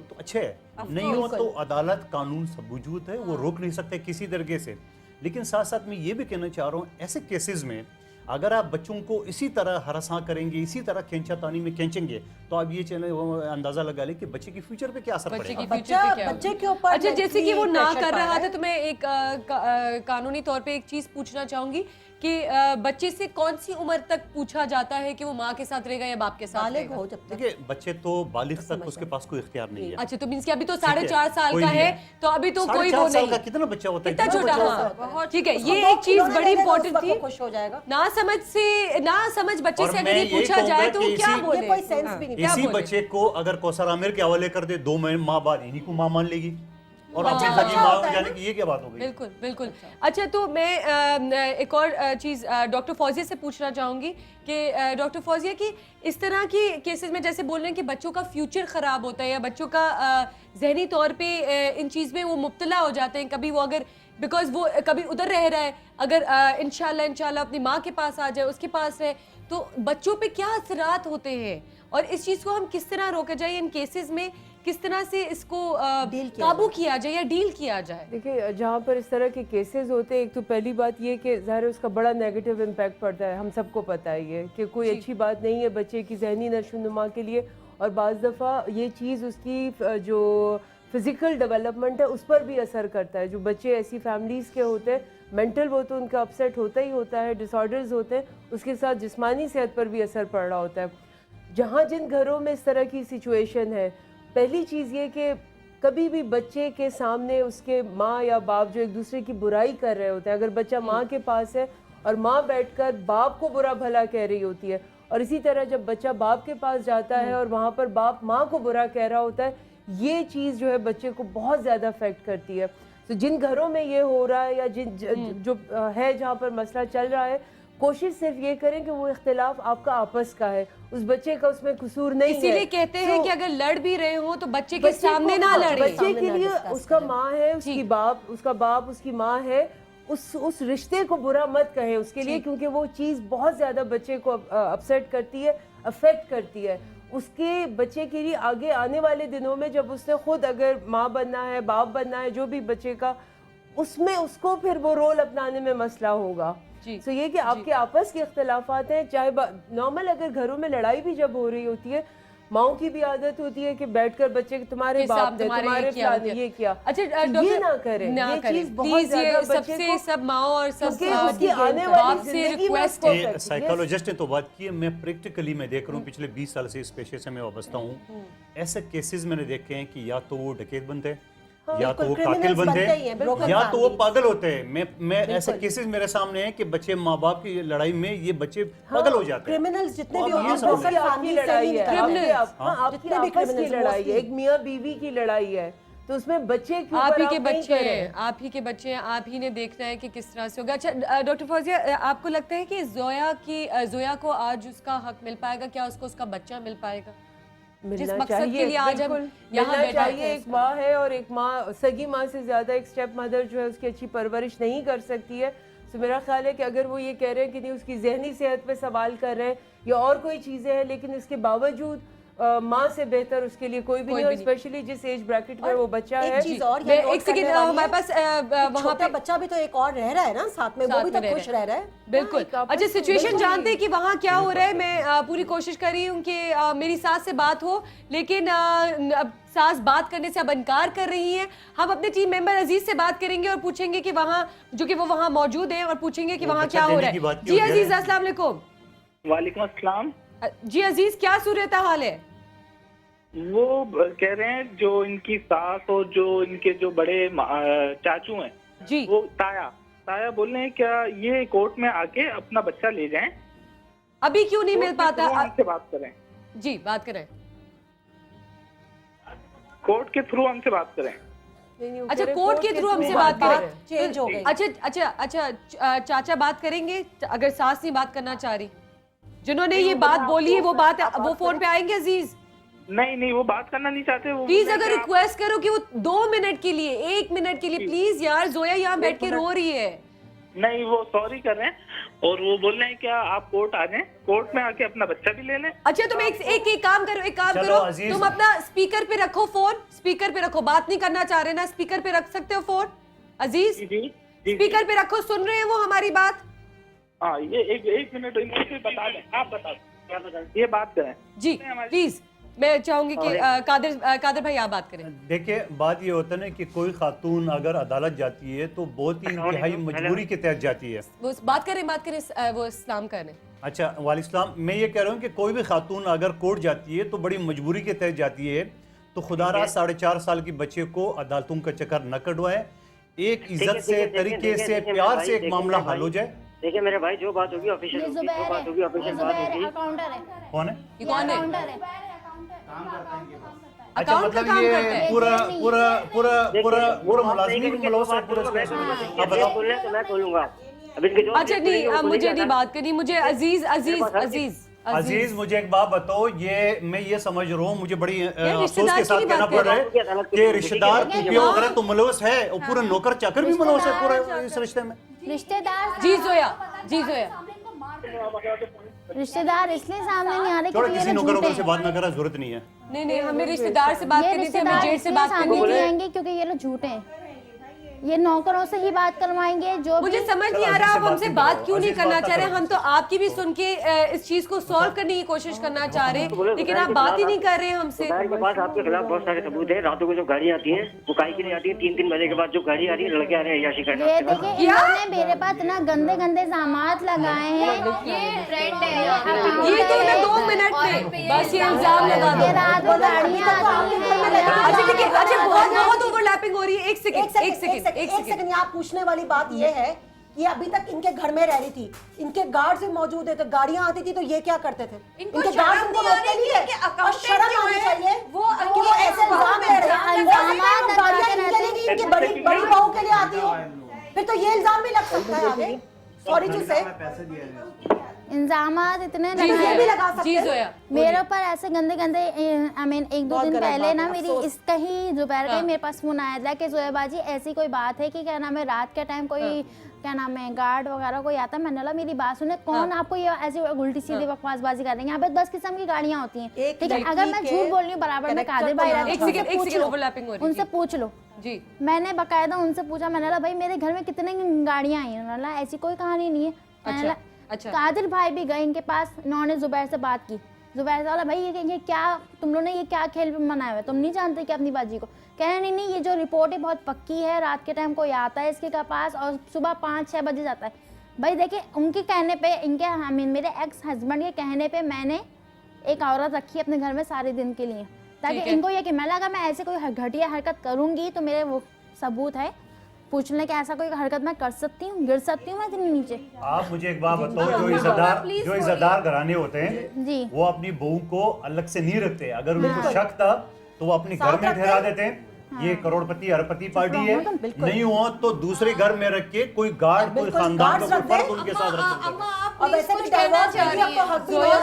Speaker 3: तो अच्छे है, नहीं हो तो अदालत, कानून सब वजूद है, वो रोक नहीं सकते किसी तरीके से। लेकिन साथ साथ मैं ये भी कहना चाह रहा हूँ, ऐसे केसेस में अगर आप बच्चों को इसी तरह हरासा करेंगे, इसी तरह खींचातानी में खींचेंगे, तो आप ये चले अंदाजा लगा ले कि बच्चे की फ्यूचर पे क्या असर पड़ेगा।
Speaker 4: बच्चे के ऊपर
Speaker 1: अच्छा, जैसे कि वो ना कर रहा था, तो मैं एक कानूनी तौर पे एक चीज पूछना चाहूंगी कि बच्चे से कौन सी उम्र तक पूछा जाता है कि वो माँ के साथ रहेगा या बाप के साथ रहेगा?
Speaker 3: देखिए, बच्चे तो बालिग तक उसके पास कोई इख्तियार नहीं है।
Speaker 1: अच्छा, तो मींस कि अभी तो 4.5 साल का है, तो अभी तो कोई वो नहीं।
Speaker 3: कितना बच्चा होता है?
Speaker 1: इतना छोटा। हाँ, ठीक है, ये एक चीज बड़ी इंपॉर्टेंट थी।
Speaker 4: खुश हो जाएगा।
Speaker 1: ना समझ बच्चे से अगर ये पूछा जाए तो क्या बोले?
Speaker 4: कोई सेंस भी नहीं।
Speaker 3: इसी बच्चे को अगर कौसर आमिर के हवाले कर दे, 2 माह बाद इन्हीं को माँ मान लेगी और अपनी सगी माँ जाने की, ये क्या बात हो गई?
Speaker 1: बिल्कुल बिल्कुल। अच्छा, तो मैं एक और चीज़ डॉक्टर फौजिया से पूछना चाहूँगी कि डॉक्टर फौजिया की इस तरह की केसेस में जैसे बोल रहे हैं कि बच्चों का फ्यूचर ख़राब होता है या बच्चों का जहनी तौर पे इन चीज़ में वो मुब्तला हो जाते हैं, कभी वो अगर बिकॉज वो कभी उधर रह रहा है, अगर इंशाल्लाह अपनी माँ के पास आ जाए, उसके पास रहे, तो बच्चों पे क्या असरात होते हैं और इस चीज़ को हम किस तरह रोका जाए, इन केसेस में किस तरह से इसको काबू किया जाए या डील किया जाए?
Speaker 15: देखिए, जहाँ पर इस तरह के केसेस होते हैं, एक तो पहली बात ये कि ज़ाहिर उसका बड़ा नेगेटिव इम्पैक्ट पड़ता है, हम सबको पता है ये कि कोई अच्छी बात नहीं है बच्चे की जहनी नशोनुमा के लिए। और बाज़ दफ़ा ये चीज़ उसकी जो फिजिकल डेवलपमेंट है उस पर भी असर करता है। जो बच्चे ऐसी फैमिलीज़ के होते हैं, मेंटल वो तो उनका अपसेट होता ही होता है, डिसऑर्डर्स होते हैं, उसके साथ जिस्मानी सेहत पर भी असर पड़ रहा होता है। जहाँ जिन घरों में इस तरह की सिचुएशन है, पहली चीज़ ये कि कभी भी बच्चे के सामने उसके माँ या बाप जो एक दूसरे की बुराई कर रहे होते हैं, अगर बच्चा माँ के पास है और माँ बैठकर बाप को बुरा भला कह रही होती है, और इसी तरह जब बच्चा बाप के पास जाता है और वहाँ पर बाप माँ को बुरा कह रहा होता है, ये चीज़ जो है बच्चे को बहुत ज़्यादा अफेक्ट करती है। तो जिन घरों में ये हो रहा है या जो है जहाँ पर मसला चल रहा है, कोशिश सिर्फ ये करें कि वो इख्तिलाफ आपका आपस का है, उस बच्चे का उसमें कसूर नहीं है।
Speaker 1: इसीलिए कहते हैं कि अगर लड़ भी रहे हो तो बच्चे के सामने ना लड़े।
Speaker 15: बच्चे के लिए उसका माँ है, उसका बाप उसकी माँ है, उस रिश्ते को बुरा मत कहें उसके लिए, क्योंकि वो चीज़ बहुत ज़्यादा बच्चे को अपसेट करती है, अफेक्ट करती है। उसके बच्चे के लिए आगे आने वाले दिनों में जब उसने खुद अगर माँ बनना है, बाप बनना है, जो भी बच्चे का, उसमें उसको फिर वो रोल अपनाने में मसला होगा। तो ये कि आपके आपस के इख्तलाफात हैं, चाहे नॉर्मल अगर घरों में लड़ाई भी जब हो रही होती है, माओ की भी आदत होती है कि बैठकर बच्चे तुम्हारे बाप ने तुम्हारे फलाने ये किया।
Speaker 1: अच्छा
Speaker 15: ये ना करें, ये चीज बहुत ज्यादा बच्चे को
Speaker 1: सब माओ और सब
Speaker 15: उसकी आने वाली जिंदगी में
Speaker 3: साइकोलॉजिस्ट ने तो बात की है, मैं प्रैक्टिकली मैं देख रहा हूँ पिछले 20 साल से इस पेशे से मैं वाबस्ता हूँ। ऐसे केसेस मैंने देखे हैं कि या तो वो डकैत बनते हैं, या तो वो कातिल बनते हैं, या तो वो पागल होते हैं। मैं ऐसे केसेस मेरे सामने हैं कि बच्चे माँ बाप की लड़ाई में ये बच्चे पागल हो जाते हैं।
Speaker 4: क्रिमिनल्स जितने भी
Speaker 15: आपकी लड़ाई है, आपकी आपस की लड़ाई है, एक मियाँ बीवी की लड़ाई है, तो उसमें बच्चे
Speaker 1: आप ही के बच्चे हैं, आप ही के बच्चे हैं, आप ही ने देखना है कि किस तरह से होगा। अच्छा डॉक्टर फौजिया, आपको लगता है कि जोया को आज उसका हक मिल पाएगा? क्या उसको उसका बच्चा मिल पाएगा जिस मकसद के लिए आज हम यहाँ बैठे
Speaker 15: चाहिए? एक माँ है और एक माँ, सगी माँ से ज्यादा एक स्टेप मदर जो है उसकी अच्छी परवरिश नहीं कर सकती है। तो मेरा ख्याल है कि अगर वो ये कह रहे हैं कि नहीं उसकी जहनी सेहत पे सवाल कर रहे हैं या और कोई चीज़ें हैं, लेकिन इसके बावजूद माँ से बेहतर उसके लिए कोई भी नहीं, और स्पेशली जिस एज ब्रैकेट में वो बच्चा है।
Speaker 4: एक चीज और, एक सेकंड, हमारे पास वहाँ पे बच्चा भी तो एक और रह रहा है ना साथ में, वो भी तो खुश रह रहा है।
Speaker 1: बिल्कुल। अच्छा सिचुएशन जानते हैं कि वहाँ क्या हो रहा है। मैं पूरी कोशिश कर रही हूँ कि मेरी सास से बात हो, लेकिन सास बात करने से अब इनकार कर रही हैं। हम अपने टीम मेंबर अजीज से बात करेंगे और पूछेंगे कि वहाँ, जो कि वो वहाँ मौजूद हैं, और पूछेंगे कि वहाँ क्या हो रहा है। जी अजीज, अस्सलाम वालेकुम।
Speaker 19: वालेकुम अस्सलाम।
Speaker 1: जी अजीज, क्या सूरत हाल है?
Speaker 19: वो कह रहे हैं जो इनकी सास और जो इनके जो बड़े चाचू हैं
Speaker 1: जी,
Speaker 19: वो ताया बोल रहे हैं क्या ये कोर्ट में आके अपना बच्चा ले जाएं।
Speaker 1: अभी क्यों नहीं मिल पाता?
Speaker 19: हमसे बात करें
Speaker 1: जी, बात करें,
Speaker 19: कोर्ट के थ्रू हमसे बात करें।
Speaker 1: अच्छा कोर्ट के थ्रू हमसे बात करें,
Speaker 4: चेंज हो गई।
Speaker 1: अच्छा चाचा बात करेंगे अगर सास नहीं बात करना चाह रही? जिन्होंने ये बात बोली है वो फोन पे आएंगे अजीज?
Speaker 19: नहीं वो बात करना नहीं चाहते। वो
Speaker 1: प्लीज अगर रिक्वेस्ट करो कि वो 2 मिनट के लिए, 1 मिनट के लिए प्लीज यार, जोया यहाँ बैठ के रो रही है।
Speaker 19: नहीं वो सॉरी कर रहे हैं और वो बोल रहे हैं क्या आप कोर्ट आ जाएं, कोर्ट में आके अपना बच्चा भी ले लें।
Speaker 1: अच्छा तुम एक काम करो, तुम अपना स्पीकर पे रखो फोन, स्पीकर पे रखो। बात नहीं करना चाह रहे ना, स्पीकर पे रख सकते हो फोन अजीज? स्पीकर पे रखो, सुन रहे हैं वो हमारी बात?
Speaker 19: हाँ ये एक मिनट बता दें, आप बता दें, ये बात करें
Speaker 1: जी प्लीज। मैं चाहूंगी कि कादिर भाई आप बात करें।
Speaker 3: देखिए बात ये होता है ना कि कोई खातून अगर अदालत जाती है तो बहुत ही इंतहाई मजबूरी के तहत जाती है।
Speaker 1: वो बात करें वो इस्लाम करें।
Speaker 3: अच्छा वालेकुम, मैं ये कह रहा हूँ कि कोई भी खातून अगर कोर्ट जाती है तो बड़ी मजबूरी के तहत जाती है। तो खुदारा 4.5 साल की बच्चे को अदालतों का चक्कर न कटवाए, एक इज्जत से, तरीके से, प्यार से एक मामला हल हो जाए।
Speaker 20: देखिए मेरे भाई, जो बात होगी ऑफिशियल होगी, जो बात होगी ऑफिशियल बात होगी।
Speaker 3: कौन है?
Speaker 1: ये कौन है?
Speaker 3: अच्छा मतलब ये पूरा मुलाजिम मुलवस पूरा
Speaker 20: मैं खोलूंगा।
Speaker 1: अच्छा नहीं, मुझे नहीं बात करनी, मुझे अजीज मुझे एक बात बताओ, मैं ये समझ रहा हूँ, मुझे बड़ी अफसोस के साथ कहना पड़ रहा है कि रिश्तेदार वगैरह तो मुलवस है और पूरा नौकर चाकर भी मुलवस है पूरा इस रिश्ते में।
Speaker 14: रिश्तेदार
Speaker 1: जी जोया
Speaker 14: रिश्तेदार इसलिए सामने नहीं आ रहे
Speaker 3: क्योंकि किसी नौकर वगैरह से बात ना करना जरूरत नहीं है।
Speaker 1: नहीं हमें रिश्तेदार से बात करनी थी, हमें जेठ से बात करनी थी।
Speaker 14: आएंगे क्योंकि ये लोग झूठे हैं। ये नौकरों से ही बात करवाएंगे जो
Speaker 1: मुझे समझ नहीं आ रहा आप हमसे बात क्यों नहीं करना चाह रहे। हम तो आपकी भी सुन के इस चीज को सॉल्व करने की कोशिश करना चाह रहे, लेकिन आप बात ही नहीं कर रहे हमसे।
Speaker 20: दोपहर के बाद आपके खिलाफ बहुत सारे सबूत हैं। रातों को जो गाड़ी आती है वो काहे के लिए आती है? 3-3 बजे के बाद जो गाड़ी आ रही है, लड़के आ रहे हैं अय्याशी करने।
Speaker 14: ये देखिए इन्होंने मेरे पास इतना गंदे गंदे सामान लगाए हैं।
Speaker 6: ये ट्रेंड है,
Speaker 1: ये तो ना 2 मिनट में बस ये इल्जाम लगा दो।
Speaker 14: रात को गाड़ियाँ आती हैं।
Speaker 1: अच्छा ठीक है, अच्छा बहुत ओवरलैपिंग हो रही है। एक सेकंड
Speaker 4: यहाँ पूछने वाली बात ये है कि अभी तक इनके घर में रह रही थी, इनके गार्ड भी मौजूद है, तो गाड़ियां आती थी तो ये क्या करते थे?
Speaker 5: इनको
Speaker 4: गार्ड
Speaker 5: शर्म
Speaker 4: उनको
Speaker 5: नहीं आ
Speaker 4: रोकते
Speaker 5: रही
Speaker 4: नहीं
Speaker 5: है
Speaker 4: थे
Speaker 5: कि
Speaker 4: और
Speaker 5: अकाउंटेंट
Speaker 4: शर्म
Speaker 5: जो
Speaker 4: आनी
Speaker 5: है,
Speaker 4: चाहिए
Speaker 5: वो
Speaker 4: कि वो ऐसे इल्जाम ले रहे हैं। गाड़ियां इनके लिए नहीं, इनकी बड़ी बहू के लिए आती हो, फिर तो ये इल्जाम भी लग सकता है आगे। सॉरी टू से
Speaker 14: इंजामात इतने
Speaker 4: भी लगा सकते हैं।
Speaker 14: मेरे ऊपर ऐसे गंदे गंदे आई मीन 1-2 दिन पहले ना मेरी इसका ही दोपहर का ही मेरे पास फोन आया था कि जोया बाजी ऐसी कोई बात है कि क्या नाम है रात के टाइम कोई क्या नाम है गार्ड वगैरह कोई आता है। मैंने बोला मेरी बात सुने, कौन आपको ये ऐसी उल्टी सीधी बकवासबाजी कर रही है? यहाँ पे 10 किस्म की गाड़ियाँ होती हैं, ठीक है? अगर मैं झूठ बोल रही हूँ बराबर में कादिर भाई उनसे पूछ लो
Speaker 1: जी।
Speaker 14: मैंने बकायदा उनसे पूछा, मैंने बोला भाई मेरे घर में कितने गाड़ियाँ आई हैं? उन्होंने बोला ऐसी कोई कहानी नहीं है।
Speaker 1: अच्छा
Speaker 14: कादिर भाई भी गए इनके पास, इन्होंने जुबैर से बात की। जुबैर से बोला भाई ये क्या तुम लोग ने ये क्या खेल मनाया हुआ है? तुम नहीं जानते कि अपनी बाजी को? कह रहे नहीं ये जो रिपोर्ट है बहुत पक्की है, रात के टाइम कोई आता है इसके पास और सुबह 5-6 बजे जाता है। भाई देखिए उनके कहने पे, इनके आई मीन मेरे एक्स हस्बैंड के कहने पे मैंने एक औरत रखी अपने घर में सारे दिन के लिए, ताकि इनको ये कि मैं लगा मैं ऐसे कोई घटिया हरकत करूंगी तो मेरे वो सबूत है पूछ लें कि ऐसा कोई हरकत मैं कर सकती हूँ, गिर सकती हूँ मैं इतनी नीचे।
Speaker 3: आप मुझे एक बात बताओ, जो इज्जतदार घराने होते हैं
Speaker 14: जी
Speaker 3: वो अपनी बहू को अलग से नहीं रखते। अगर उनको शक था तो वो अपने घर में ठहरा देते हैं। ये करोड़पति अरबपति पार्टी है, नहीं हो तो दूसरे घर में रख के कोई गार्ड कोई खानदान का कोई फर्क उनके साथ रख।
Speaker 5: अब ऐसे कुछ कहना चाह रही है जोया,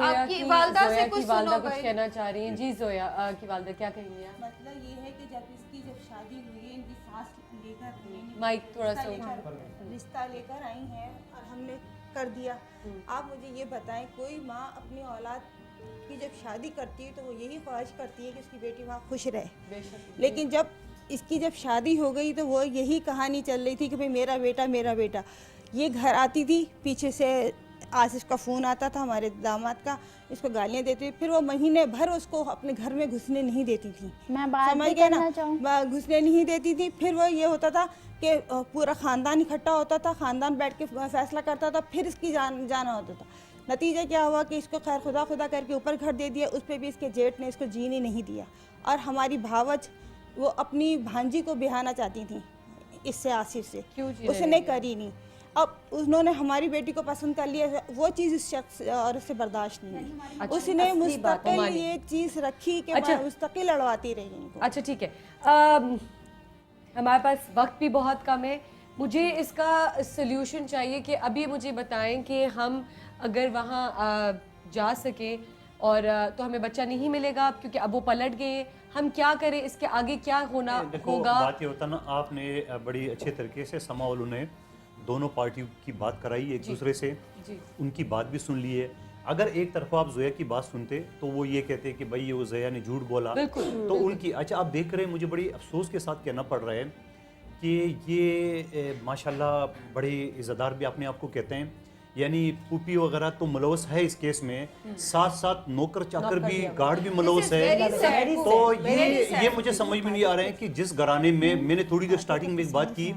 Speaker 5: आपकी वालदा से कुछ सुनो
Speaker 1: कुछ कहना चाह रही हैं। जी जोया की वालदा क्या कहेंगी आप?
Speaker 21: मतलब ये है कि जब शादी हुई है इनकी सास लेकर
Speaker 1: माइक थोड़ा सा
Speaker 21: रिश्ता लेकर आई हैं और हमने कर दिया। आप मुझे ये बताएं कोई माँ अपनी औलाद की जब शादी करती है तो वो यही ख्वाहिश करती है कि उसकी बेटी वहाँ खुश रहे, लेकिन जब इसकी जब शादी हो गई तो वो यही कहानी चल रही थी कि भाई मेरा बेटा। ये घर आती थी, पीछे से आसिफ का फ़ोन आता था हमारे दामाद का, इसको गालियाँ देती थी, फिर वो महीने भर उसको अपने घर में घुसने नहीं देती थी।
Speaker 14: मैं बात
Speaker 21: समझ गए ना, घुसने नहीं देती थी। फिर वो ये होता था कि पूरा ख़ानदान इकट्ठा होता था, ख़ानदान बैठ के फैसला करता था, फिर इसकी जाना होता था। नतीजा क्या हुआ कि इसको खैर खुदा करके ऊपर घर दे दिया, उस पर भी इसके जेठ ने इसको जीने नहीं दिया। और हमारी भावच वो अपनी भांजी को बिहाना चाहती थी इससे, आसिफ से, उसने करी नहीं। अब उन्होंने हमारी बेटी को पसंद कर लिया, वो चीज़ उस शख्स और उससे बर्दाश्त नहीं हुई। उसने मुस्तकिल ये चीज़ रखी कि मुस्तकिल लड़वाती रही इनको।
Speaker 1: अच्छा ठीक है, हमारे पास वक्त भी बहुत कम है। मुझे इसका सल्यूशन चाहिए कि अभी मुझे बताएं कि हम अगर वहाँ जा सके और तो हमें बच्चा नहीं मिलेगा क्योंकि अब वो पलट गए, हम क्या करें? इसके आगे क्या होना होगा?
Speaker 3: बात ये होता ना, आपने बड़ी अच्छे तरीके से समावल ने दोनों पार्टियों की बात कराई एक दूसरे से, उनकी बात भी सुन ली है। अगर एक तरफा आप जोया की बात सुनते तो वो ये कहते कि भाई ये वो जोया ने झूठ बोला, तो उनकी अच्छा आप देख रहे हैं, मुझे बड़ी अफसोस के साथ कहना पड़ रहा है कि ये माशाल्लाह बड़े इज़्ज़तदार भी अपने आप को कहते हैं, यानी पुपी वगैरह तो मुलवस है इस केस में, साथ साथ नौकर चाकर भी, गार्ड भी मुलवस है। तो ये मुझे समझ में नहीं आ रहा है कि जिस घराने में मैंने थोड़ी देर स्टार्टिंग में एक बात की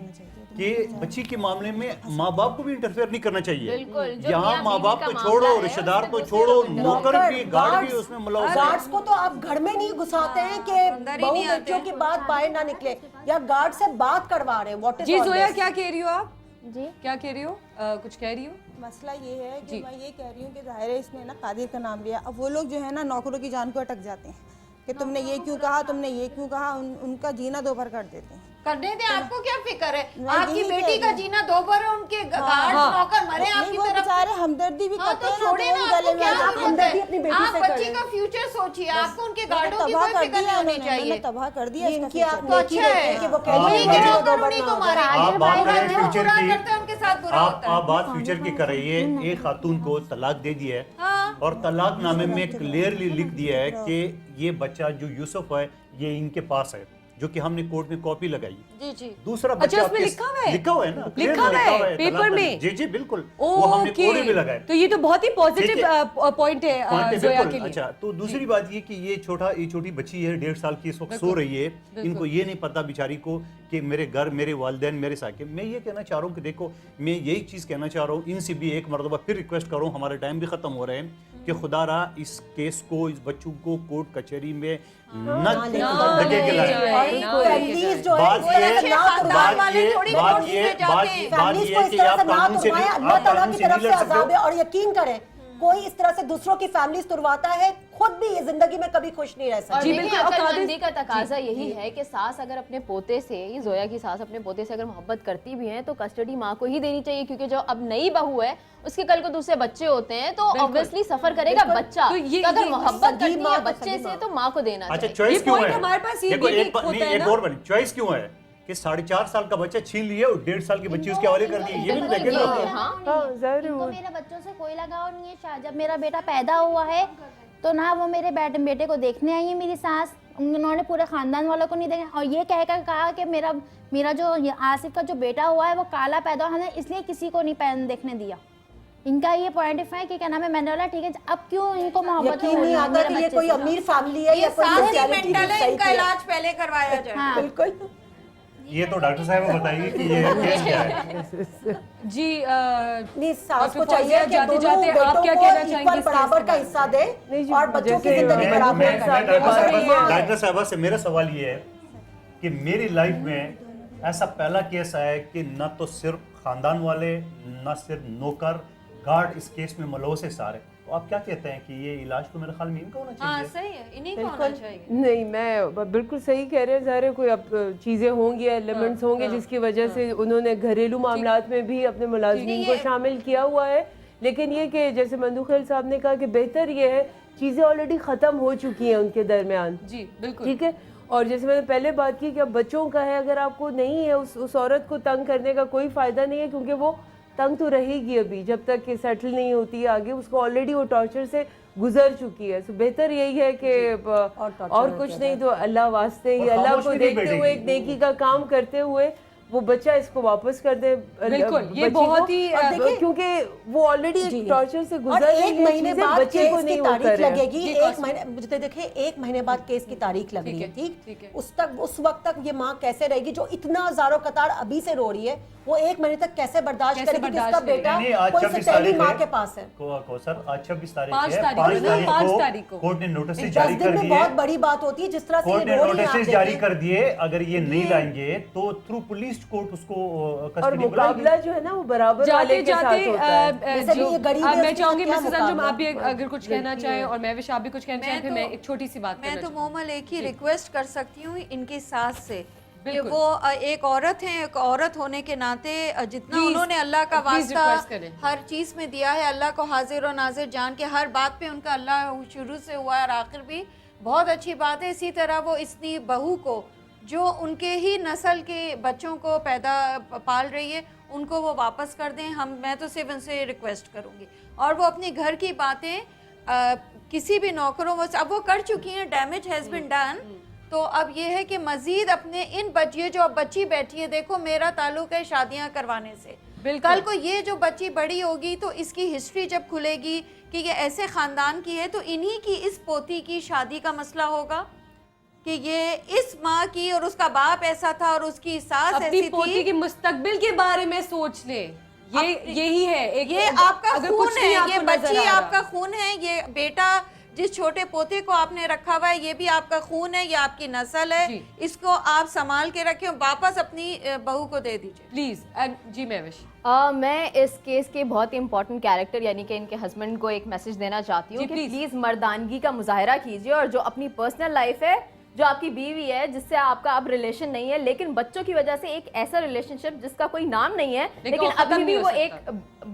Speaker 3: कि बच्ची के मामले में माँ बाप को भी इंटरफेयर नहीं करना चाहिए। यहाँ माँ बाप को छोड़ो, रिश्तेदार को छोड़ो, नौकर भी गार्ड भी उसमें मुलवस है।
Speaker 4: गार्ड्स को तो आप घर में नहीं घुसाते हैं कि बहू बच्चों की बात बाहर ना निकले, या गार्ड से बात करवा रहे हैं।
Speaker 1: जी जोया क्या कह रही हो आप? जी क्या कह रही हो? कुछ कह रही हो?
Speaker 21: मसला ये है कि मैं ये कह रही हूँ कि जाहिर है इसने ना कादिर का नाम लिया, अब वो लोग जो है ना नौकरों की जान को अटक जाते हैं कि तुमने ये क्यों कहा, तुमने ये क्यों कहा, उनका जीना दोभर कर देते हैं।
Speaker 5: करने दे, आपको क्या फिक्र है? आपकी बेटी का जीना दोभर है, उनके गार्ड नौकर मरे आपकी तरफ।
Speaker 21: बेचारे हमदर्दी भी करते हैं,
Speaker 5: छोड़े ना, आपको क्या जरूरत है? आप बच्ची का फ्यूचर सोचिए, आपको उनके गार्डों की कोई फिक्र नहीं होनी चाहिए।
Speaker 21: तबाह कर दिया
Speaker 5: इनकी, तो अच्छा है कि वो उन्हीं के नौकर उन्हीं को मारे।
Speaker 3: आप बात करें फ्यूचर की,
Speaker 5: उनके साथ बुरा होता है।
Speaker 3: आप बात फ्यूचर की कर रही है। एक खातून को तलाक दे दिया है और तलाकनामे में क्लियरली लिख दिया है कि ये बच्चा जो यूसुफ है ये इनके पास है, जो कि हमने कोर्ट में कॉपी लगाई।
Speaker 5: जी जी।
Speaker 3: दूसरा
Speaker 1: अच्छा,
Speaker 3: बच्चा
Speaker 1: उसमें लिखा हुआ है?
Speaker 3: लिखा हुआ है ना,
Speaker 1: लिखा हुआ है पेपर में?
Speaker 3: जी जी बिल्कुल, वो हमने कोर्ट में लगाए।
Speaker 1: तो ये तो बहुत ही पॉजिटिव पॉइंट है जोया के लिए।
Speaker 3: अच्छा, तो दूसरी बात ये कि ये छोटी बच्ची है, 1.5 साल की, इस वक्त सो रही है। इनको ये नहीं पता बेचारी को कि मेरे घर, मेरे वालिदैन मेरे साथ। मैं ये कहना चाह रहा हूँ कि देखो, मैं यही चीज़ कहना चाह रहा हूँ, इनसे भी एक मरतबा फिर रिक्वेस्ट करूँ, हमारा टाइम भी ख़त्म हो रहा है, कि खुदा रहा इस केस को, इस बच्चों को कोर्ट कचहरी में न धके के लाए।
Speaker 4: और यकीन करें, कोई इस तरह से दूसरों की फैमिली तुड़वाता है, खुद भी ये जिंदगी में कभी खुश नहीं रह सकता।
Speaker 6: जी बिल्कुल। अक्लमंदी का तकाजा यही है कि सास अगर अपने पोते से, ये जोया की सास अपने पोते से अगर मोहब्बत करती भी है तो कस्टडी माँ को ही देनी चाहिए, क्योंकि जो अब नई बहू है उसके कल को दूसरे बच्चे होते हैं तो ऑब्वियसली सफर करेगा बच्चा। तो अगर मोहब्बत करनी है बच्चे से तो माँ को देना चाहिए।
Speaker 3: अच्छा, चॉइस क्यों है?
Speaker 1: हमारे पास ये
Speaker 3: एक और बनी चॉइस क्यों है कि 4.5 साल का बच्चा छीन लिया और 1.5 साल की बच्ची उसके हवाले कर दी, ये भी देखे ना।
Speaker 14: इनको मेरे बच्चों से कोई लगाव नहीं है। जब मेरा बेटा पैदा हुआ है तो ना वो मेरे बेटे को देखने आई है मेरी सास, उन्होंने पूरे खानदान वालों को नहीं देखा, और ये कहकर कहा कि मेरा जो आसिफ का जो बेटा हुआ है वो काला पैदा हुआ है, इसलिए किसी को नहीं देखने दिया। इनका ये पॉइंट ऑफ है कि क्या नाम है, मैंने बोला ठीक है, अब क्यों इनको मोहब्बत
Speaker 4: नहीं आता कि ये कोई अमीर फैमिली है या कोई
Speaker 5: मेंटल है, इनका इलाज पहले करवाया जाए।
Speaker 4: बिल्कुल।
Speaker 3: ये तो डॉक्टर साहब बताइए कि ये केस क्या है।
Speaker 1: जी
Speaker 4: नहीं, सास को चाहिए कि
Speaker 1: जाते
Speaker 4: दोनों
Speaker 1: जाते आप क्या कहना चाहेंगे?
Speaker 4: बराबर का हिस्सा दे और बच्चों की जिंदगी बराबर करे।
Speaker 3: डॉक्टर साहब से मेरा सवाल ये है कि मेरी लाइफ में ऐसा पहला केस आया है कि न तो सिर्फ खानदान वाले, न सिर्फ नौकर गार्ड इस केस में मलौस है सारे। तो आप क्या कहते हैं कि ये इलाज तो मेरे ख्याल में इनका होना चाहिए?
Speaker 5: हाँ सही है, इन्हीं का होना चाहिए।
Speaker 15: नहीं, मैं बिल्कुल सही कह रहे हैं। ज़ाहिर कोई अब चीज़ें होंगी, एलिमेंट्स होंगे जिसकी वजह से उन्होंने घरेलू मामलात में भी अपने मुलाजिमीन को शामिल किया हुआ है। लेकिन ये कि जैसे मंदूखेल साहब ने कहा कि बेहतर ये है, चीज़ें ऑलरेडी ख़त्म हो चुकी हैं उनके दरमियान।
Speaker 1: जी बिल्कुल,
Speaker 15: ठीक है। और जैसे मैंने पहले बात की कि अब बच्चों का है, अगर आपको नहीं है उस औरत को तंग करने का कोई फ़ायदा नहीं है, क्योंकि वो तंग तो रहेगी अभी जब तक कि सेटल नहीं होती है आगे। उसको ऑलरेडी वो टॉर्चर से गुजर चुकी है। सो बेहतर यही है कि और कुछ नहीं तो अल्लाह वास्ते ही, अल्लाह को देखते हुए, एक नेकी का काम करते हुए वो बच्चा इसको वापस कर दे।
Speaker 1: बिल्कुल, ये बहुत ही
Speaker 15: क्योंकि वो ऑलरेडी टॉर्चर से गुजर रही है।
Speaker 4: एक महीने बाद
Speaker 15: बच्चे को नहीं
Speaker 4: तारीख लगेगी, एक महीने देखिए, एक महीने बाद केस की तारीख लग रही है। ठीक, उस वक्त तक ये माँ कैसे रहेगी जो इतना ज़ारो कतार अभी से रो रही है? वो एक महीने तक कैसे बर्दाश्त करेगी कि उसका बेटा कोई सैली माँ के पास है?
Speaker 3: सर आज 26 तारीख
Speaker 1: 5 तारीख को
Speaker 3: कोर्ट ने नोटिस जारी कर दिए।
Speaker 4: बहुत बड़ी बात होती है जिस तरह से
Speaker 3: कोर्ट ने नोटिस जारी कर दिए। अगर ये नहीं लाएंगे तो थ्रू पुलिस कोर्ट उसको
Speaker 15: और मुकाबला जो है ना वो बराबर वाले के साथ होता है।
Speaker 1: मैं चाहूंगी मिसेस अंजुम आप भी अगर कुछ कहना चाहें और महविश आप भी कुछ कहना चाहें, फिर मैं एक छोटी सी बात
Speaker 5: मैं तो मोमल एक ही रिक्वेस्ट कर सकती हूँ इनकी सास से कि वो एक औरत हैं, एक औरत होने के नाते जितना उन्होंने अल्लाह का वास्ता हर चीज़ में दिया है, अल्लाह को हाजिर और नाजिर जान के हर बात पे उनका अल्लाह शुरू से हुआ है और आखिर भी बहुत अच्छी बात है। इसी तरह वो इतनी बहू को जो उनके ही नस्ल के बच्चों को पाल रही है उनको वो वापस कर दें। मैं तो सिर्फ उनसे रिक्वेस्ट करूँगी और वो अपने घर की बातें किसी भी नौकरों अब वो कर चुकी हैं, डैमेज हैज़ बिन डन। तो अब ये है कि मज़ीद अपने इन बच्चियों जो अब बच्ची बैठी है, देखो मेरा ताल्लुक है शादियाँ करवाने से, कल को ये जो बच्ची बड़ी होगी तो इसकी हिस्ट्री जब खुलेगी कि ये ऐसे ख़ानदान की है तो इन्हीं की इस पोती की शादी का मसला होगा कि ये इस माँ की और उसका बाप ऐसा था और उसकी सास ऐसी थी।
Speaker 1: पोती की मुस्तकबिल के बारे में सोच ले, यही है
Speaker 5: ये आपका खून है, ये बच्ची आपका खून है, ये बेटा जिस छोटे पोते को आपने रखा हुआ है ये भी आपका खून है, ये आपकी नस्ल है, इसको आप संभाल के रखें, वापस अपनी बहू को दे दीजिए
Speaker 1: प्लीज। जी महविश,
Speaker 6: मैं इस केस के बहुत ही इंपॉर्टेंट कैरेक्टर यानी कि इनके हस्बैंड को एक मैसेज देना चाहती हूँ कि प्लीज मर्दानगी का मुजाहरा कीजिए और जो अपनी पर्सनल लाइफ है, जो आपकी बीवी है जिससे आपका अब रिलेशन नहीं है लेकिन बच्चों की वजह से एक ऐसा रिलेशनशिप जिसका कोई नाम नहीं है लेकिन अभी भी वो एक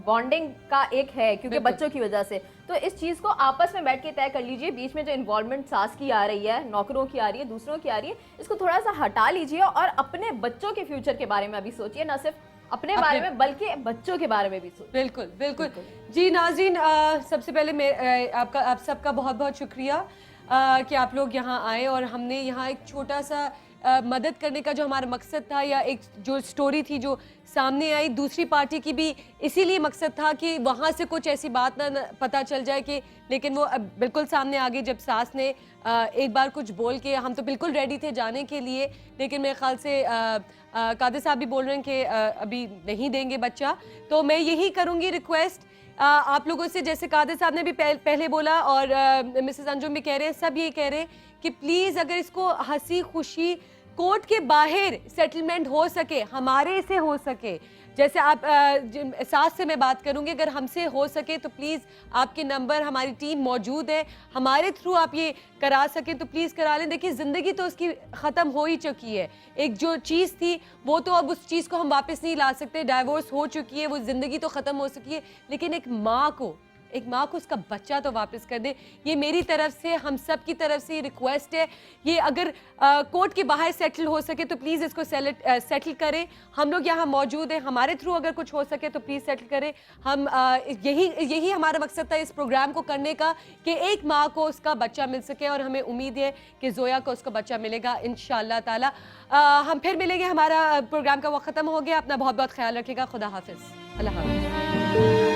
Speaker 6: बॉन्डिंग का एक है क्योंकि बच्चों की वजह से, तो इस चीज़ को आपस में बैठ के तय कर लीजिए। बीच में जो इन्वॉल्वमेंट सास की आ रही है, नौकरों की आ रही है, दूसरों की आ रही है, इसको थोड़ा सा हटा लीजिए और अपने बच्चों के फ्यूचर के बारे में अभी सोचिए, ना सिर्फ अपने बारे में बल्कि बच्चों के बारे में भी सोचिए।
Speaker 1: बिल्कुल बिल्कुल जी। नाज़रीन, सबसे पहले मैं आप सबका बहुत बहुत शुक्रिया कि आप लोग यहाँ आए और हमने यहाँ एक छोटा सा मदद करने का जो हमारा मकसद था, या एक जो स्टोरी थी जो सामने आई, दूसरी पार्टी की भी इसीलिए मकसद था कि वहाँ से कुछ ऐसी बात ना पता चल जाए कि, लेकिन वो अब बिल्कुल सामने आ गई जब सास ने एक बार कुछ बोल के, हम तो बिल्कुल रेडी थे जाने के लिए, लेकिन मेरे ख्याल से कादिर साहब भी बोल रहे हैं कि अभी नहीं देंगे बच्चा। तो मैं यही करूँगी रिक्वेस्ट आप लोगों से, जैसे कादिर साहब ने भी पहले बोला और मिसेस अंजुम भी कह रहे हैं, सब यही कह रहे हैं कि प्लीज़ अगर इसको हंसी खुशी कोर्ट के बाहर सेटलमेंट हो सके, हमारे से हो सके, जैसे आप सास से मैं बात करूंगी, अगर हमसे हो सके तो प्लीज़ आपके नंबर, हमारी टीम मौजूद है, हमारे थ्रू आप ये करा सकें तो प्लीज़ करा लें। देखिए ज़िंदगी तो उसकी ख़त्म हो ही चुकी है, एक जो चीज़ थी वो तो अब उस चीज़ को हम वापस नहीं ला सकते, डाइवोर्स हो चुकी है, वो ज़िंदगी तो ख़त्म हो सकी है, लेकिन एक माँ को उसका बच्चा तो वापस कर दे। ये मेरी तरफ से, हम सब की तरफ से रिक्वेस्ट है। ये अगर कोर्ट के बाहर सेटल हो सके तो प्लीज़ इसको सेटल करें। हम लोग यहाँ मौजूद हैं, हमारे थ्रू अगर कुछ हो सके तो प्लीज़ सेटल करें। हम यही हमारा मकसद था इस प्रोग्राम को करने का, कि एक माँ को उसका बच्चा मिल सके, और हमें उम्मीद है कि जोया को उसका बच्चा मिलेगा इंशाअल्लाह ताला। हम फिर मिलेंगे, हमारा प्रोग्राम का वक्त ख़त्म हो गया। अपना बहुत बहुत ख्याल रखिएगा। खुदा हाफिज़। अल्लाह हाफिज़।